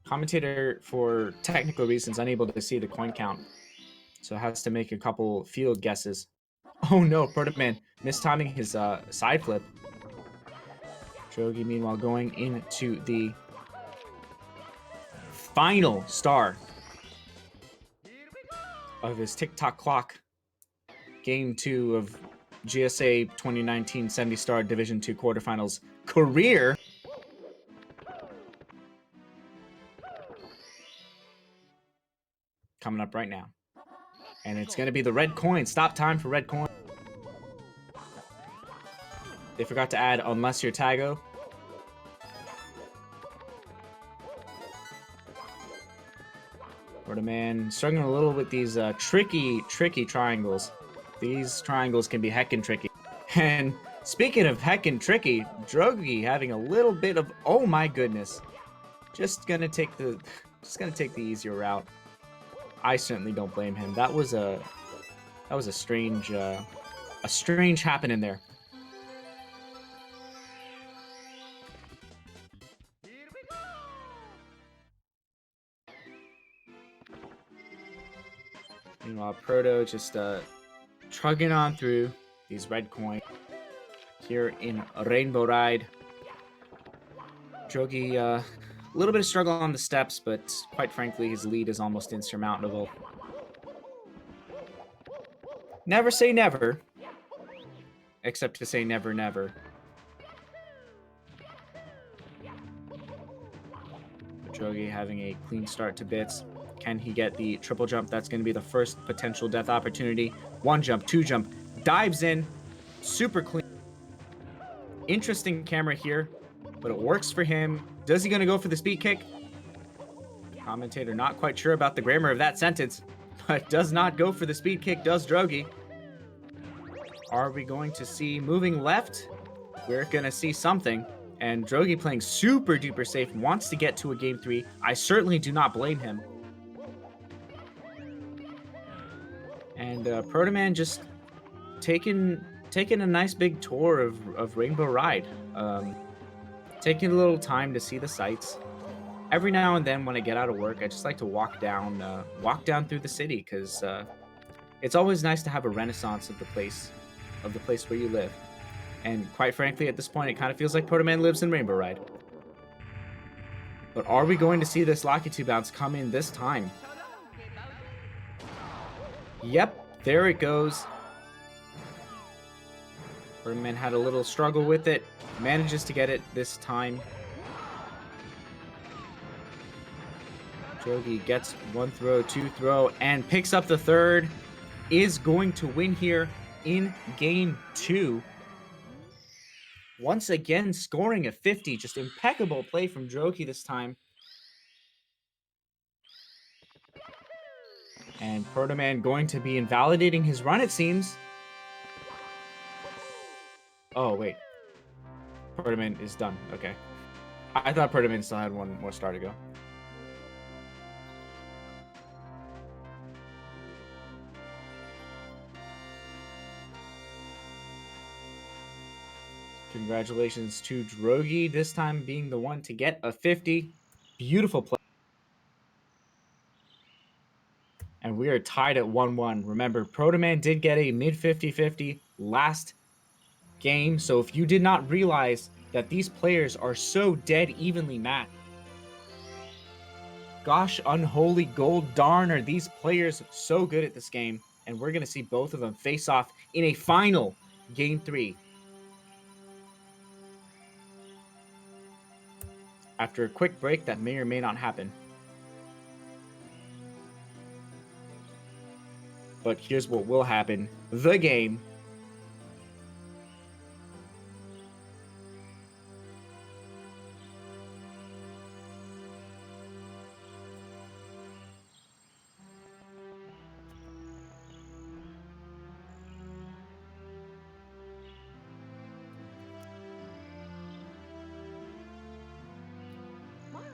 Commentator, for technical reasons, unable to see the coin count, so has to make a couple field guesses. Oh no, Protoman mistiming his side flip. Drogi, meanwhile, going into the final star of his TikTok clock. Game 2 of GSA 2019 70 Star Division 2 quarterfinals career. Coming up right now. And it's going to be the red coin. Stop time for red coin. They forgot to add unless you're Tago. Protoman struggling a little with these tricky triangles. These triangles can be heckin' tricky. And speaking of heckin' tricky, Drogi having a little bit of, oh my goodness. Just gonna take the easier route. I certainly don't blame him. That was a strange happening there. Meanwhile, Proto just trugging on through these red coins here in Rainbow Ride. Drogi, a little bit of struggle on the steps, but quite frankly, his lead is almost insurmountable. Never say never, except to say never, never. Drogi having a clean start to bits. Can he get the triple jump? That's going to be the first potential death opportunity. 1 jump, 2 jump, dives in, super clean. Interesting camera here, but it works for him. Does he going to go for the speed kick? Commentator not quite sure about the grammar of that sentence, but does not go for the speed kick, does Drogi. Are we going to see moving left? We're going to see something. And Drogi playing super duper safe, wants to get to a game 3. I certainly do not blame him. And Protoman just taking a nice big tour of Rainbow Ride. Taking a little time to see the sights. Every now and then when I get out of work, I just like to walk down through the city, because it's always nice to have a renaissance of the place where you live. And quite frankly, at this point, it kind of feels like Protoman lives in Rainbow Ride. But are we going to see this Lakitu bounce come in this time? Yep, there it goes. Protoman had a little struggle with it. Manages to get it this time. Drogi gets 1 throw, 2 throw, and picks up the 3rd. Is going to win here in game 2. Once again, scoring a 50. Just impeccable play from Drogi this time. And Protoman going to be invalidating his run, it seems. Oh, wait. Protoman is done. Okay. I thought Protoman still had 1 more star to go. Congratulations to Drogi, this time being the one to get a 50. Beautiful play. And we are tied at 1-1. Remember, Protoman did get a mid 50-50 last game. So if you did not realize that these players are so dead evenly matched, gosh, unholy gold darn, are these players so good at this game. And we're going to see both of them face off in a final game 3. After a quick break that may or may not happen. But here's what will happen. The game. Mario!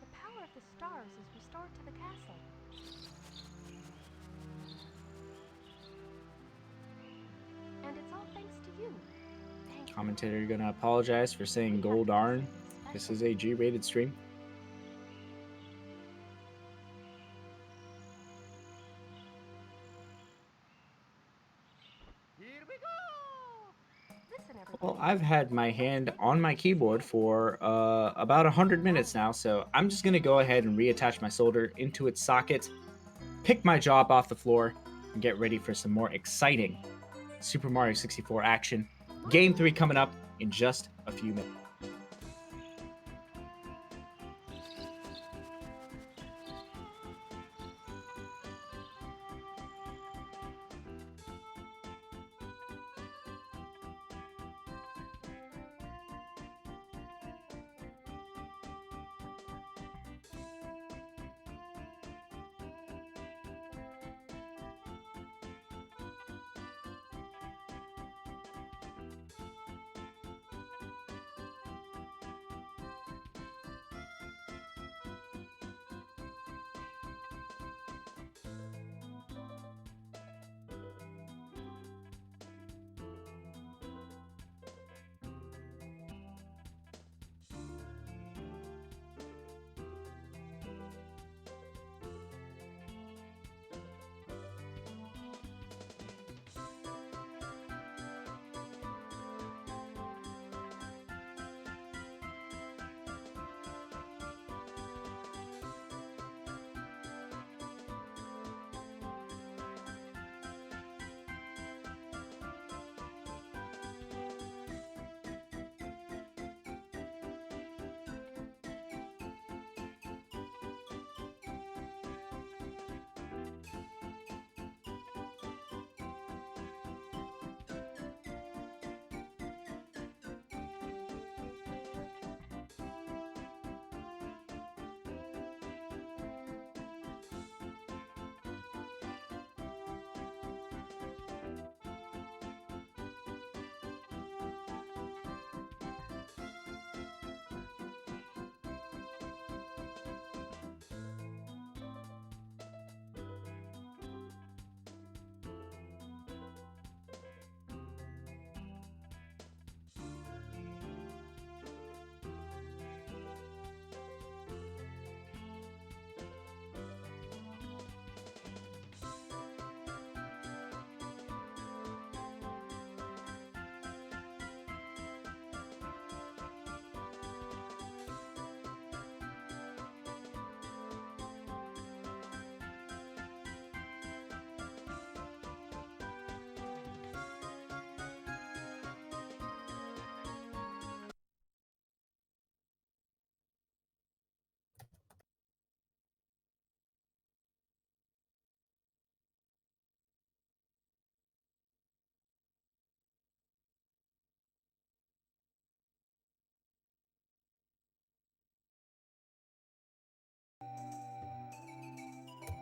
The power of the stars is restored to the castle. And it's all thanks to you. Thank you. Commentator, you're gonna apologize for saying gold darn. This is a G-rated stream. Here we go! Listen, everybody. Well, I've had my hand on my keyboard for about 100 minutes now, so I'm just going to go ahead and reattach my solder into its socket, pick my job off the floor, and get ready for some more exciting Super Mario 64 action. Game 3 coming up in just a few minutes.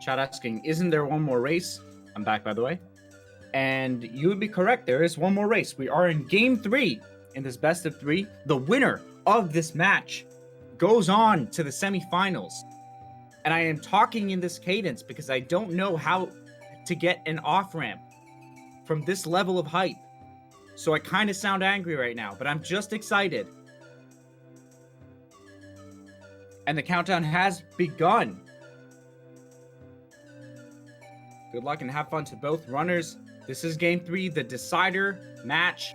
Chat asking, isn't there one more race? I'm back, by the way. And you would be correct. There is one more race. We are in game 3 in this best of 3. The winner of this match goes on to the semifinals. And I am talking in this cadence because I don't know how to get an off-ramp from this level of hype. So I kind of sound angry right now, but I'm just excited. And the countdown has begun. Good luck and have fun to both runners. This is game 3, the decider match.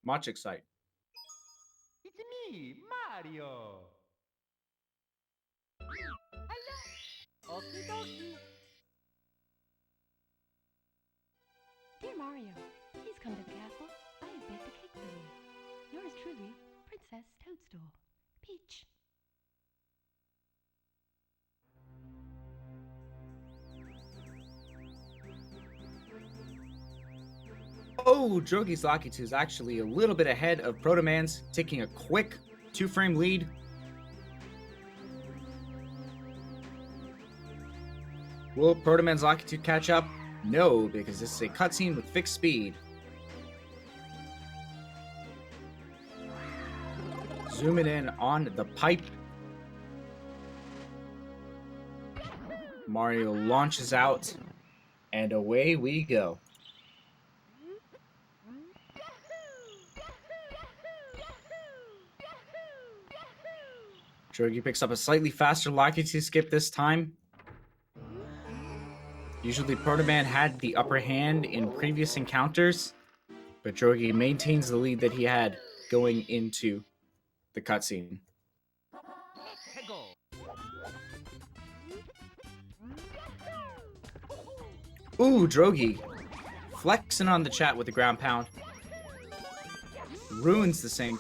Much excited. It's me, Mario! Hello! Okie dokie! Dear Mario, please come to the castle. I have baked a cake for you. Yours truly, Princess Toadstool. Peach. Oh, Drogi's Lucky 2 is actually a little bit ahead of Protoman's, taking a quick 2-frame lead. Will Protoman's Lucky 2 catch up? No, because this is a cutscene with fixed speed. Zooming in on the pipe. Mario launches out, and away we go. Drogi picks up a slightly faster Lockety skip this time. Usually Protoman had the upper hand in previous encounters, but Drogi maintains the lead that he had going into the cutscene. Ooh, Drogi flexing on the chat with the ground pound. Ruins the sync.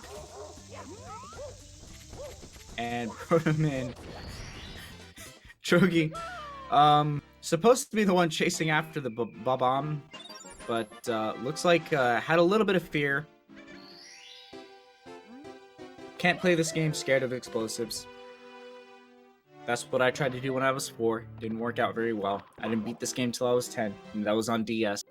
And Protoman, Drogi, supposed to be the one chasing after the Bob-omb, but looks like had a little bit of fear. Can't play this game scared of explosives. That's what I tried to do when I was 4. Didn't work out very well. I didn't beat this game till I was 10, and that was on DS.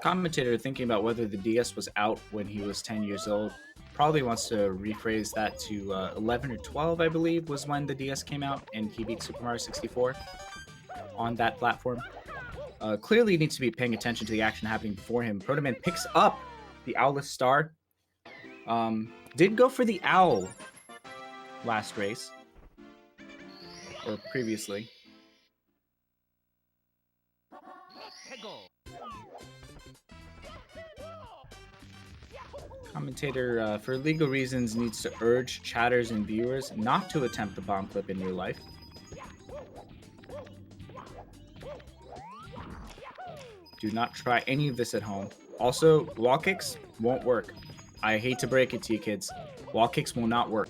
Commentator thinking about whether the DS was out when he was 10 years old probably wants to rephrase that to 11 or 12, I believe, was when the DS came out and he beat Super Mario 64 on that platform. Clearly needs to be paying attention to the action happening before him. Protoman picks up the Owless Star. Did go for the Owl last race, or previously. Commentator, for legal reasons, needs to urge chatters and viewers not to attempt the bomb clip in real life. Do not try any of this at home. Also, wall kicks won't work. I hate to break it to you, kids. Wall kicks will not work.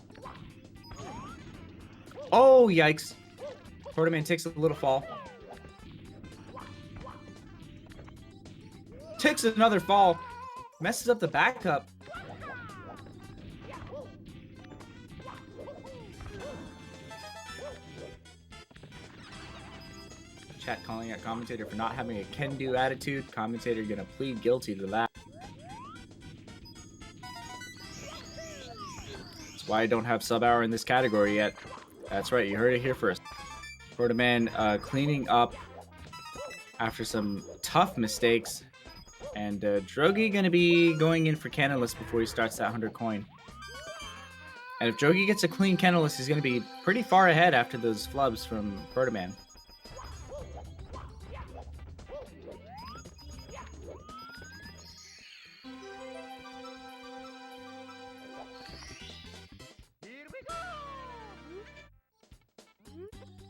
Oh, yikes. Protoman takes a little fall. Takes another fall. Messes up the backup. Chat calling out commentator for not having a can-do attitude. Commentator gonna plead guilty to that. That's why I don't have sub-hour in this category yet. That's right, you heard it here first. Protoman cleaning up after some tough mistakes. And Drogi gonna be going in for Canalus before he starts that 100 coin. And if Drogi gets a clean Canalus, he's gonna be pretty far ahead after those flubs from Protoman.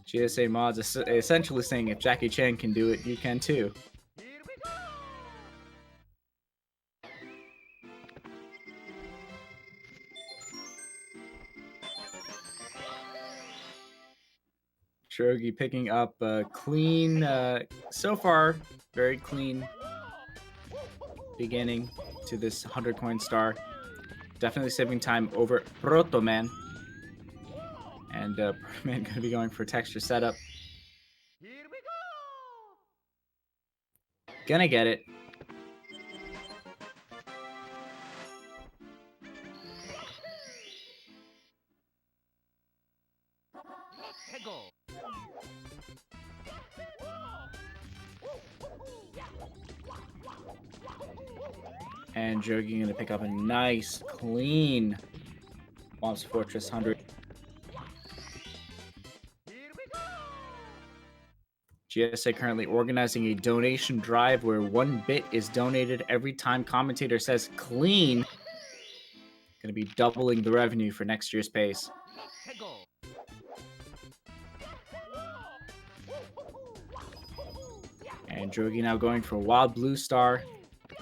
GSA mods essentially saying if Jackie Chan can do it, you can too. Drogi picking up a clean, so far, very clean beginning to this 100 coin star. Definitely saving time over Protoman. And Protoman gonna be going for texture setup. Gonna get it. And Drogi gonna pick up a nice, clean Womp's Fortress 100. GSA currently organizing a donation drive where 1 bit is donated every time commentator says clean. Gonna be doubling the revenue for next year's pace. And Drogi now going for a Wild Blue Star.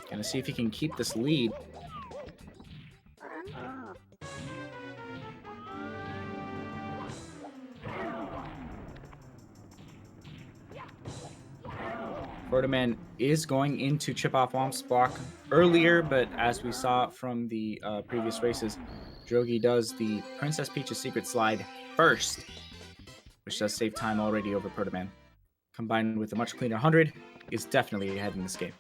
Gonna see if he can keep this lead. Protoman is going into chip off Womp's block earlier, but as we saw from the previous races, Drogi does the Princess Peach's Secret Slide first, which does save time already over Protoman. Combined with a much cleaner 100, is definitely ahead in this game.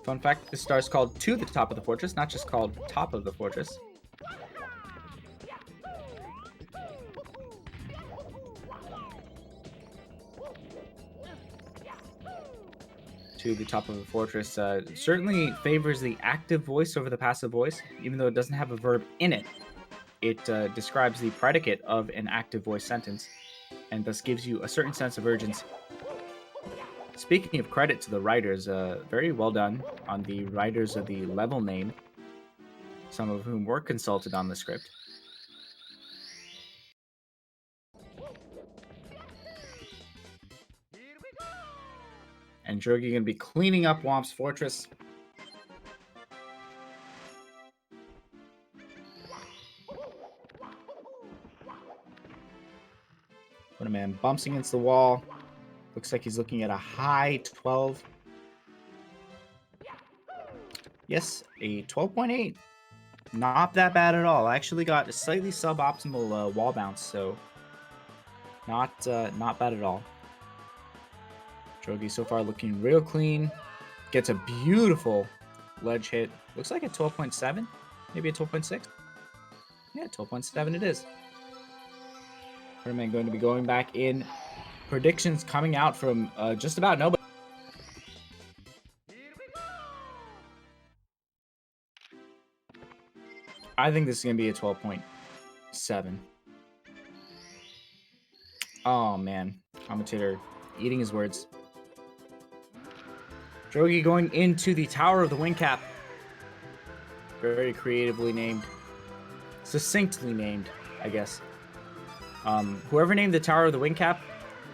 Fun fact, this star is called To the Top of the Fortress, not just called Top of the Fortress. To the Top of the Fortress certainly favors the active voice over the passive voice, even though it doesn't have a verb in it. It describes the predicate of an active voice sentence, and thus gives you a certain sense of urgency. Speaking of credit to the writers, very well done on the writers of the level name, some of whom were consulted on the script. And Drogi going to be cleaning up Womp's fortress. When a man bumps against the wall, looks like he's looking at a high 12. Yes, a 12.8. Not that bad at all. I actually got a slightly suboptimal wall bounce, so not bad at all. Drogi so far looking real clean. Gets a beautiful ledge hit. Looks like a 12.7, maybe a 12.6. Yeah, 12.7 it is. Protoman going to be going back in. Predictions coming out from just about nobody. I think this is going to be a 12.7. Oh, man. Commentator eating his words. Drogi going into the Tower of the Wingcap. Very creatively named. Succinctly named, I guess. Whoever named the Tower of the Wingcap,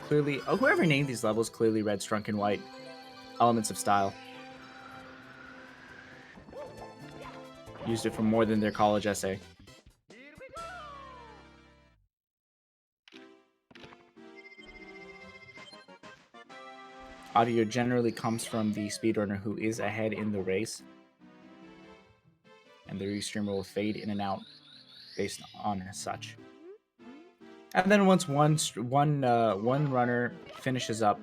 clearly... Oh, whoever named these levels clearly read Strunk and White. Elements of Style. Used it for more than their college essay. Audio generally comes from the speedrunner who is ahead in the race. And the restreamer will fade in and out based on such. And then once one runner finishes up,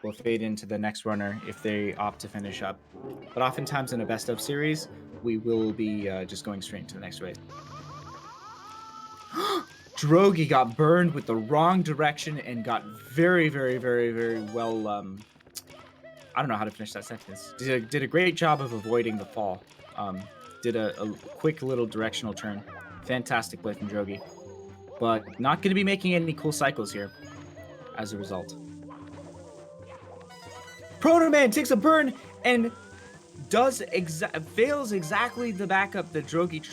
we'll fade into the next runner if they opt to finish up. But oftentimes in a best of series, we will be just going straight into the next race. Drogi got burned with the wrong direction and got very, very, very, very well... I don't know how to finish that sentence. Did a great job of avoiding the fall. Did a quick little directional turn. Fantastic play from Drogi. But not going to be making any cool cycles here as a result. Protoman takes a burn and fails exactly the backup that Drogi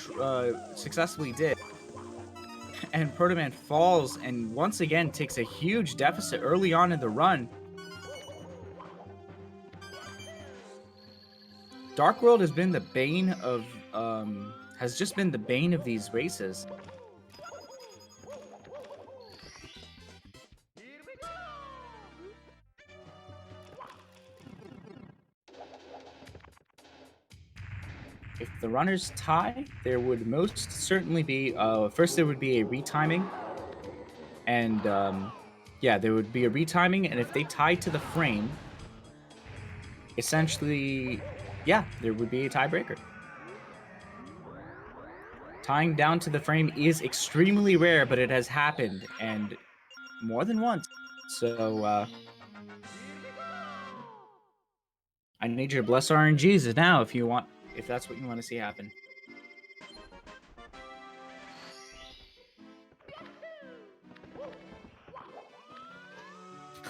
successfully did. And Protoman falls and once again takes a huge deficit early on in the run. Dark World has been the bane of has just been the bane of these races. If the runners tie, there would most certainly be first there would be a retiming, and yeah, there would be a retiming, and if they tie to the frame, essentially, yeah, there would be a tiebreaker. Tying down to the frame is extremely rare, but it has happened, and more than once. So I need your bless RNGs now if that's what you want to see happen.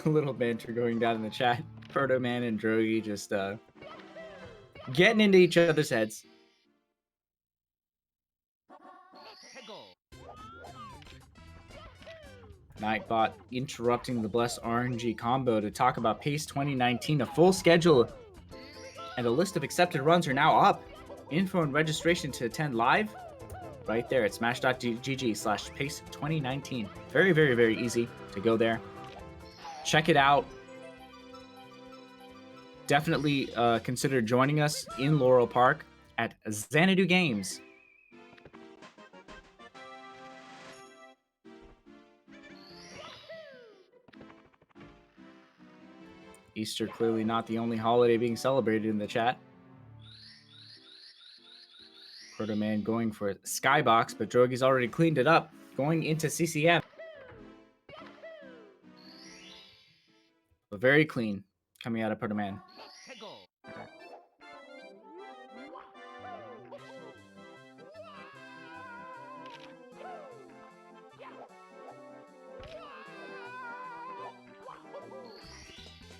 A little banter going down in the chat. Protoman and Drogi just getting into each other's heads. Nightbot interrupting the Bless RNG combo to talk about PACE 2019. A full schedule and a list of accepted runs are now up. Info and registration to attend live right there at smash.gg/PACE 2019. Very, very, very easy to go there. Check it out. Definitely consider joining us in Laurel Park at Xanadu Games. Easter clearly not the only holiday being celebrated in the chat. Proto Man going for Skybox, but Drogi's already cleaned it up. Going into CCM. But very clean coming out of Proto Man.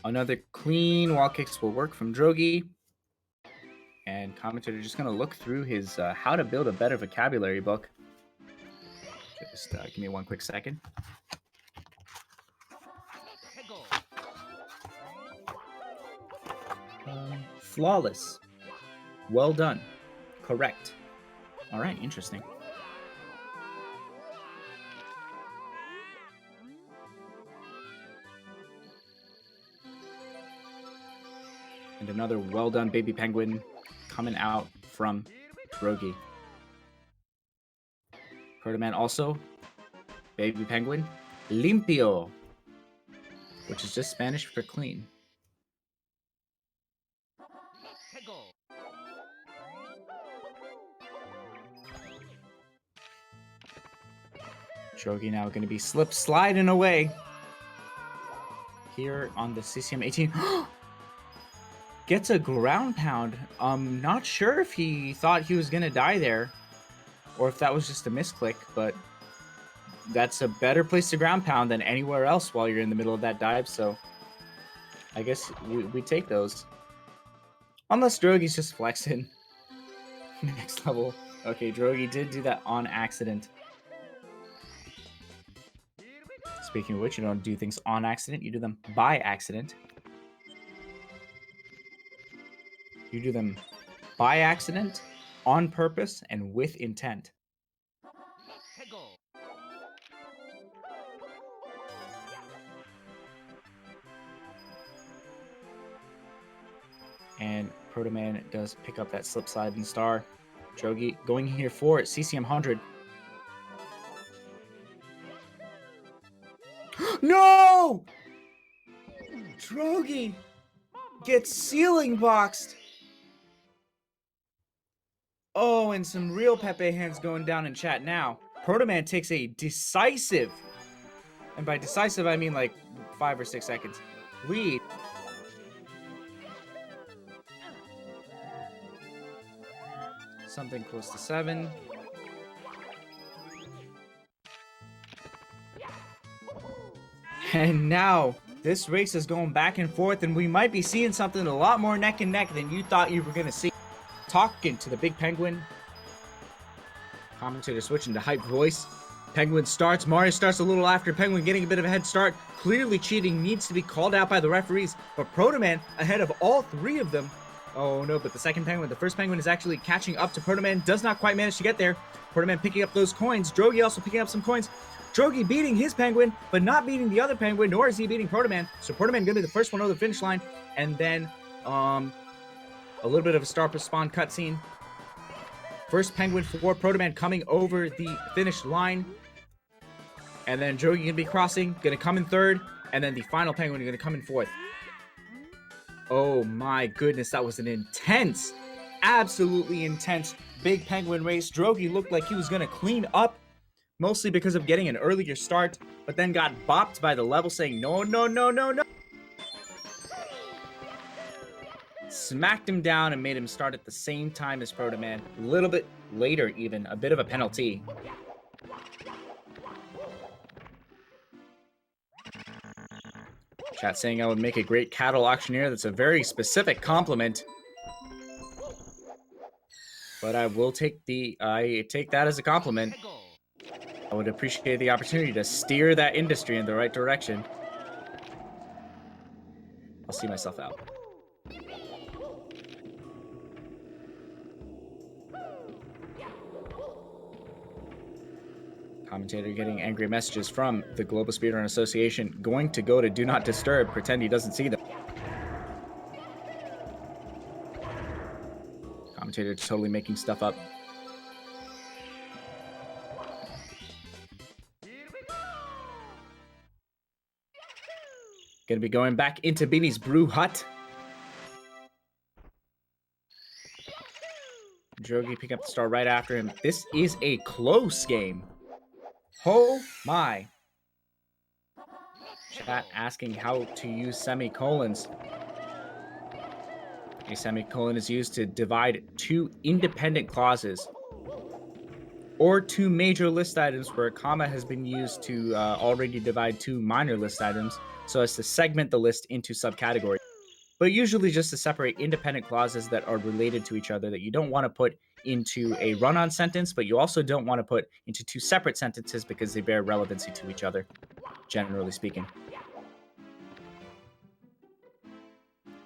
Another clean wall kicks will work from Drogi. And commentator just going to look through his how to build a better vocabulary book. Just give me one quick second. Flawless. Well done. Correct. All right, interesting. And another well done baby penguin coming out from Drogi. Proto Man also, baby penguin, limpio, which is just Spanish for clean. Drogi now going to be sliding away here on the CCM 18. Gets a ground pound. Not sure if he thought he was going to die there or if that was just a misclick, but that's a better place to ground pound than anywhere else while you're in the middle of that dive, so I guess we take those. Unless Drogi's just flexing. Next level. Okay, Drogi did do that on accident. Speaking of which, you don't do things on accident, you do them by accident. You do them by accident, on purpose, and with intent. And Proto Man does pick up that slip slide and star. Drogi going here for it, CCM 100. No! Drogi gets ceiling boxed. Oh, and some real Pepe hands going down in chat now. Proto Man takes a decisive, and by decisive I mean like 5 or 6 seconds, lead. Something close to 7. And now this race is going back and forth, and we might be seeing something a lot more neck and neck than you thought you were going to see. Talking to the big penguin. Commentator switching to hype voice. Penguin starts. Mario starts a little after Penguin, getting a bit of a head start. Clearly cheating, needs to be called out by the referees. But Proto Man ahead of all 3 of them. Oh no, but the second penguin, the first penguin is actually catching up to Proto Man. Does not quite manage to get there. Proto Man picking up those coins. Drogi also picking up some coins. Drogi beating his penguin, but not beating the other penguin, nor is he beating Proto Man. So Proto Man going to be the first one over the finish line. And then, a little bit of a star spawn cutscene. First penguin for Proto Man coming over the finish line. And then Drogi going to be crossing, going to come in 3rd. And then the final penguin going to come in 4th. Oh my goodness, that was an intense, absolutely intense big penguin race. Drogi looked like he was going to clean up, mostly because of getting an earlier start, but then got bopped by the level saying, no, no, no, no, no. Smacked him down and made him start at the same time as Proto Man. A little bit later even, a bit of a penalty. Chat saying I would make a great cattle auctioneer. That's a very specific compliment. But I will take I take that as a compliment. I would appreciate the opportunity to steer that industry in the right direction. I'll see myself out. Commentator getting angry messages from the Global Speedrun Association. Going to go to Do Not Disturb, pretend he doesn't see them. Commentator totally making stuff up. Gonna be going back into Beanie's Brew Hut. Drogi picking up the star right after him. This is a close game. Oh my. Chat asking how to use semicolons. A semicolon is used to divide two independent clauses or two major list items where a comma has been used to already divide two minor list items so as to segment the list into subcategories. But usually just to separate independent clauses that are related to each other that you don't want to put into a run-on sentence, but you also don't want to put into two separate sentences because they bear relevancy to each other, generally speaking.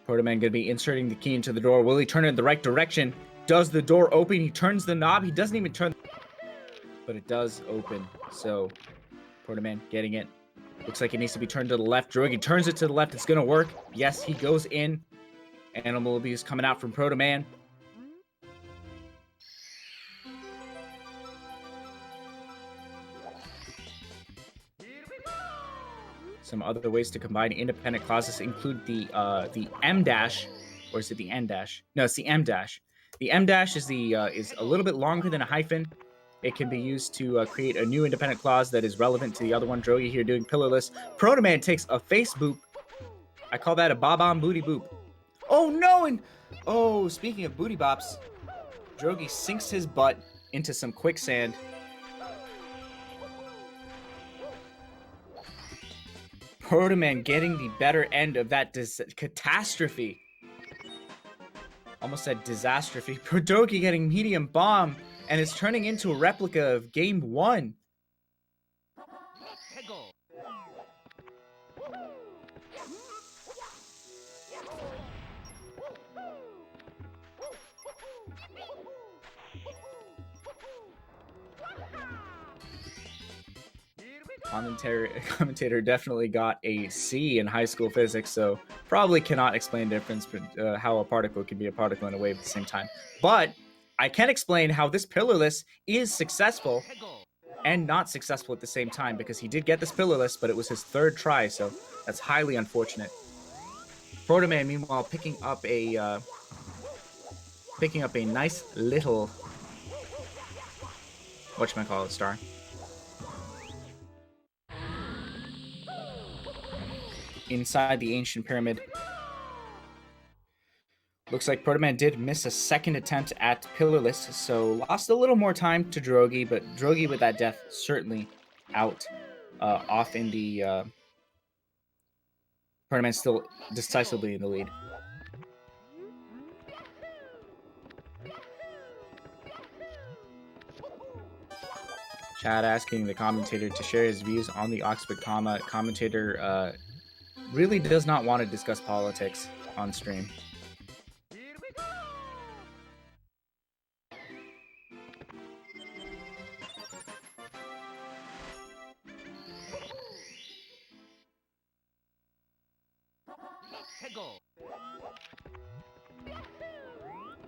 Protoman going to be inserting the key into the door. Will he turn it in the right direction? Does the door open? He turns the knob. He doesn't even turn, but it does open. So Protoman getting it. Looks like it needs to be turned to the left. Drogi turns it to the left. It's going to work. Yes, he goes in. Animal abuse coming out from Protoman. Some other ways to combine independent clauses include the M dash, or is it the N dash? No, it's the M dash. The M dash is is a little bit longer than a hyphen. It can be used to create a new independent clause that is relevant to the other one. Drogi here doing pillarless. Protoman takes a face boop. I call that a bob-on booty boop. Oh no! And oh, speaking of booty bops, Drogi sinks his butt into some quicksand. Protoman getting the better end of that catastrophe. Almost said disastrophe. Drogi getting medium bomb, and it's turning into a replica of Game 1. Commentator definitely got a C in high school physics, so probably cannot explain the difference how a particle can be a particle and a wave at the same time. But I can explain how this pillarless is successful and not successful at the same time, because he did get this pillarless, but it was his third try, so that's highly unfortunate. Protoman, meanwhile, picking up a nice little whatchamacallit star. Inside the ancient pyramid. Looks like Protoman did miss a second attempt at pillarless, so lost a little more time to Drogi, but Drogi with that death certainly out off in the Protoman still decisively in the lead. Chad asking the commentator to share his views on the Oxford comma. Commentator really does not want to discuss politics on stream.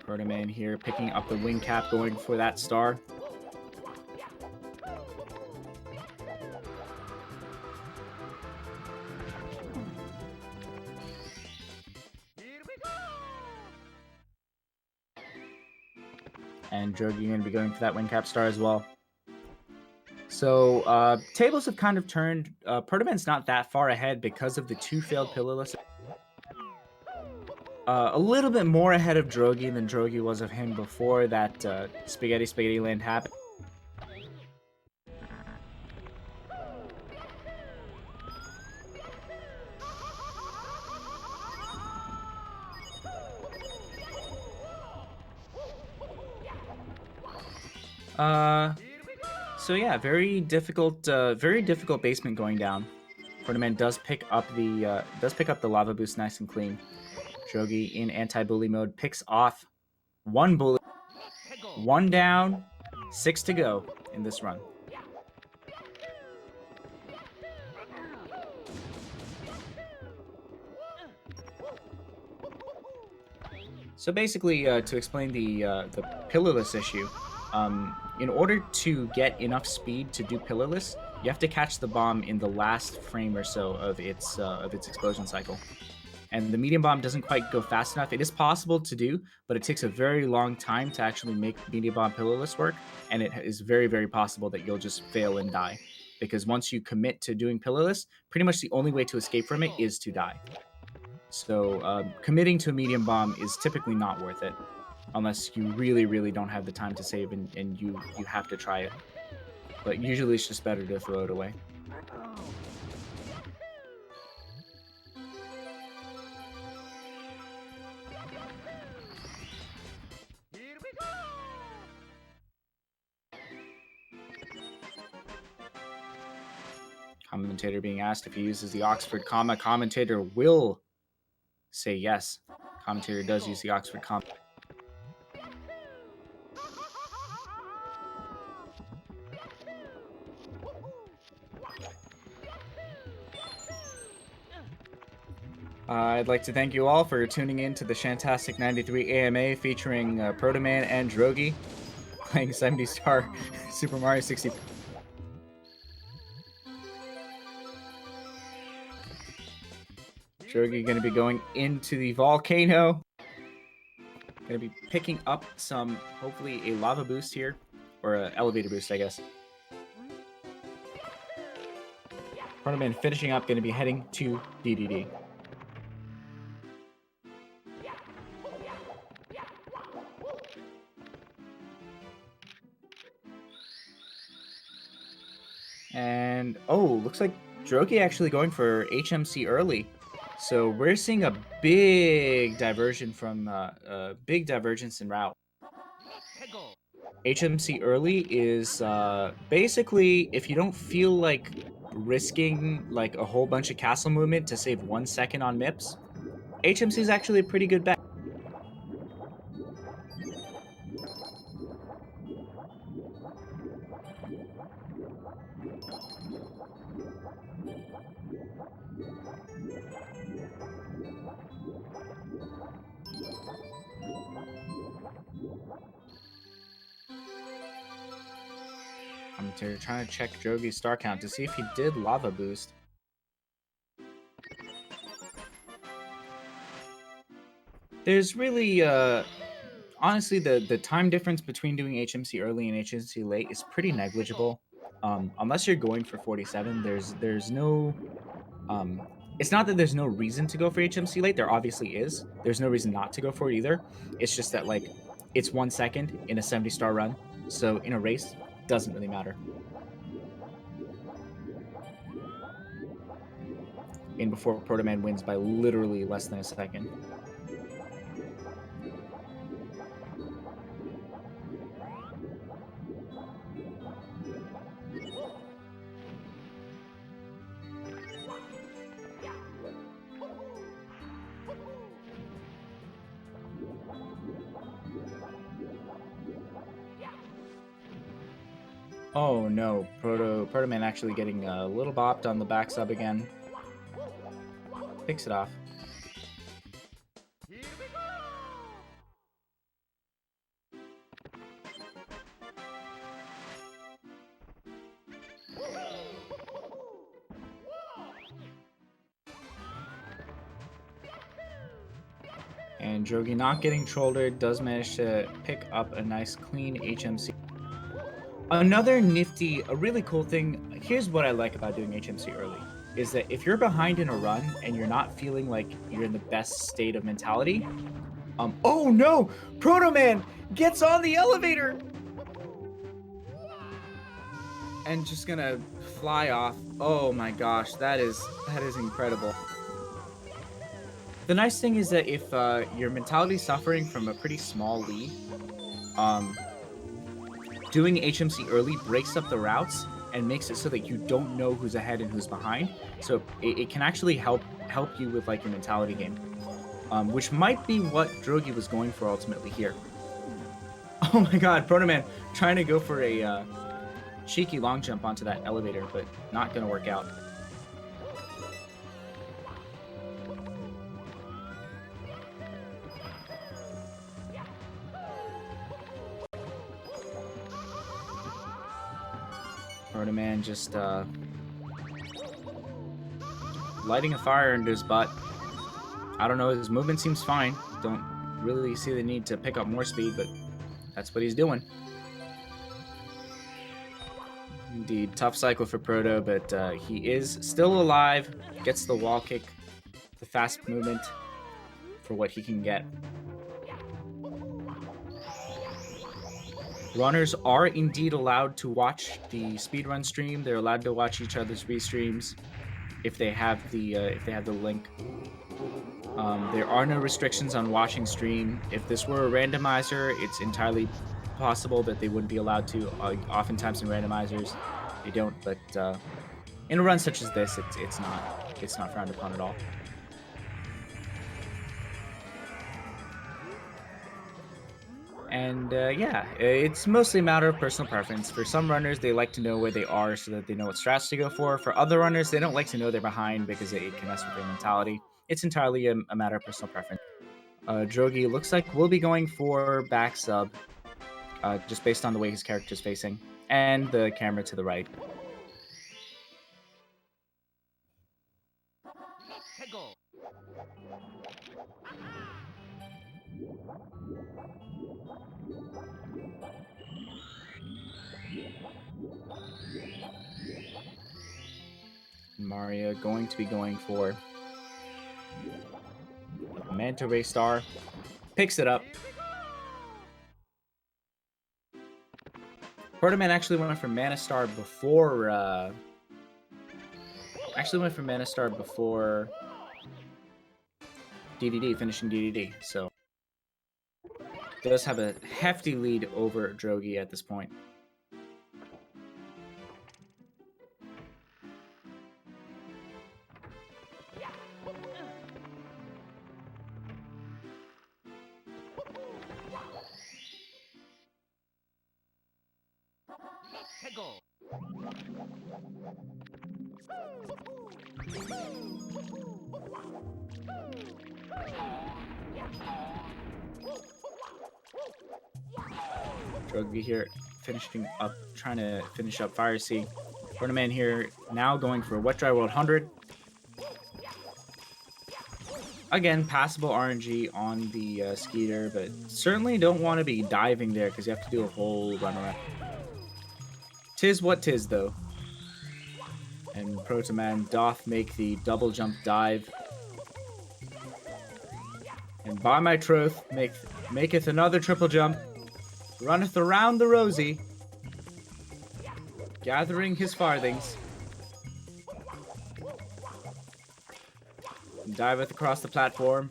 Protoman here picking up the wing cap, going for that star. And Drogi going to be going for that wing cap star as well. So, tables have kind of turned. Protoman's not that far ahead because of the two failed pillarless. A little bit more ahead of Drogi than Drogi was of him before that Spaghetti Land happened. So yeah, very difficult basement going down. Protoman does pick up the lava boost nice and clean. Drogi in anti-bully mode picks off one bully. One down, 6 to go in this run. So basically, to explain the pillarless issue, in order to get enough speed to do pillarless, You have to catch the bomb in the last frame or so of its explosion cycle. And the medium bomb doesn't quite go fast enough. It is possible to do, but it takes a very long time to actually make medium bomb pillarless work, and it is very, very possible that you'll just fail and die. Because once you commit to doing pillarless, pretty much the only way to escape from it is to die. So committing to a medium bomb is typically not worth it, unless you really, really don't have the time to save and you have to try it. But usually it's just better to throw it away. Here we go! Commentator being asked if he uses the Oxford comma. Commentator will say yes. Commentator does use the Oxford comma. I'd like to thank you all for tuning in to the Shantastic 93 AMA featuring Protoman and Drogi playing 70-star Super Mario 64. Drogi going to be going into the volcano. Going to be picking up some, hopefully a lava boost here, or an elevator boost, I guess. Protoman finishing up, going to be heading to DDD. And, oh, looks like Drogi actually going for HMC early. So we're seeing a big diversion from, big divergence in route. HMC early is basically if you don't feel like risking like a whole bunch of castle movement to save 1 second on MIPS, HMC is actually a pretty good bet. I'm trying to check Drogi's star count to see if he did lava boost. There's really, honestly, the time difference between doing HMC early and HMC late is pretty negligible. Unless you're going for 47, there's no, it's not that there's no reason to go for HMC late. There obviously is. There's no reason not to go for it either. It's just that like, it's 1 second in a 70-star run, so in a race, doesn't really matter. And before Protoman wins by literally less than a second. Oh no, Protoman actually getting a little bopped on the back sub again. Picks it off. Here we go! And Drogi not getting shouldered, does manage to pick up a nice clean HMC. Another nifty, a really cool thing, here's what I like about doing HMC early, is that if you're behind in a run and you're not feeling like you're in the best state of mentality, oh no! Protoman gets on the elevator! And just gonna fly off. Oh my gosh, that is incredible. The nice thing is that if your mentality is suffering from a pretty small lead, doing HMC early breaks up the routes and makes it so that you don't know who's ahead and who's behind. So it can actually help you with like your mentality game, which might be what Drogi was going for ultimately here. Oh my god, Protoman trying to go for a cheeky long jump onto that elevator, but not gonna work out. Proto-Man just lighting a fire into his butt. I don't know, his movement seems fine. Don't really see the need to pick up more speed, but that's what he's doing. Indeed, tough cycle for Proto, but he is still alive. Gets the wall kick, the fast movement for what he can get. Runners are indeed allowed to watch the speedrun stream. They're allowed to watch each other's restreams if they have the link. There are no restrictions on watching stream. If this were a randomizer, it's entirely possible that they wouldn't be allowed to. Oftentimes in randomizers, they don't. But in a run such as this, it's not frowned upon at all. And yeah, it's mostly a matter of personal preference. For some runners, they like to know where they are so that they know what strats to go for. For other runners, they don't like to know they're behind because it can mess with their mentality. It's entirely a matter of personal preference. Drogi looks like we'll be going for back sub, just based on the way his character's facing, and the camera to the right. Mario going to be going for Manta Ray Star. Picks it up. Proto-Man actually went for Mana Star before. DDD, finishing DDD. So does have a hefty lead over Drogi at this point. Drogi here finishing up, trying to finish up Fire Sea. Proto-Man here now going for Wet Dry World 100. Again, passable RNG on the Skeeter, but certainly don't want to be diving there because you have to do a whole run around. Tis what tis, though. And Proto-Man doth make the double jump dive. And by my troth, maketh another triple jump. Runneth around the rosy, gathering his farthings. And diveth across the platform.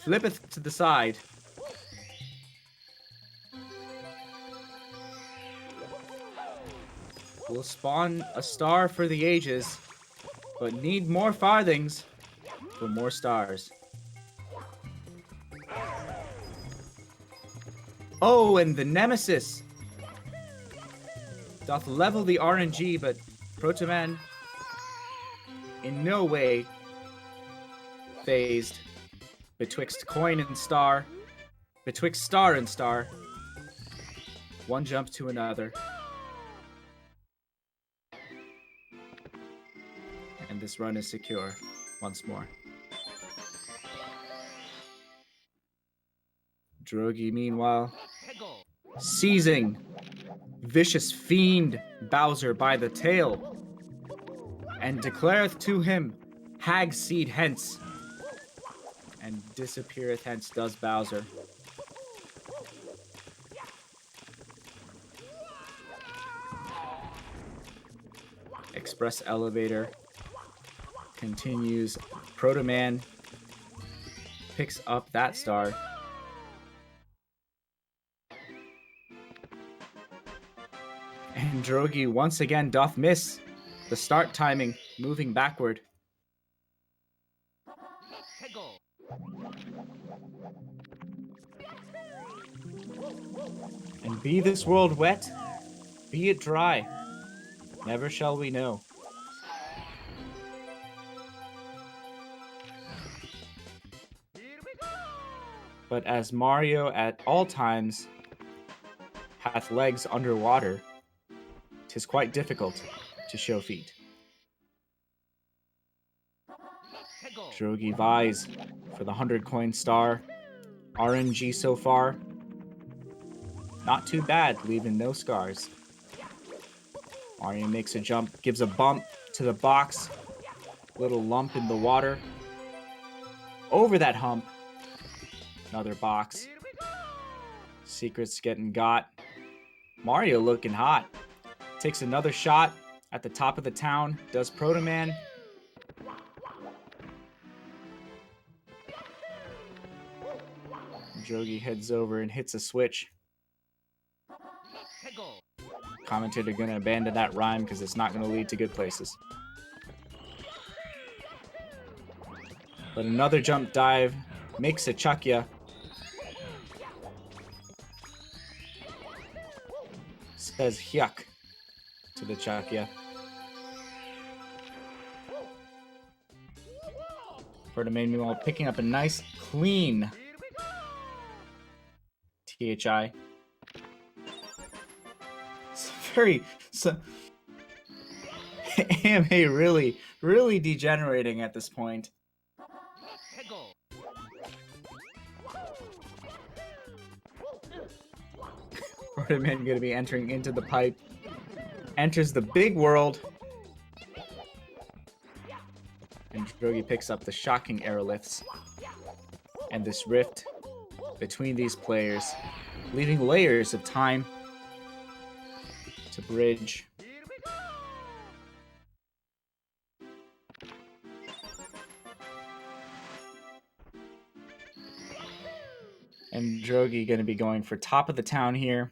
Flippeth to the side. Will spawn a star for the ages, but need more farthings for more stars. Oh, and the Nemesis doth level the RNG, but Proto-Man in no way phased betwixt coin and star, betwixt star and star. One jump to another. And this run is secure once more. Drogi, meanwhile, seizing vicious fiend Bowser by the tail, and declareth to him, Hag seed hence, and disappeareth hence does Bowser. Express Elevator continues. Proto-Man picks up that star. And Drogi once again doth miss the start timing, moving backward. And be this world wet, be it dry, never shall we know. But as Mario at all times hath legs underwater, 'tis quite difficult to show feet. Drogi vies for the 100-coin star. RNG so far. Not too bad, leaving no scars. Mario makes a jump, gives a bump to the box. Little lump in the water. Over that hump. Another box. Secrets getting got. Mario looking hot. Takes another shot at the top of the town. Does Proto Man. Drogi heads over and hits a switch. Commentator gonna abandon that rhyme because it's not gonna lead to good places. But another jump dive makes a Chuckya. Says hyuk to the Chuckya. Proto Man meanwhile picking up a nice clean THI. It's very AMA really degenerating at this point. Proto Man gonna be entering into the pipe. Enters the big world. And Drogi picks up the shocking aeroliths. And this rift between these players, leaving layers of time to bridge. And Drogi gonna be going for top of the town here.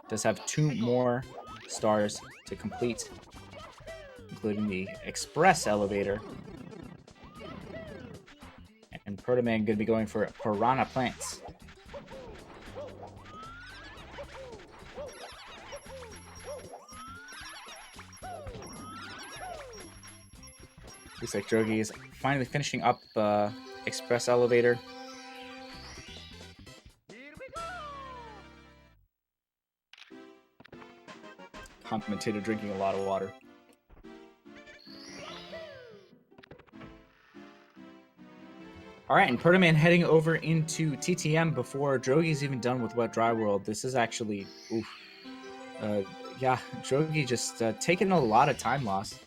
Does have 2 more stars to complete, including the express elevator. And Proto Man gonna be going for Piranha Plants. Looks like Drogi is finally finishing up express elevator. Commentator drinking a lot of water. Alright, and Proto Man heading over into TTM before Drogi's even done with Wet Dry World. This is actually... oof. Yeah, Drogi just taking a lot of time loss.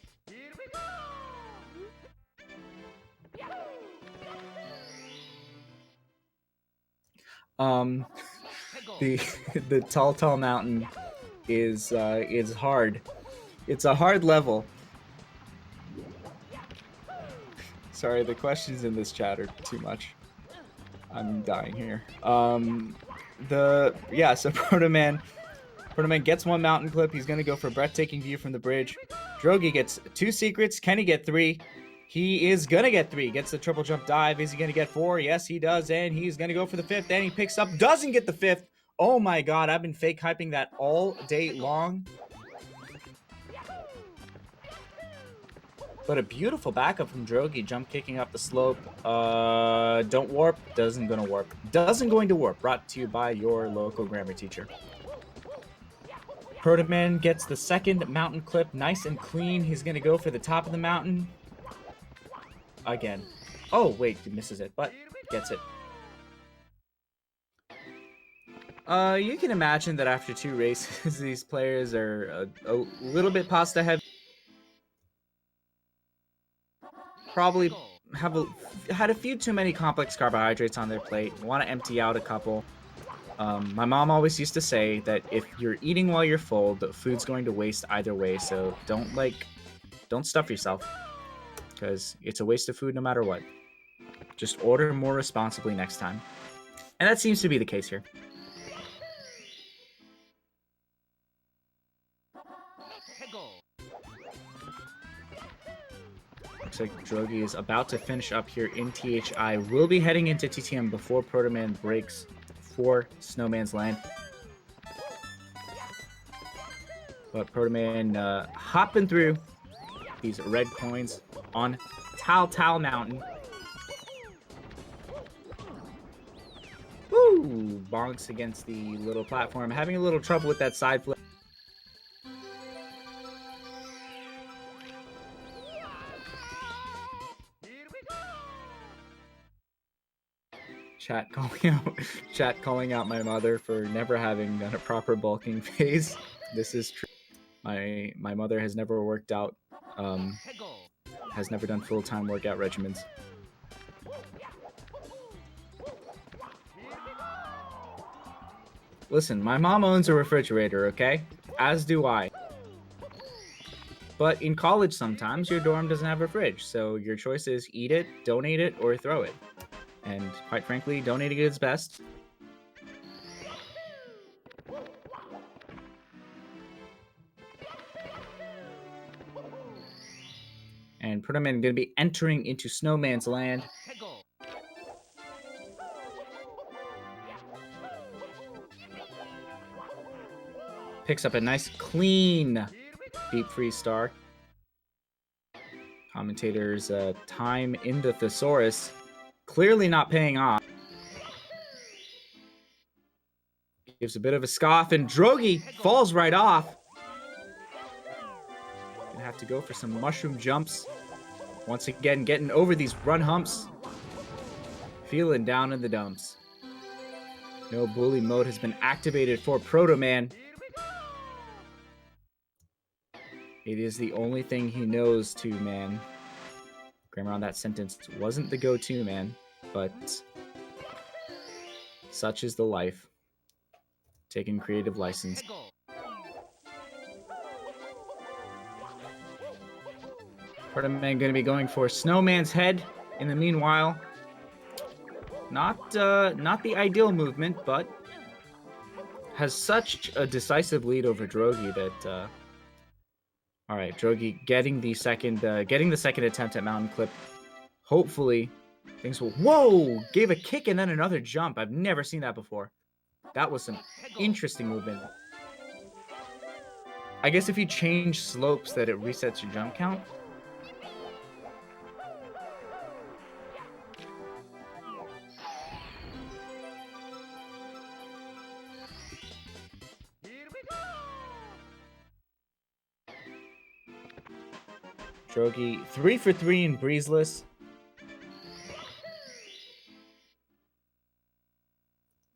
The Tall Mountain is hard. It's a hard level. Sorry, the questions in this chat are too much. I'm dying here. So Proto Man gets 1 mountain clip. He's gonna go for a breathtaking view from the bridge. Drogi gets 2 secrets. Can he get 3? He is gonna get 3. Gets the triple jump dive. Is he gonna get 4? Yes, he does. And he's gonna go for the 5th. And he picks up, doesn't get the 5th. Oh my god, I've been fake hyping that all day long. But a beautiful backup from Drogi, jump kicking up the slope. Don't warp, doesn't gonna warp. Doesn't going to warp, brought to you by your local grammar teacher. Proto Man gets the 2nd mountain clip, nice and clean. He's gonna go for the top of the mountain. Again. Oh, wait, he misses it, but gets it. You can imagine that after 2 races, these players are a little bit pasta heavy. Probably had a few too many complex carbohydrates on their plate. Want to empty out a couple. My mom always used to say that if you're eating while you're full, the food's going to waste either way. So don't stuff yourself, because it's a waste of food no matter what. Just order more responsibly next time. And that seems to be the case here. Looks like Drogi is about to finish up here in THI. Will be heading into TTM before Proto Man breaks for Snowman's Land. But Proto Man hopping through these red coins on Tal Mountain. Woo! Bonks against the little platform. Having a little trouble with that side flip. Chat calling out my mother for never having done a proper bulking phase. This is true. My mother has never worked out. Has never done full-time workout regimens. Listen, my mom owns a refrigerator, okay? As do I. But in college sometimes your dorm doesn't have a fridge, so your choice is eat it, donate it, or throw it. And quite frankly, donating it is best. And Protoman going to be entering into Snowman's land. Picks up a nice, clean deep freeze star. Commentator's time in the Thesaurus clearly not paying off. Gives a bit of a scoff, and Drogi falls right off. Gonna have to go for some mushroom jumps. Once again, getting over these run humps. Feeling down in the dumps. No bully mode has been activated for Protoman. It is the only thing he knows to, man. Grammar on that sentence wasn't the go-to, man. But such is the life. Taking creative license. Protoman going to be going for Snowman's head. In the meanwhile, not the ideal movement, but has such a decisive lead over Drogi that. All right, Drogi getting the second attempt at Mountain Clip. Hopefully, things will. Whoa! Gave a kick and then another jump. I've never seen that before. That was some interesting movement. I guess if you change slopes, that it resets your jump count. Drogi 3 for 3 in Breezeless.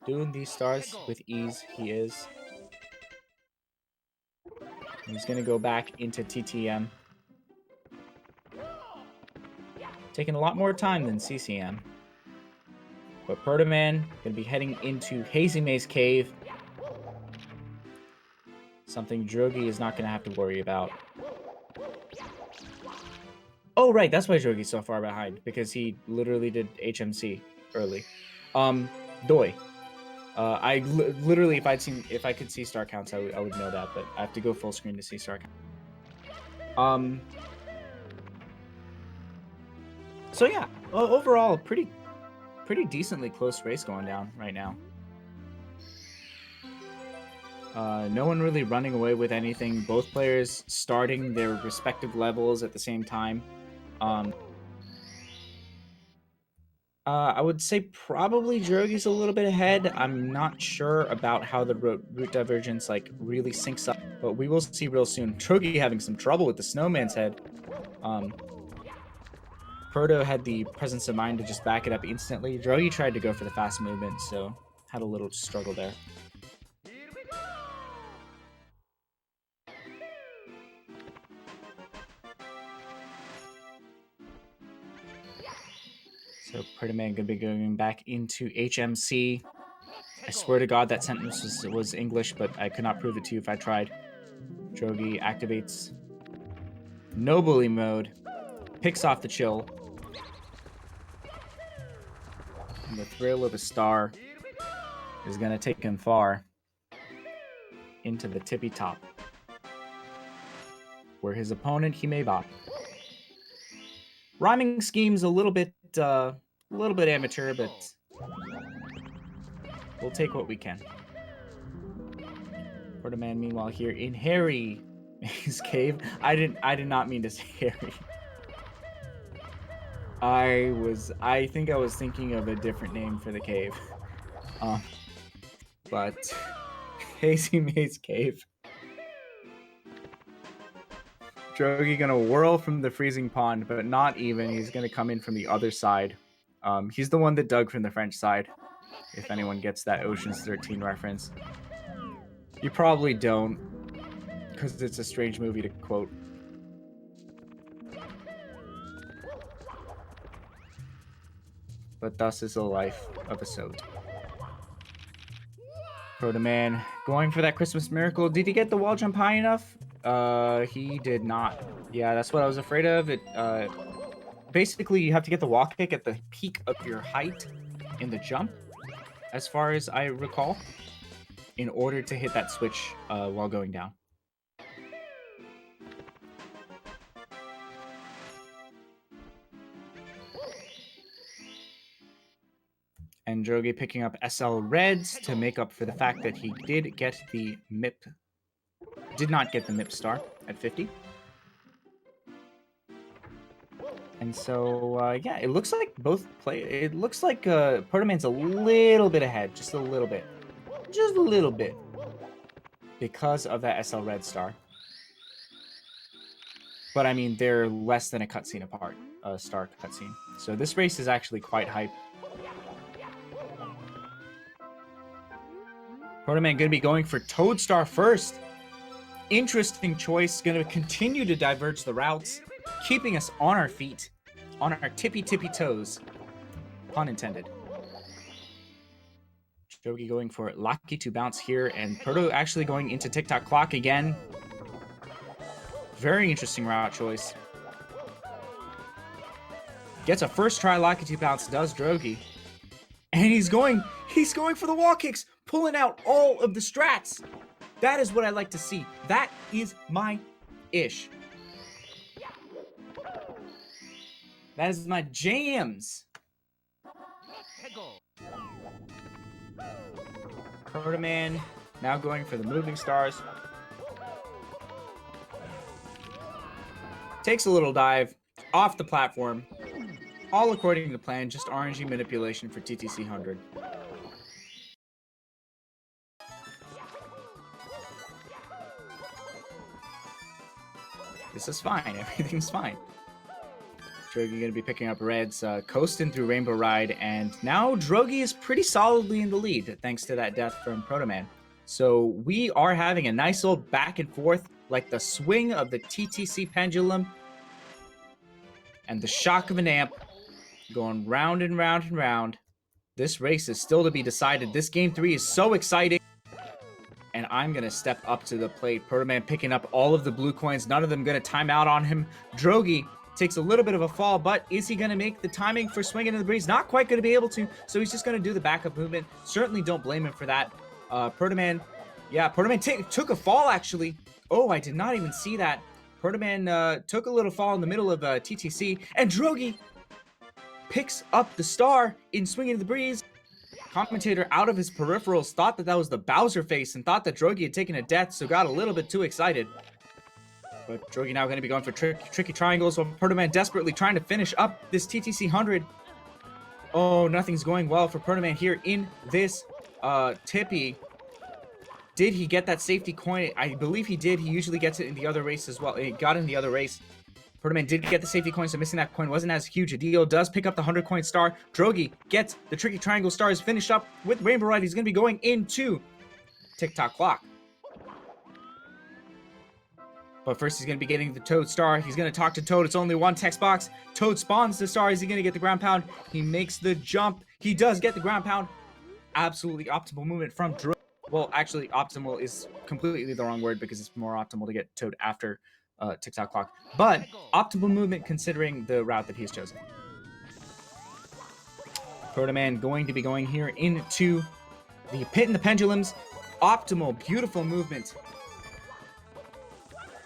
Doing these stars with ease, he is. He's going to go back into TTM. Taking a lot more time than CCM. But Protoman going to be heading into Hazy Maze Cave. Something Drogi is not going to have to worry about. Oh, right, that's why Drogi's so far behind, because he literally did HMC early. Doi. Literally, if I could see star counts, I would know that, but I have to go full screen to see star count. So yeah, overall, pretty decently close race going down right now. No one really running away with anything. Both players starting their respective levels at the same time. I would say probably Drogi's a little bit ahead. I'm not sure about how the route divergence really syncs up, but we will see real soon. Drogi having some trouble with the Snowman's head. Proto had the presence of mind to just back it up instantly. Drogi tried to go for the fast movement, so had a little struggle there. So Protoman gonna be going back into HMC. I swear to God that sentence was English, but I could not prove it to you if I tried. Drogi activates no bully mode, picks off the chill. And the thrill of a star is gonna take him far into the tippy top, where his opponent he may bop. Rhyming scheme's a little bit amateur, but we'll take what we can. Protoman, meanwhile, here in Harry Maze Cave. I did not mean to say Harry. I think I was thinking of a different name for the cave. But Hazy Maze Cave. Drogi gonna whirl from the freezing pond, but not even. He's gonna come in from the other side. He's the one that dug from the French side. If anyone gets that Ocean's 13 reference. You probably don't, because it's a strange movie to quote. But thus is the life of a Sode. Proto-Man going for that Christmas miracle. Did he get the wall jump high enough? He did not. Yeah, that's what I was afraid of. Basically, you have to get the wall kick at the peak of your height in the jump, as far as I recall, in order to hit that switch while going down. And Drogi picking up SL Reds to make up for the fact that he did get the MIP. Did not get the MIP star at 50. And so, yeah, it looks like both play. It looks like Proto-Man's a little bit ahead, just a little bit. Just a little bit. Because of that SL Red star. But I mean, they're less than a cutscene apart, a star cutscene. So this race is actually quite hype. Proto-Man going to be going for Toadstar first. Interesting choice. Going to continue to diverge the routes, keeping us on our feet, on our tippy toes. Pun intended. Drogi going for Lucky to bounce here, and Proto actually going into TikTok Clock again. Very interesting route choice. Gets a first try Lucky to bounce, does Drogi. And he's going for the wall kicks, pulling out all of the strats. That is what I like to see. That is my ish. That is my jams. Proto-Man now going for the moving stars. Takes a little dive off the platform. All according to plan, just RNG manipulation for TTC 100. This is fine. Everything's fine. Drogi going to be picking up reds, coasting through Rainbow Ride, and now Drogi is pretty solidly in the lead, thanks to that death from Proto-Man. So we are having a nice old back and forth, like the swing of the TTC pendulum, and the shock of an amp, going round and round and round. This race is still to be decided. This Game 3 is so exciting. And I'm going to step up to the plate. Proto-Man picking up all of the blue coins. None of them going to time out on him. Drogi takes a little bit of a fall, but is he going to make the timing for swinging in the breeze? Not quite going to be able to, so he's just going to do the backup movement. Certainly don't blame him for that. Proto-Man, yeah, Proto-Man took a fall, actually. Oh, I did not even see that. Proto-Man took a little fall in the middle of TTC, and Drogi picks up the star in Swinging in the Breeze. Commentator out of his peripherals thought that was the Bowser face and thought that Drogi had taken a death, so got a little bit too excited. But Drogi now going to be going for tricky triangles, while Proto-Man desperately trying to finish up this TTC 100. Oh, nothing's going well for Proto-Man here in this Tippy. Did he get that safety coin? I believe he did. He usually gets it in the other race as well. He got in the other race. Proto-Man did get the safety coin, so missing that coin wasn't as huge a deal. Does pick up the 100 coin star. Drogi gets the tricky triangle stars finished up with Rainbow Ride. He's going to be going into TikTok Clock. But first he's going to be getting the Toad star. He's going to talk to Toad. It's only one text box. Toad spawns the star. Is he going to get the ground pound? He makes the jump. He does get the ground pound. Absolutely optimal movement from Drogi. Well, actually, optimal is completely the wrong word because it's more optimal to get Toad after TikTok Clock. But optimal movement considering the route that he's chosen. Proto-Man going to be going here into the pit and the pendulums. Optimal, beautiful movement.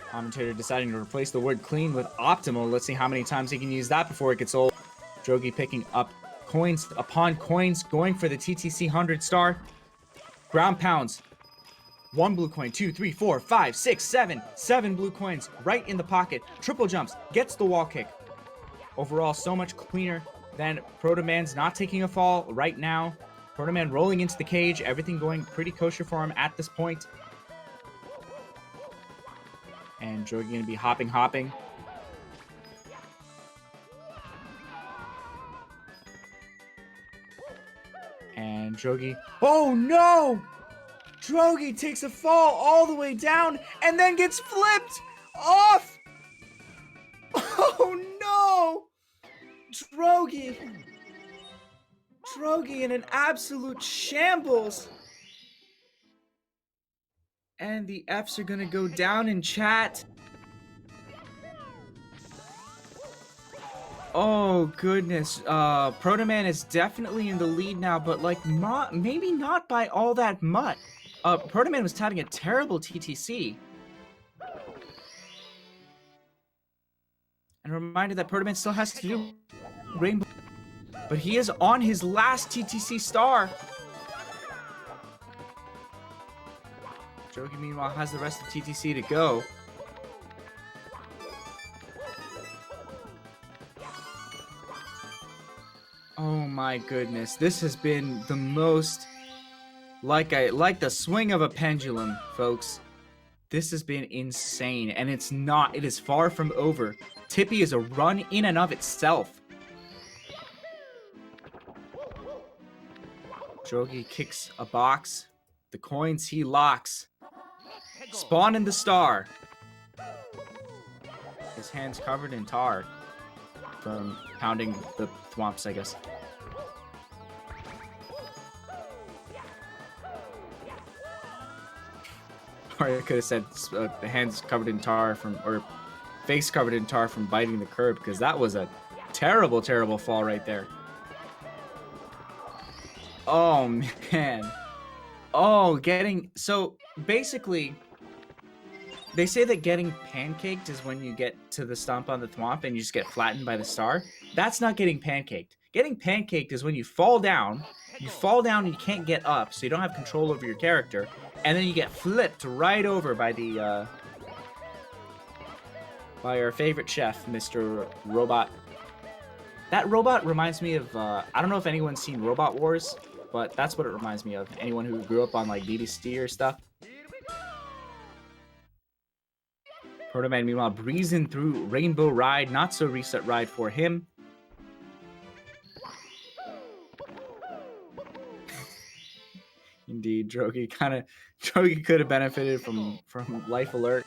Commentator deciding to replace the word clean with optimal. Let's see how many times he can use that before it gets old. Drogi picking up coins upon coins, going for the TTC 100 star. Ground pounds. 1 blue coin, 2, 3, 4, 5, 6, 7. 7 blue coins right in the pocket. Triple jumps, gets the wall kick. Overall, so much cleaner than Proto-Man's not taking a fall right now. Proto-Man rolling into the cage. Everything going pretty kosher for him at this point. And Drogi going to be hopping. And Drogi. Oh no! Drogi takes a fall all the way down and then gets flipped off! Oh no! Drogi! Drogi in an absolute shambles! And the Fs are gonna go down in chat. Oh goodness, Protoman is definitely in the lead now, but like maybe not by all that much. Protoman was having a terrible TTC. And a reminder that Protoman still has to do Rainbow, but he is on his last TTC star. Drogi meanwhile has the rest of TTC to go. Oh my goodness, this has been the most like the swing of a pendulum, folks. This has been insane, and it is far from over. Tippy is a run in and of itself. Drogi kicks a box. The coins he locks. Spawn in the star. His hands covered in tar from pounding the thwomps, I guess. Or I could have said hands covered in tar from, or face covered in tar from biting the curb, because that was a terrible, terrible fall right there. Oh man. Oh, so basically, they say that getting pancaked is when you get to the stomp on the thwomp and you just get flattened by the star. That's not getting pancaked. Getting pancaked is when you fall down and you can't get up, so you don't have control over your character, and then you get flipped right over by the by our favorite chef, Mr. Robot. That robot reminds me of I don't know if anyone's seen Robot Wars, but that's what it reminds me of. Anyone who grew up on like BBC or stuff. Protoman meanwhile breezing through Rainbow Ride, not so reset ride for him. Indeed, Drogi could have benefited from Life Alert.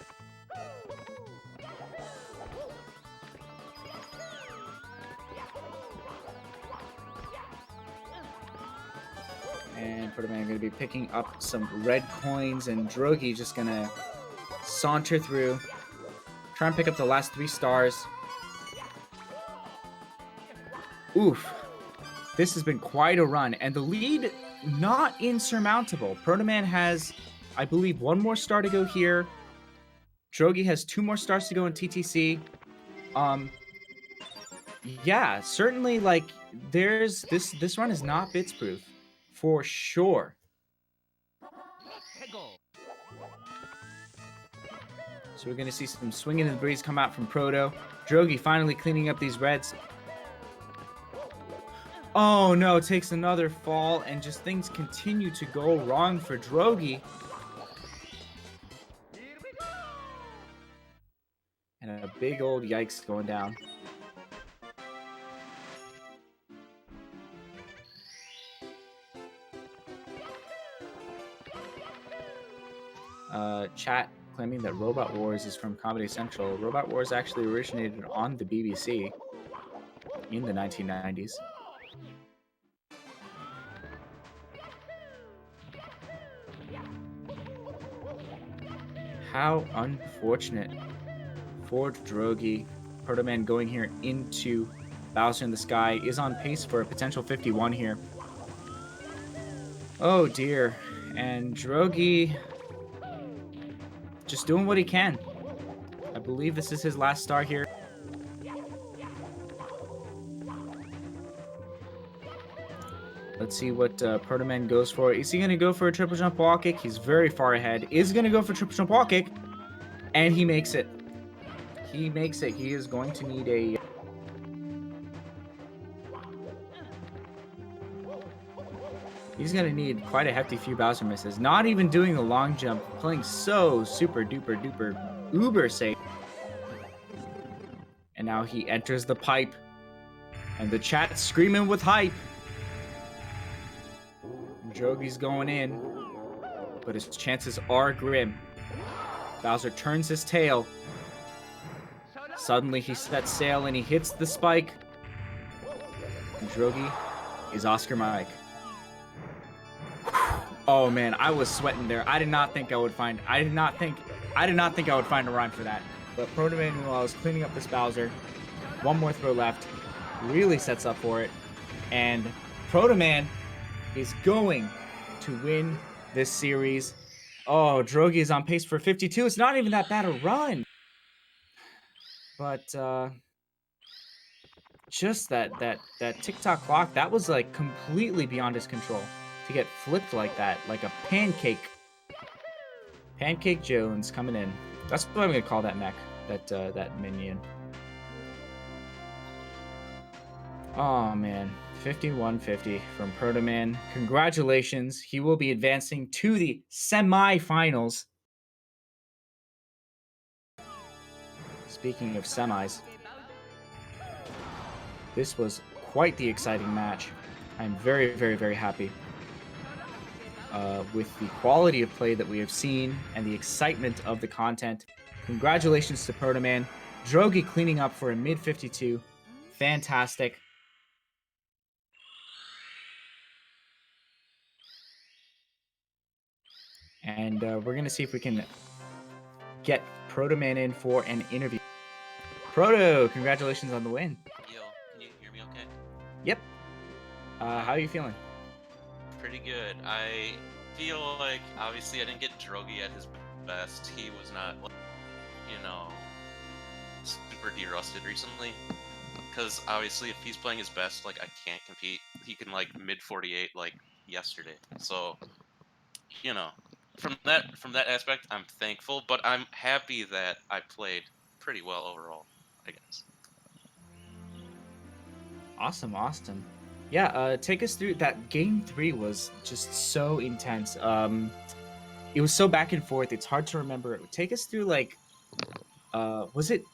And Protoman going to be picking up some red coins, and Drogi just going to saunter through, try and pick up the last 3 stars. Oof. This has been quite a run, and the lead, not insurmountable. Protoman has, I believe, 1 more star to go here. Drogi has 2 more stars to go in TTC. Yeah, certainly, like, this run is not bits proof. For sure. So we're going to see some swinging in the breeze come out from Proto. Drogi finally cleaning up these reds. Oh no, takes another fall, and just things continue to go wrong for Drogi. And a big old yikes going down. Chat claiming that Robot Wars is from Comedy Central. Robot Wars actually originated on the BBC in the 1990s. How unfortunate for Drogi. Protoman going here into Bowser in the Sky is on pace for a potential 51 here. Oh dear. And Drogi just doing what he can. I believe this is his last star here. Let's see what Protoman goes for. Is he going to go for a triple jump wall kick? He's very far ahead. Is going to go for triple jump wall kick. And he makes it. He makes it. He is going to need a... He's going to need quite a hefty few Bowser misses. Not even doing the long jump. Playing so super duper duper uber safe. And now he enters the pipe. And the chat screaming with hype. Drogi's going in, but his chances are grim. Bowser turns his tail. Suddenly he sets sail and he hits the spike. And Drogi is Oscar Mike. Oh man, I was sweating there. I did not think I would find I did not think I would find a rhyme for that. But Proto Man, while I was cleaning up this Bowser, one more throw left, really sets up for it. And Proto Man is going to win this series. Oh, Drogi is on pace for 52. It's not even that bad a run. But just that TikTok clock, that was like completely beyond his control to get flipped like that, like a pancake. Pancake Jones coming in. That's what I'm gonna call that mech, that minion. Oh man, 5150 from Proto Man. Congratulations, he will be advancing to the semi-finals. Speaking of semis, this was quite the exciting match. I'm very, very, very happy with the quality of play that we have seen and the excitement of the content. Congratulations to Proto Man. Drogi cleaning up for a mid 52. Fantastic. And we're going to see if we can get Proto Man in for an interview. Proto, congratulations on the win. Yo, can you hear me okay? Yep. How are you feeling? Pretty good. I feel like, obviously, I didn't get Drogi at his best. He was not, you know, super de-rusted recently. Because, obviously, if he's playing his best, like, I can't compete. He can, like, mid-48, like, yesterday. So, you know, from that aspect, I'm thankful. But I'm happy that I played pretty well overall, I guess. Awesome, awesome. Yeah, take us through that. Game 3 was just so intense. It was so back and forth. It's hard to remember. Take us through, like, was it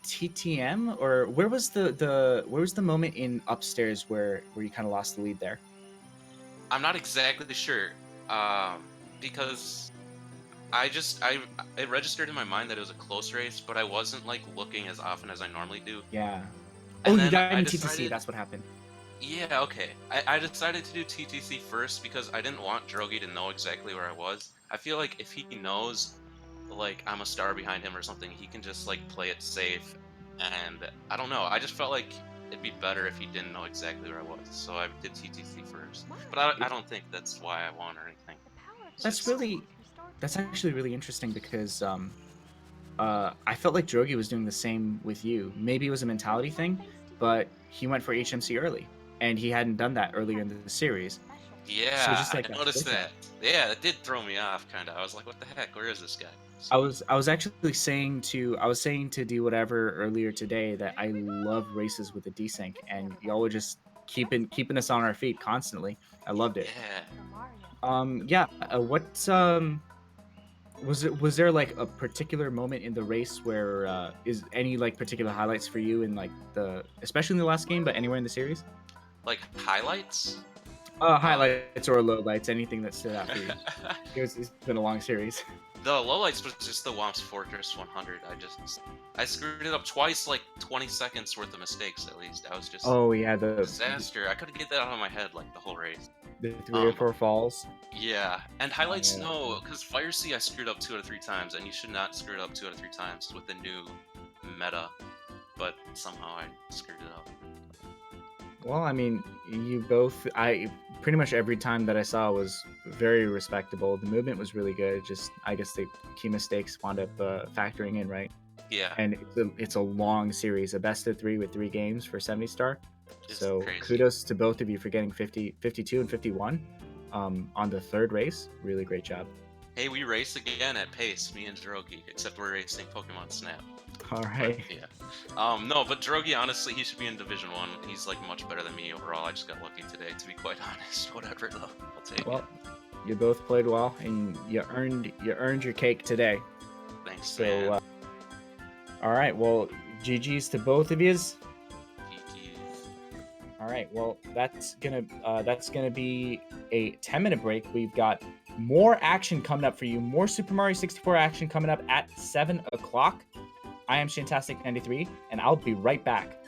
TTM, or where was the moment in upstairs where you kind of lost the lead there? I'm not exactly sure, because it registered in my mind that it was a close race, but I wasn't like looking as often as I normally do. Yeah. And Oh, you then died I in decided- TTC. That's what happened. Yeah, okay. I decided to do TTC first because I didn't want Drogi to know exactly where I was. I feel like if he knows, like, I'm a star behind him or something, he can just, like, play it safe. And I don't know. I just felt like it'd be better if he didn't know exactly where I was. So I did TTC first. But I don't think that's why I won or anything. That's actually really interesting because I felt like Drogi was doing the same with you. Maybe it was a mentality thing, but he went for HMC early, and he hadn't done that earlier in the series. Yeah, So just like I that noticed switch that. up. Yeah, it did throw me off, kind of. I was like, what the heck? Where is this guy? I was actually saying to do whatever earlier today that I love races with the desync, and y'all were just keeping us on our feet constantly. I loved it. Yeah. Was there like a particular moment in the race where is any like particular highlights for you in like especially in the last game, but anywhere in the series? Like, highlights? Highlights or lowlights, anything that stood out for you. It's been a long series. The lowlights was just the Womps Fortress 100. I screwed it up twice, like 20 seconds worth of mistakes at least. I was just Oh yeah, a disaster. I couldn't get that out of my head like the whole race. the 3 or 4 falls. Yeah, and highlights yeah. no, because Fire Sea I screwed up 2 out of 3 times, and you should not screw it up 2 out of 3 times with the new meta. But somehow I screwed it up. Well, I mean, I pretty much every time that I saw was very respectable. The movement was really good. Just, I guess the key mistakes wound up factoring in, right? Yeah, And it's a long series, a best of 3 with 3 games for 70 star. it's So crazy. kudos to both of you for getting 50, 52, and 51 on the 3rd race. Really great job. Hey, we race again at pace, me and Drogi, except we're racing Pokemon Snap. All But, right. yeah. No, but Drogi, honestly, he should be in Division 1. He's, like, much better than me overall. I just got lucky today, to be quite honest. Whatever, though. I'll take Well, it. you both played well, and you earned your cake today. Thanks, man. So, all right. Well, GG's to both of yous. GG's. All All right. Well, that's gonna be a 10-minute break. We've got more action coming up for you. More Super Mario 64 action coming up at 7 o'clock. I am Shantastic93, and I'll be right back.